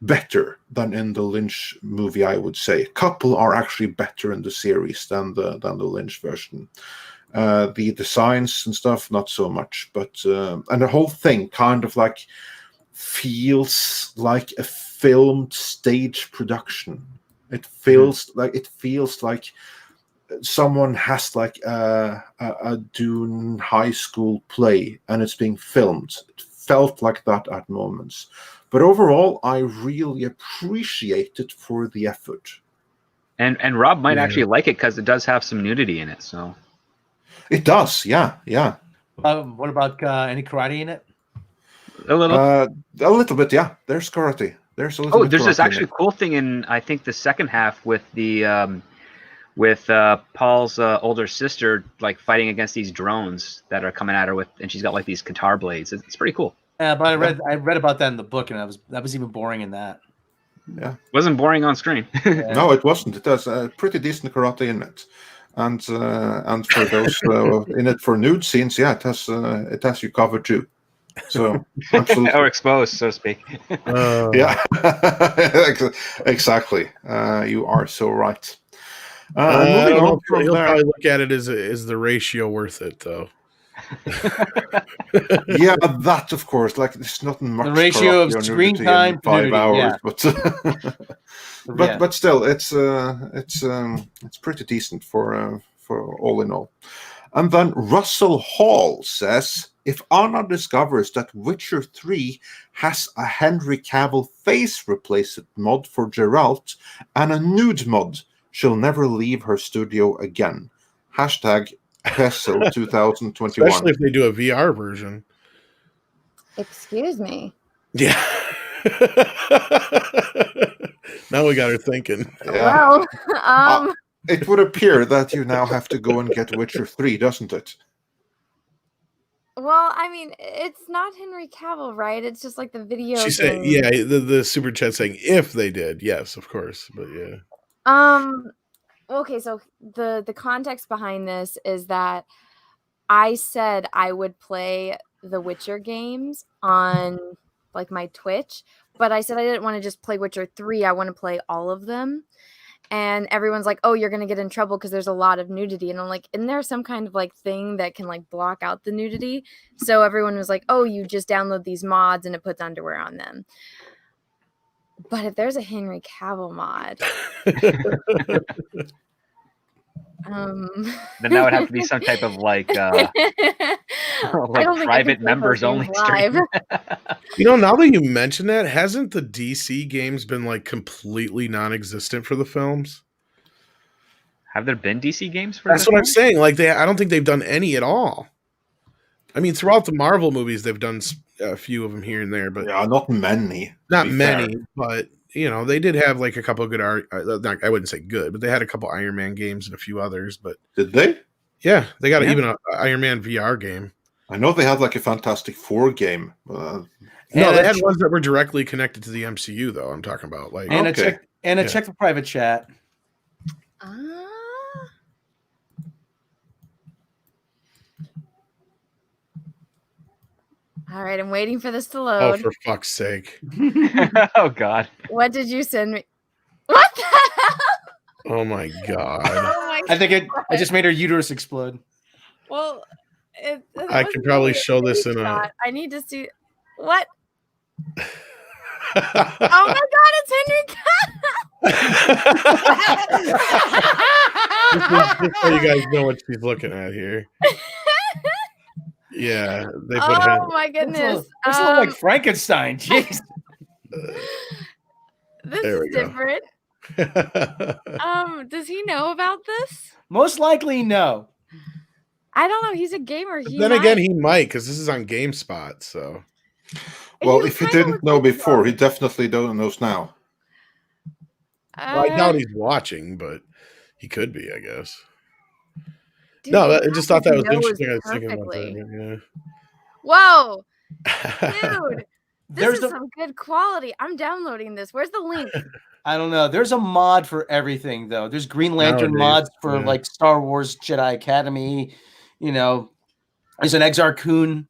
better than in the Lynch movie, I would say. A couple are actually better in the series than the Lynch version. The designs and stuff, not so much, but and the whole thing kind of like feels like a filmed stage production. It feels like someone has like a Dune high school play and it's being filmed. It felt like that at moments. But overall, I really appreciate it for the effort. And Rob might actually like it because it does have some nudity in it. So it does, yeah. What about any karate in it? A little bit, yeah. There's karate. There's a little. There's this actually cool thing in I think the second half with the with Paul's older sister like fighting against these drones that are coming at her with, and she's got like these guitar blades. It's pretty cool. Yeah, but I read about that in the book, and that was even boring in that. Yeah, it wasn't boring on screen. No, it wasn't. It has pretty decent karate in it, and for those in it for nude scenes, yeah, it has you covered too. So absolutely, or exposed, so to speak. Yeah, exactly. You are so right. Moving on from there, probably look at it as the ratio worth it, though. Yeah, that of course. Like, there's not much. The ratio of screen time, 5 hours, yeah. but still, it's pretty decent for all in all. And then Russell Hall says, if Anna discovers that Witcher 3 has a Henry Cavill face replacement mod for Geralt and a nude mod, she'll never leave her studio again. Hashtag PESO 2021. Especially if they do a VR version. Excuse me. Yeah. Now we got her thinking. Yeah. Well, it would appear that you now have to go and get Witcher 3, doesn't it? Well, I mean, it's not Henry Cavill, right? It's just like the video. She's saying, yeah, the super chat saying if they did, yes, of course, but yeah. Okay, so the context behind this is that I said I would play the Witcher games on like my Twitch, but I said I didn't want to just play Witcher 3. I want to play all of them. And everyone's like, oh, you're going to get in trouble because there's a lot of nudity. And I'm like, isn't there some kind of like thing that can like block out the nudity? So everyone was like, oh, you just download these mods and it puts underwear on them. But if there's a Henry Cavill mod, Then that would have to be some type of like I don't think I can private play members those only games live. stream. Now that you mention that, hasn't the DC games been like completely non-existent for the films? Have there been DC games for That's the what I'm film? saying. Like I don't think they've done any at all. I mean, throughout the Marvel movies, they've done a few of them here and there, but Yeah, not many. not to be many. fair. But they did have like a couple of good art. I wouldn't say good, but they had a couple Iron Man games and a few others. But Did they? yeah, they got Yeah. even an Iron Man VR game. I know they had like a Fantastic Four game. No, And they a had ch- ones that were directly connected to the MCU, though. I'm talking about like And Okay. a check for private chat. All right, I'm waiting for this to oh, load. for fuck's sake! Oh God. What did you send me? What the hell? Oh my god! Oh my I think I just made her uterus explode. Well, it I wasn't can probably really a show this in a. screenshot. I need to see what. Oh my god, it's Henry Just so you guys know what she's looking at here. Yeah, they put Oh my goodness. This looks like Frankenstein. Jeez. This There is we go. different. Does he know about this? Most likely, no. I don't know. He's a gamer. But then again, he might, because this is on GameSpot. So Well, He if he kinda didn't looks know like before, Rob. he definitely knows now. well, I doubt he's watching, but he could be, I guess. Dude, No, he I just thought that was knows interesting. I was thinking about perfectly. that. Whoa, Yeah. dude. There's This is some good quality. I'm downloading this. Where's the link? I don't know. There's a mod for everything, though. There's Green Lantern Nowadays, mods for yeah. like Star Wars Jedi Academy. There's an Exarchun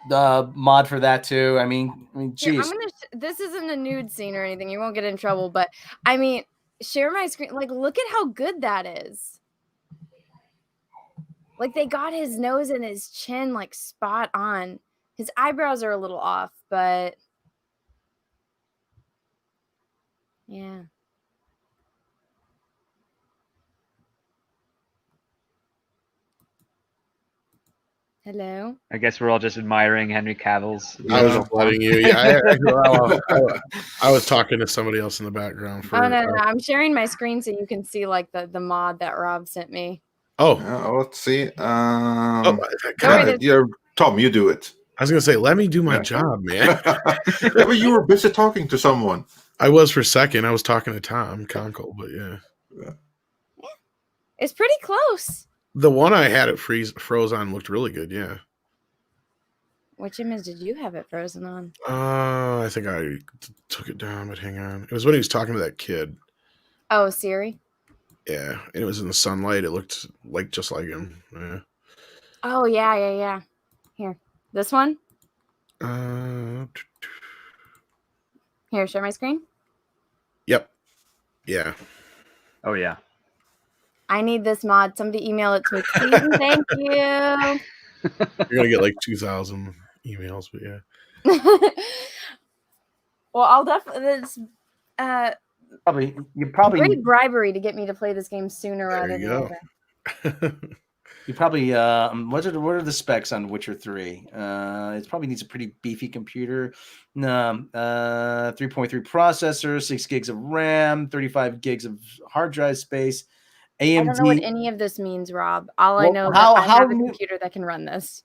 mod for that too. I mean, Here, geez. this isn't a nude scene or anything. You won't get in trouble, but I mean, share my screen. Like, look at how good that is. Like, they got his nose and his chin like spot on. His eyebrows are a little off, but yeah. Hello. I guess we're all just admiring Henry Cavill's. I was just letting you. Yeah, I was talking to somebody else in the background. For, Oh no, I'm sharing my screen so you can see like the mod that Rob sent me. Oh, Let's see. God, Tom, you do it. I was gonna say, let me do my job, man. Yeah, but you were busy talking to someone. I was for a second. I was talking to Tom Conkle, but yeah. It's pretty close. The one I had it froze on looked really good, yeah. Which image did you have it frozen on? I think I took it down, but hang on. It was when he was talking to that kid. Oh, Siri. Yeah, and it was in the sunlight. It looked like just like him. Yeah. Oh yeah. Here, this one. Here, share my screen. Yep. Yeah. Oh yeah. I need this mod. Somebody email it to me, please. And thank you. You're gonna get like 2,000 emails, but yeah. Well, I'll definitely. It's You probably great bribery to get me to play this game sooner There rather you than go. later. what are the specs on Witcher 3? It probably needs a pretty beefy computer. 3.3 processor, 6 gigs of RAM, 35 gigs of hard drive space. AMD. I don't know what any of this means, Rob. All I Well, know is how- that I how have a new- computer that can run this.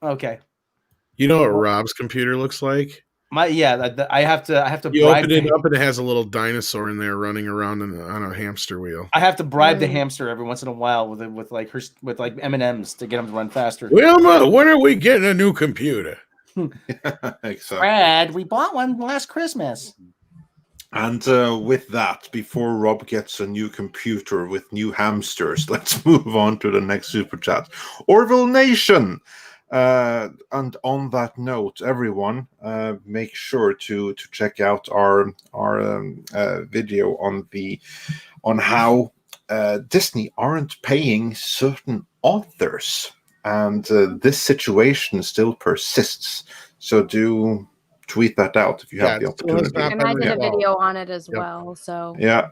Okay. You know what Rob's computer looks like? I have to You bribe open it him. up and it has a little dinosaur in there running around on a hamster wheel. I have to bribe the Mm. hamster every once in a while with M&Ms to get him to run faster. Wilma, when are we getting a new computer? Exactly. Brad, we bought one last Christmas. And with that, before Rob gets a new computer with new hamsters, let's move on to the next super chat. Orville Nation. And on that note, everyone, make sure to check out our video on how Disney aren't paying certain authors, and this situation still persists. So do tweet that out if you have the it still has opportunity. not And I did a resolved. video on it as Yep. well. So Yeah,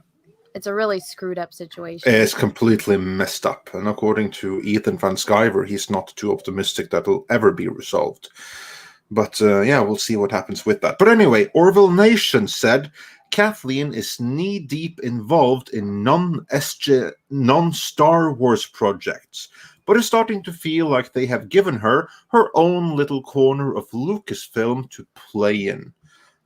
it's a really screwed up situation. it's completely messed up. And according to Ethan Van Sciver, he's not too optimistic that it'll ever be resolved. But yeah, we'll see what happens with that. But anyway, Orville Nation said Kathleen is knee-deep involved in non-Star Wars projects, but is starting to feel like they have given her own little corner of Lucasfilm to play in.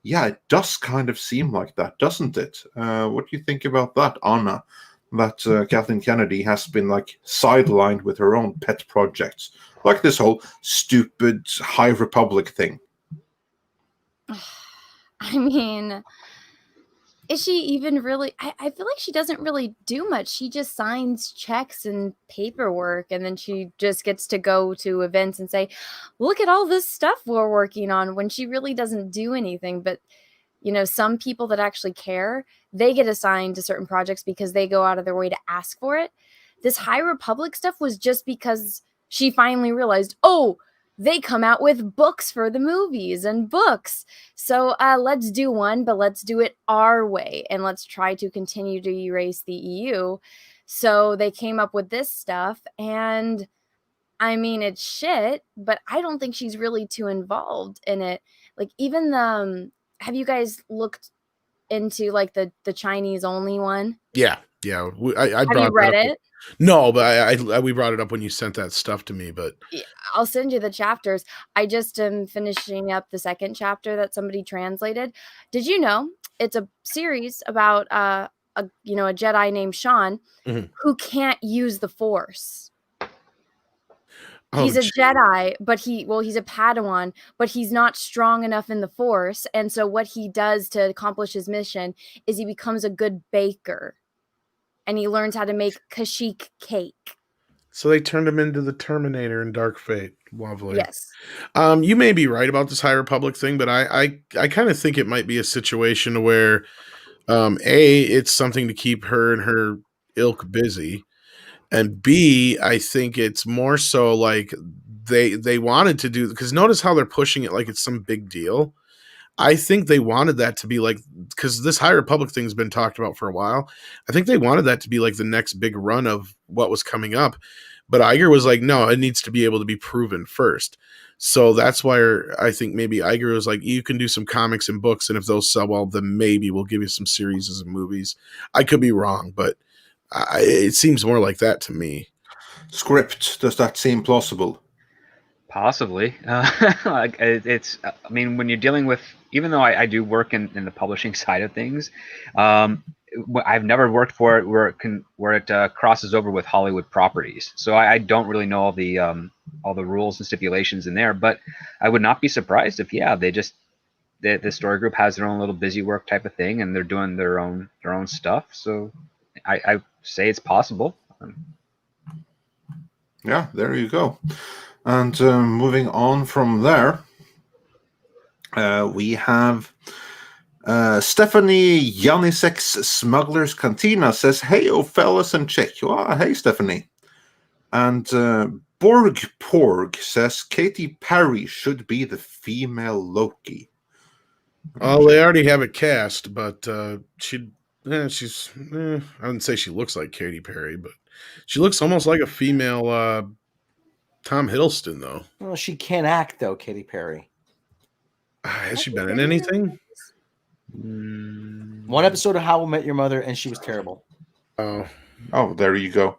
Yeah, it does kind of seem like that, doesn't it? What do you think about that, Anna? That Kathleen Kennedy has been like sidelined with her own pet projects, like this whole stupid High Republic thing. I mean, is she even really? I feel like she doesn't really do much. She just signs checks and paperwork, and then she just gets to go to events and say, look at all this stuff we're working on, when she really doesn't do anything. But, you know, some people that actually care, they get assigned to certain projects because they go out of their way to ask for it. This High Republic stuff was just because she finally realized, oh, they come out with books for the movies and books. So let's do one, but let's do it our way. And let's try to continue to erase the EU. So they came up with this stuff. And I mean, it's shit, but I don't think she's really too involved in it. Like even have you guys looked into like the Chinese only one? Yeah. I Have you read it? No, but we brought it up when you sent that stuff to me. But Yeah, I'll send you the chapters. I just am finishing up the second chapter that somebody translated. Did you know it's a series about a Jedi named Sean who can't use the Force? He's a Jedi, but he's a Padawan, but he's not strong enough in the Force. And so what he does to accomplish his mission is he becomes a good baker. And he learns how to make Kashyyyk cake. So they turned him into the Terminator in Dark Fate. Lovely. Yes. You may be right about this High Republic thing, but I kind of think it might be a situation where, it's something to keep her and her ilk busy, and B, I think it's more so like they wanted to do, because notice how they're pushing it like it's some big deal. I think they wanted that to be like, because this High Republic thing's been talked about for a while. I think they wanted that to be like the next big run of what was coming up. But Iger was like, no, it needs to be able to be proven first. So that's why I think maybe Iger was like, you can do some comics and books, and if those sell well, then maybe we'll give you some series and movies. I could be wrong, but it seems more like that to me. Script, does that seem plausible? Possibly. It's. I mean, when you're dealing with, even though I do work in the publishing side of things, I've never worked for it where it crosses over with Hollywood properties. So I don't really know all the rules and stipulations in there. But I would not be surprised if the story group has their own little busy work type of thing, and they're doing their own stuff. So I say it's possible. Yeah, there you go. And moving on from there, we have Stephanie Janisek's Smuggler's Cantina says, hey, oh, fellas and chick. Hey, Stephanie. And Borg Porg says, Katy Perry should be the female Loki. Oh, they already have it cast, but she's I wouldn't say she looks like Katy Perry, but she looks almost like a female Tom Hiddleston, though. Well, she can't act, though, Katy Perry. Has she been in anything? One episode of How I Met Your Mother, and she was terrible. Oh, there you go.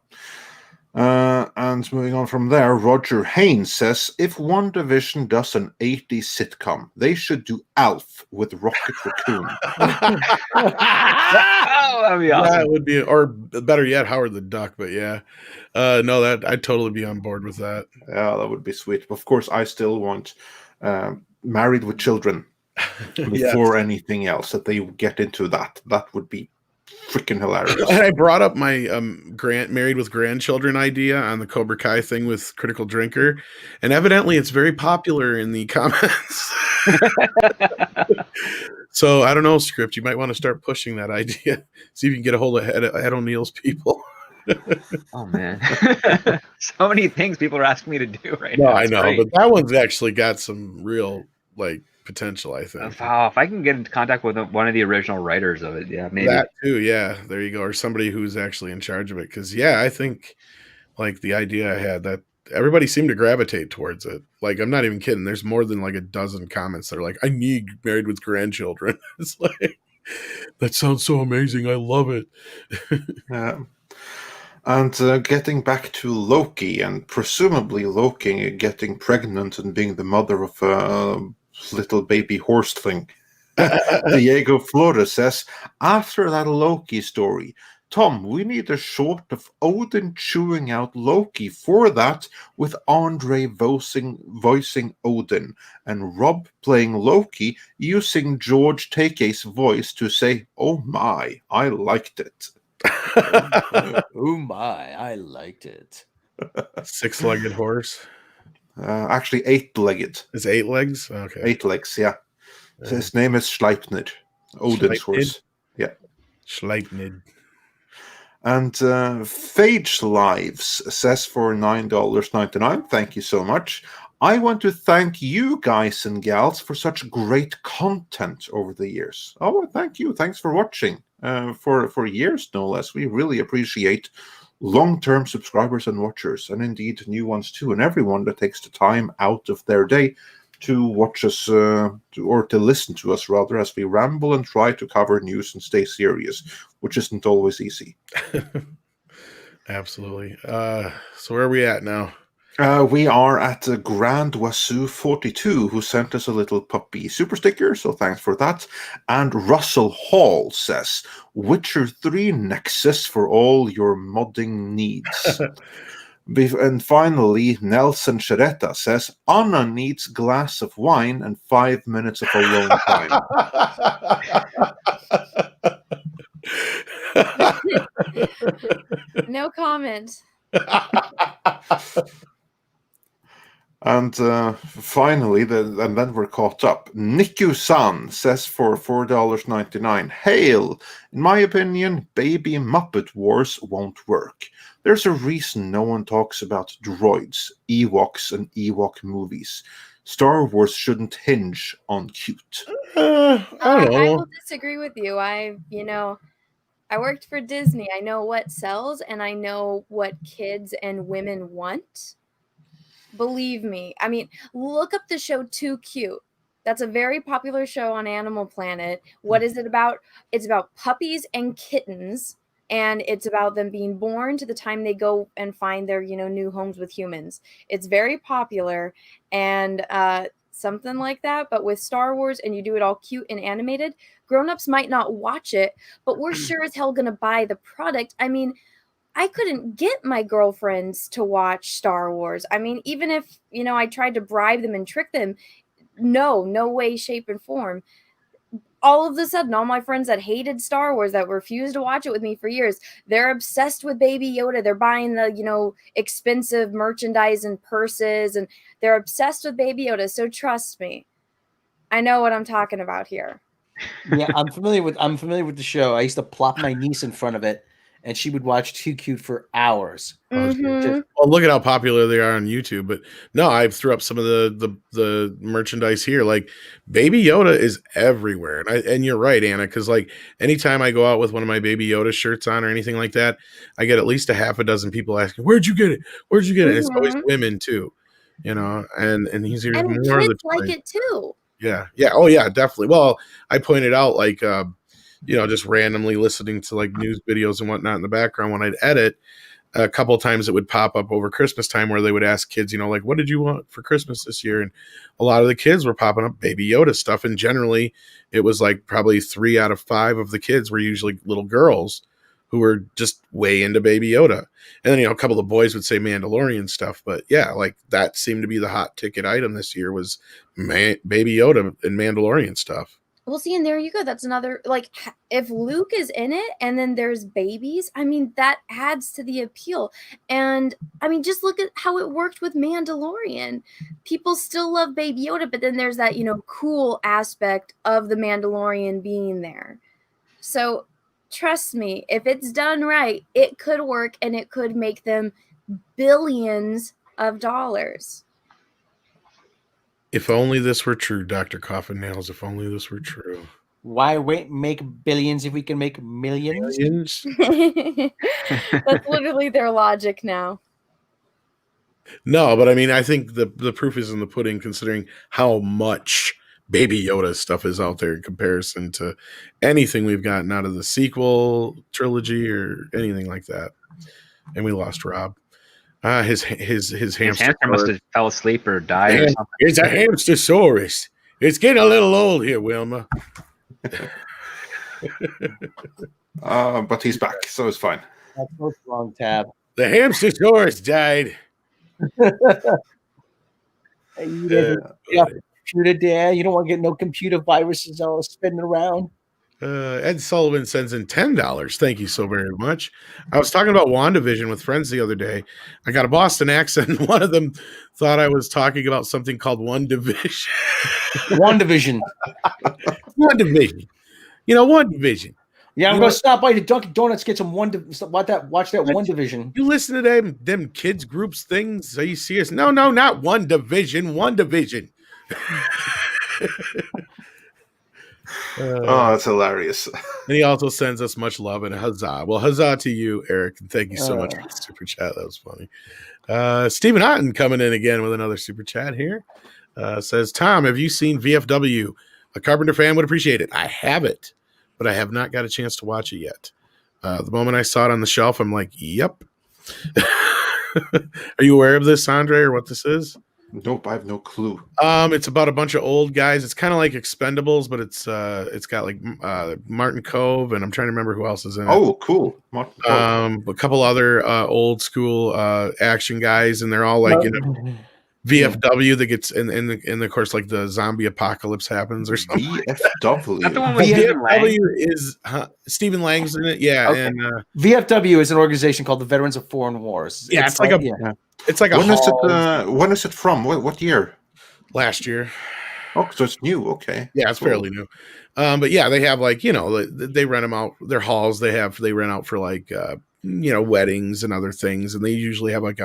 And moving on from there, Roger Haynes says, if WandaVision does an 80s sitcom, they should do Alf with Rocket Raccoon. That'd be awesome. That would be, or better yet, Howard the Duck. But yeah, no, I'd totally be on board with that. Yeah, that would be sweet. Of course, I still want Married with Children before anything else, that they get into that. That would be freaking hilarious. And I brought up my Married with Grandchildren idea on the Cobra Kai thing with Critical Drinker, and evidently it's very popular in the comments. So I don't know, Script, you might want to start pushing that idea. See if you can get a hold of Ed O'Neill's people. Oh man, so many things people are asking me to do right No, now. I know, great. but that one's actually got some real potential, I think. If I can get into contact with one of the original writers of it, yeah, maybe. That too, yeah. There you go. Or somebody who's actually in charge of it. Because yeah, I think like the idea I had that everybody seemed to gravitate towards it. Like I'm not even kidding. There's more than like a dozen comments that are like, "I need Married with Grandchildren." It's like that sounds so amazing. I love it. Yeah. And getting back to Loki, and presumably Loki getting pregnant and being the mother of a little baby horse thing. Diego Flores says, after that Loki story, Tom, we need a short of Odin chewing out Loki for that, with Andre voicing Odin, and Rob playing Loki using George Takei's voice to say, "Oh my, I liked it." Oh my, I liked it. 6-legged horse. Actually, 8-legged. It's 8 legs. Okay. 8 legs, yeah. So his name is Sleipnir, Odin's horse. Yeah. Sleipnir. And Phage Lives says for $9.99, thank you so much. I want to thank you guys and gals for such great content over the years. Oh, thank you. Thanks for watching for years, no less. We really appreciate long-term subscribers and watchers, and indeed new ones too, and everyone that takes the time out of their day to watch us, or to listen to us rather, as we ramble and try to cover news and stay serious, which isn't always easy. Absolutely. So where are we at now? We are at Grand Wasu 42, who sent us a little puppy super sticker, so thanks for that. And Russell Hall says, Witcher 3 Nexus for all your modding needs. And finally, Nelson Sheretta says, Anna needs glass of wine and 5 minutes of alone time. No comment. And finally, and then we're caught up. Niku-san says for $4.99, Hail! In my opinion, Baby Muppet Wars won't work. There's a reason no one talks about droids, Ewoks, and Ewok movies. Star Wars shouldn't hinge on cute. I don't know. I will disagree with you. I worked for Disney. I know what sells, and I know what kids and women want. Believe me. I mean, look up the show Too Cute. That's a very popular show on Animal Planet. What is it about? It's about puppies and kittens, and it's about them being born to the time they go and find their, new homes with humans. It's very popular, and something like that, but with Star Wars, and you do it all cute and animated, grown-ups might not watch it, but we're sure as hell going to buy the product. I mean, I couldn't get my girlfriends to watch Star Wars. I mean, even if, I tried to bribe them and trick them, no way, shape, and form. All of a sudden, all my friends that hated Star Wars, that refused to watch it with me for years, they're obsessed with Baby Yoda. They're buying the, expensive merchandise and purses, and they're obsessed with Baby Yoda. So trust me, I know what I'm talking about here. Yeah, I'm familiar with the show. I used to plop my niece in front of it, and she would watch Too Cute for hours. Mm-hmm. Well, look at how popular they are on YouTube. But no, I threw up some of the merchandise here. Like Baby Yoda is everywhere, and you're right, Anna, because like anytime I go out with one of my Baby Yoda shirts on or anything like that, I get at least a half a dozen people asking, "Where'd you get it? Where'd you get it?" And it's always women too, and he's here And more of the kids time. like it too. Yeah. Oh yeah, definitely. Well, I pointed out like just randomly listening to like news videos and whatnot in the background when I'd edit. A couple of times it would pop up over Christmas time where they would ask kids, like, what did you want for Christmas this year? And a lot of the kids were popping up Baby Yoda stuff. And generally it was like probably 3 out of 5 of the kids were usually little girls who were just way into Baby Yoda. And then, a couple of boys would say Mandalorian stuff. But yeah, like that seemed to be the hot ticket item this year was Baby Yoda and Mandalorian stuff. Well, see, and there you go. That's another, like, if Luke is in it and then there's babies, I mean, that adds to the appeal. And I mean, just look at how it worked with Mandalorian. People still love Baby Yoda, but then there's that, cool aspect of the Mandalorian being there. So trust me, if it's done right, it could work and it could make them billions of dollars. If only this were true, Dr. Coffin Nails. If only this were true. Why make billions if we can make millions? Millions? That's literally their logic now. No, but I mean, I think the proof is in the pudding, considering how much Baby Yoda stuff is out there in comparison to anything we've gotten out of the sequel trilogy or anything like that. And we lost Rob. His hamster must have fell asleep or died or something. It's a hamstersaurus. It's getting a little old here, Wilma. But he's back, so it's fine. That's the wrong tab. The hamstersaurus died. You computer there. You don't want to get no computer viruses all spinning around. Ed Sullivan sends in $10. Thank you so very much. I was talking about WandaVision with friends the other day. I got a Boston accent, and one of them thought I was talking about something called One Division. WandaVision. WandaVision. WandaVision. Yeah, I'm going to stop by the Dunkin' Donuts, get some watch that WandaVision. You listen to them kids groups things. Are you serious? No, not WandaVision. WandaVision. That's hilarious. And he also sends us much love and a huzzah. Well, huzzah to you, Eric, and thank you so much for the super chat. That was funny. Stephen Otten coming in again with another super chat here. Says, Tom, have you seen VFW? A Carpenter fan would appreciate it. I have it, but I have not got a chance to watch it yet. The moment I saw it on the shelf, I'm like, yep. Are you aware of this, Andre, or what this is? Nope, I have no clue. It's about a bunch of old guys. It's kind of like Expendables, but it's got like Martin Cove, and I'm trying to remember who else is in it. Oh, cool. A couple other old school action guys, and they're all like VFW that gets in of course like the zombie apocalypse happens or something. VFW. Not the one with VFW is Stephen Lang's in it, yeah. Okay. And VFW is an organization called the Veterans of Foreign Wars. Yeah, it's like a when is it from? What year? Last year. Oh, so it's new. Okay. Yeah, it's fairly new. But yeah, they have like, they rent them out. Their halls they rent out for like, weddings and other things. And they usually have like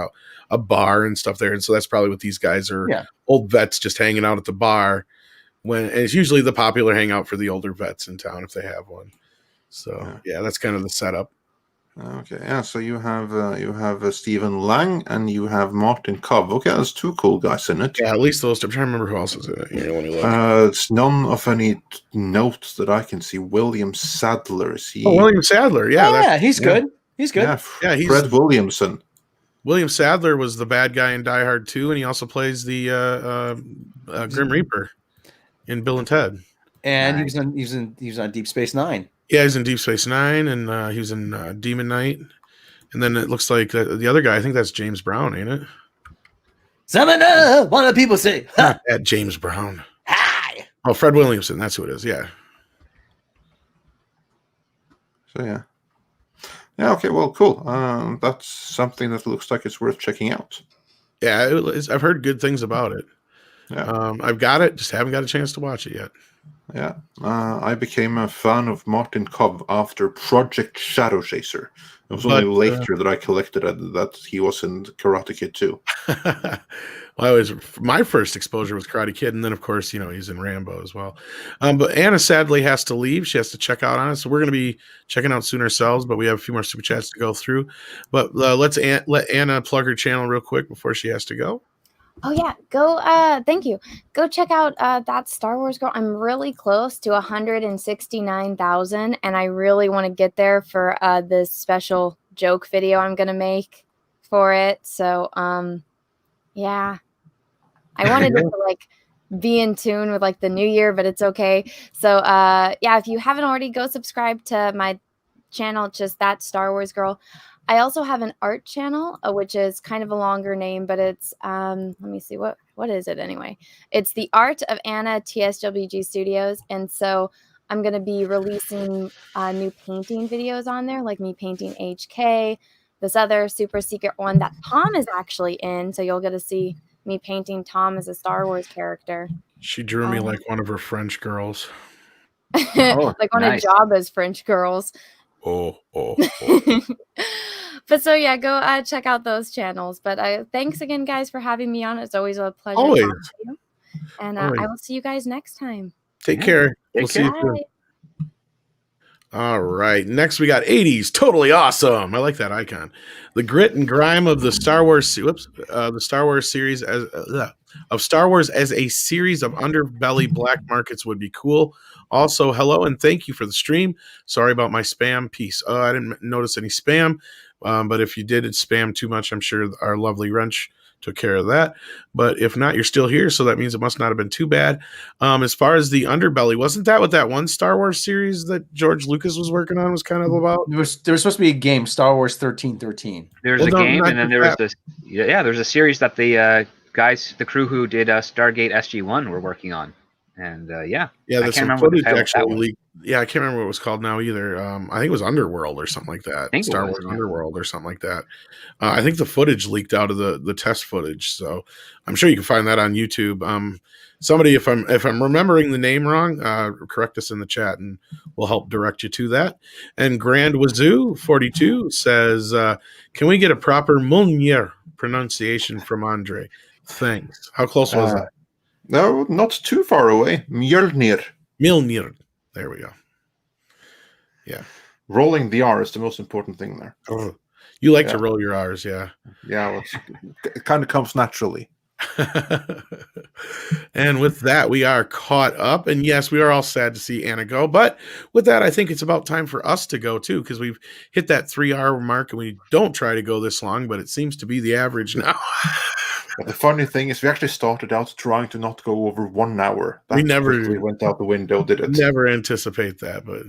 a bar and stuff there. And so that's probably what these guys are, old vets just hanging out at the bar. And it's usually the popular hangout for the older vets in town if they have one. So yeah, that's kind of the setup. Okay, yeah. So you have Stephen Lang and you have Martin Cove. Okay, there's two cool guys in it. Yeah, at least those two. I'm trying to remember who else is in it. It's none of any note that I can see. William Sadler is he? Oh, William Sadler. Yeah, he's good. He's good. Yeah, he's Fred Williamson. William Sadler was the bad guy in Die Hard 2, and he also plays the Grim Reaper in Bill and Ted. And he was on Deep Space Nine. Yeah, he's in Deep Space Nine, and he was in Demon Knight. And then it looks like the other guy, I think that's James Brown, ain't it? Summoner, what do people say? Not that James Brown. Hi. Oh, Fred Williamson, that's who it is, yeah. So, yeah. Yeah, okay, well, cool. That's something that looks like it's worth checking out. Yeah, I've heard good things about it. Yeah. I've got it, just haven't got a chance to watch it yet. Yeah, I became a fan of Martin Cove after Project Shadow Chaser. It was only later that I collected that he was in Karate Kid too. Well, my first exposure was Karate Kid, and then of course, he's in Rambo as well. But Anna sadly has to leave; she has to check out on us, so we're going to be checking out soon ourselves. But we have a few more super chats to go through. But let's let Anna plug her channel real quick before she has to go. Oh yeah, go thank you. Go check out that Star Wars Girl. I'm really close to 169,000 and I really want to get there for this special joke video I'm going to make for it. So yeah. I wanted it to like be in tune with like the new year, but it's okay. So yeah, if you haven't already, go subscribe to my channel, just that Star Wars Girl. I also have an art channel, which is kind of a longer name, but it's, let me see, what is it anyway? It's The Art of Anna TSWG Studios. And so I'm going to be releasing new painting videos on there, like me painting HK, this other super secret one that Tom is actually in. So you'll get to see me painting Tom as a Star Wars character. She drew me like one of her French girls. Like one of Jabba's French girls. Oh. But so yeah, go check out those channels. But thanks again, guys, for having me on. It's always a pleasure. Always. To you. And All right. I will see you guys next time. Take care. We'll see you soon. Bye. All right. Next, we got 80s. Totally awesome. I like that icon. The grit and grime of the Star Wars. The Star Wars series of Star Wars as a series of underbelly black markets would be cool. Also, hello and thank you for the stream. Sorry about my spam piece. I didn't notice any spam, but if you did spam too much, I'm sure our lovely Wrench took care of that. But if not, you're still here, so that means it must not have been too bad. As far as the underbelly, wasn't that what that one Star Wars series that George Lucas was working on was kind of about? There was supposed to be a game, Star Wars 1313. There's a game, and then there was this. Yeah, there's a series that the guys, the crew who did Stargate SG-1 were working on, and yeah, I can't remember what the title actually leaked. Yeah, I can't remember what it was called now either. I think it was Underworld or something like that. Star Wars Underworld or something like that. I think the footage leaked out of the test footage, so I'm sure you can find that on YouTube. Somebody, if I'm remembering the name wrong, correct us in the chat, and we'll help direct you to that. And Grand Wazoo 42 says, "Can we get a proper Mjolnir pronunciation from Andre? Thanks." How close was that? No, not too far away. Mjolnir. Mjolnir. There we go. Yeah. Rolling the R is the most important thing there. Oh, you like to roll your R's, yeah. Yeah, it kind of comes naturally. And with that, we are caught up. And yes, we are all sad to see Anna go. But with that, I think it's about time for us to go too, because we've hit that 3-hour mark and we don't try to go this long, but it seems to be the average now. But the funny thing is, we actually started out trying to not go over 1 hour. That we never quickly went out the window, did it? Never anticipate that, but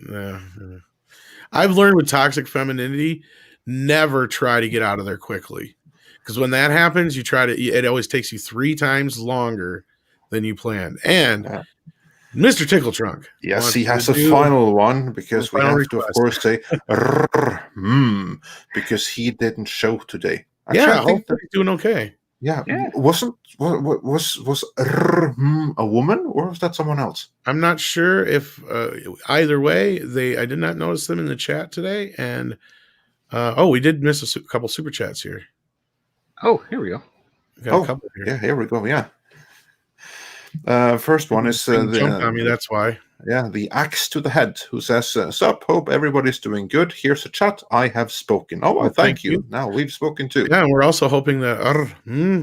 I've learned with toxic femininity, never try to get out of there quickly, because when that happens, it always takes you 3 times longer than you planned. And Mr. Tickle Trunk, yes, he has a final one, because we have to, of course, say because he didn't show today. Actually, I think he's doing okay. Yeah. Was a woman, or was that someone else? I'm not sure if either way. I did not notice them in the chat today, and we did miss a couple super chats here. Oh, here we go. Got a couple here. Yeah, here we go. Yeah. First one is jumped on me. That's why. Yeah, the axe to the head, who says, "Sup, hope everybody's doing good. Here's a chat. I have spoken." Oh, thank you. Now we've spoken too. Yeah, and we're also hoping that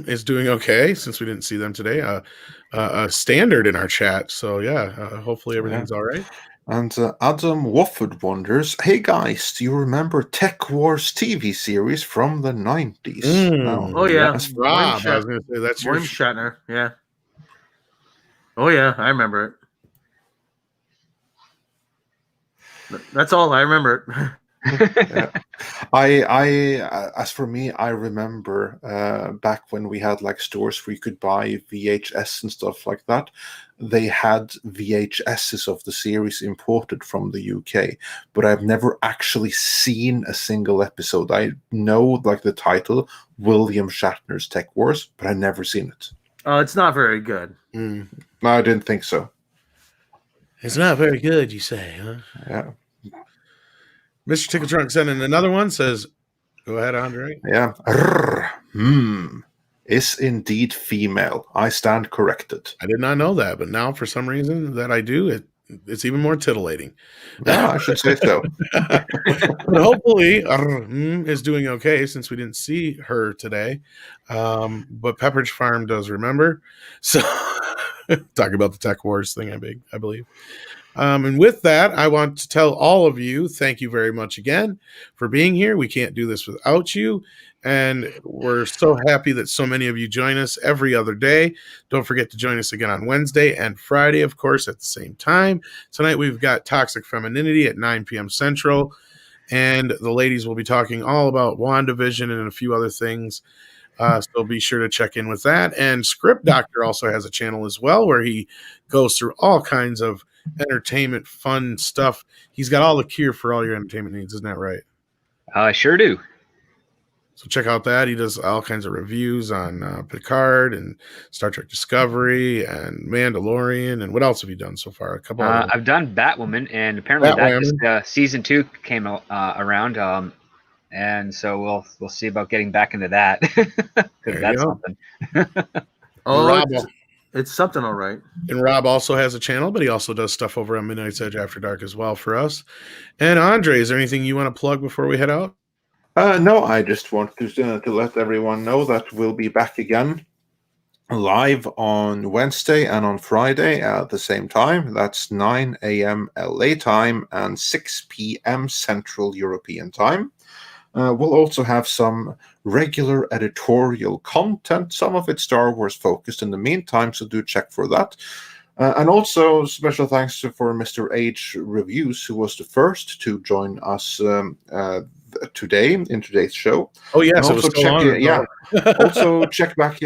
is doing okay, since we didn't see them today. A standard in our chat. So yeah, hopefully everything's all right. And Adam Wofford wonders, "Hey guys, do you remember Tech Wars TV series from the 90s? Oh yeah, that's Rob. I was going to say that's William Shatner. Yeah. Oh yeah, I remember it. That's all I remember. As for me, I remember back when we had like stores where you could buy VHS and stuff like that. They had VHSs of the series imported from the UK, but I've never actually seen a single episode. I know like the title, William Shatner's Tech Wars, but I've never seen it. It's not very good. No, I didn't think so. It's not very good, you say, huh? Yeah. Mr. Tickle Trunk sent in another one, says, go ahead, Andre. Yeah. Is indeed female. I stand corrected. I did not know that, but now for some reason that I do, it's even more titillating. Yeah, I should say so. But hopefully, is doing okay, since we didn't see her today. But Pepperidge Farm does remember. So, talk about the Tech Wars thing, I believe. And with that, I want to tell all of you, thank you very much again for being here. We can't do this without you. And we're so happy that so many of you join us every other day. Don't forget to join us again on Wednesday and Friday, of course, at the same time. Tonight, we've got Toxic Femininity at 9 p.m. Central. And the ladies will be talking all about WandaVision and a few other things. So be sure to check in with that. And Script Doctor also has a channel as well, where he goes through all kinds of entertainment, fun stuff. He's got all the cure for all your entertainment needs. Isn't that right? I sure do. So check out that. He does all kinds of reviews on Picard and Star Trek Discovery and Mandalorian. And what else have you done so far? A couple. I've done Batwoman, and apparently season 2 came around. And so we'll see about getting back into that, because that's something. Oh, It's something all right. And Rob also has a channel, but he also does stuff over on Midnight's Edge After Dark as well for us. And Andre, is there anything you want to plug before we head out? No, I just want to let everyone know that we'll be back again live on Wednesday and on Friday at the same time. That's 9 a.m. LA time and 6 p.m. Central European time. We'll also have some regular editorial content, some of it Star Wars focused in the meantime, so do check for that. And also special thanks for Mr. H Reviews, who was the first to join us today in today's show. Oh yes, and also also check back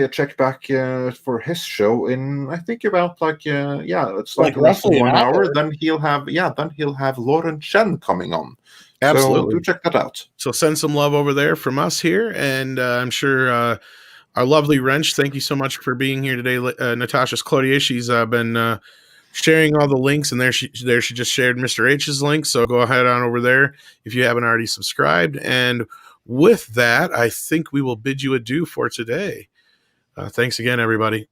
for his show in I think about it's like roughly 1 an hour. hour. Then he'll have Lauren Chen coming on. Absolutely. So do check that out. So send some love over there from us here, and I'm sure our lovely Wrench, thank you so much for being here today. Natasha's Claudia, she's been sharing all the links, and there she just shared Mr. H's link. So go ahead on over there if you haven't already subscribed. And with that, I think we will bid you adieu for today. Thanks again, everybody.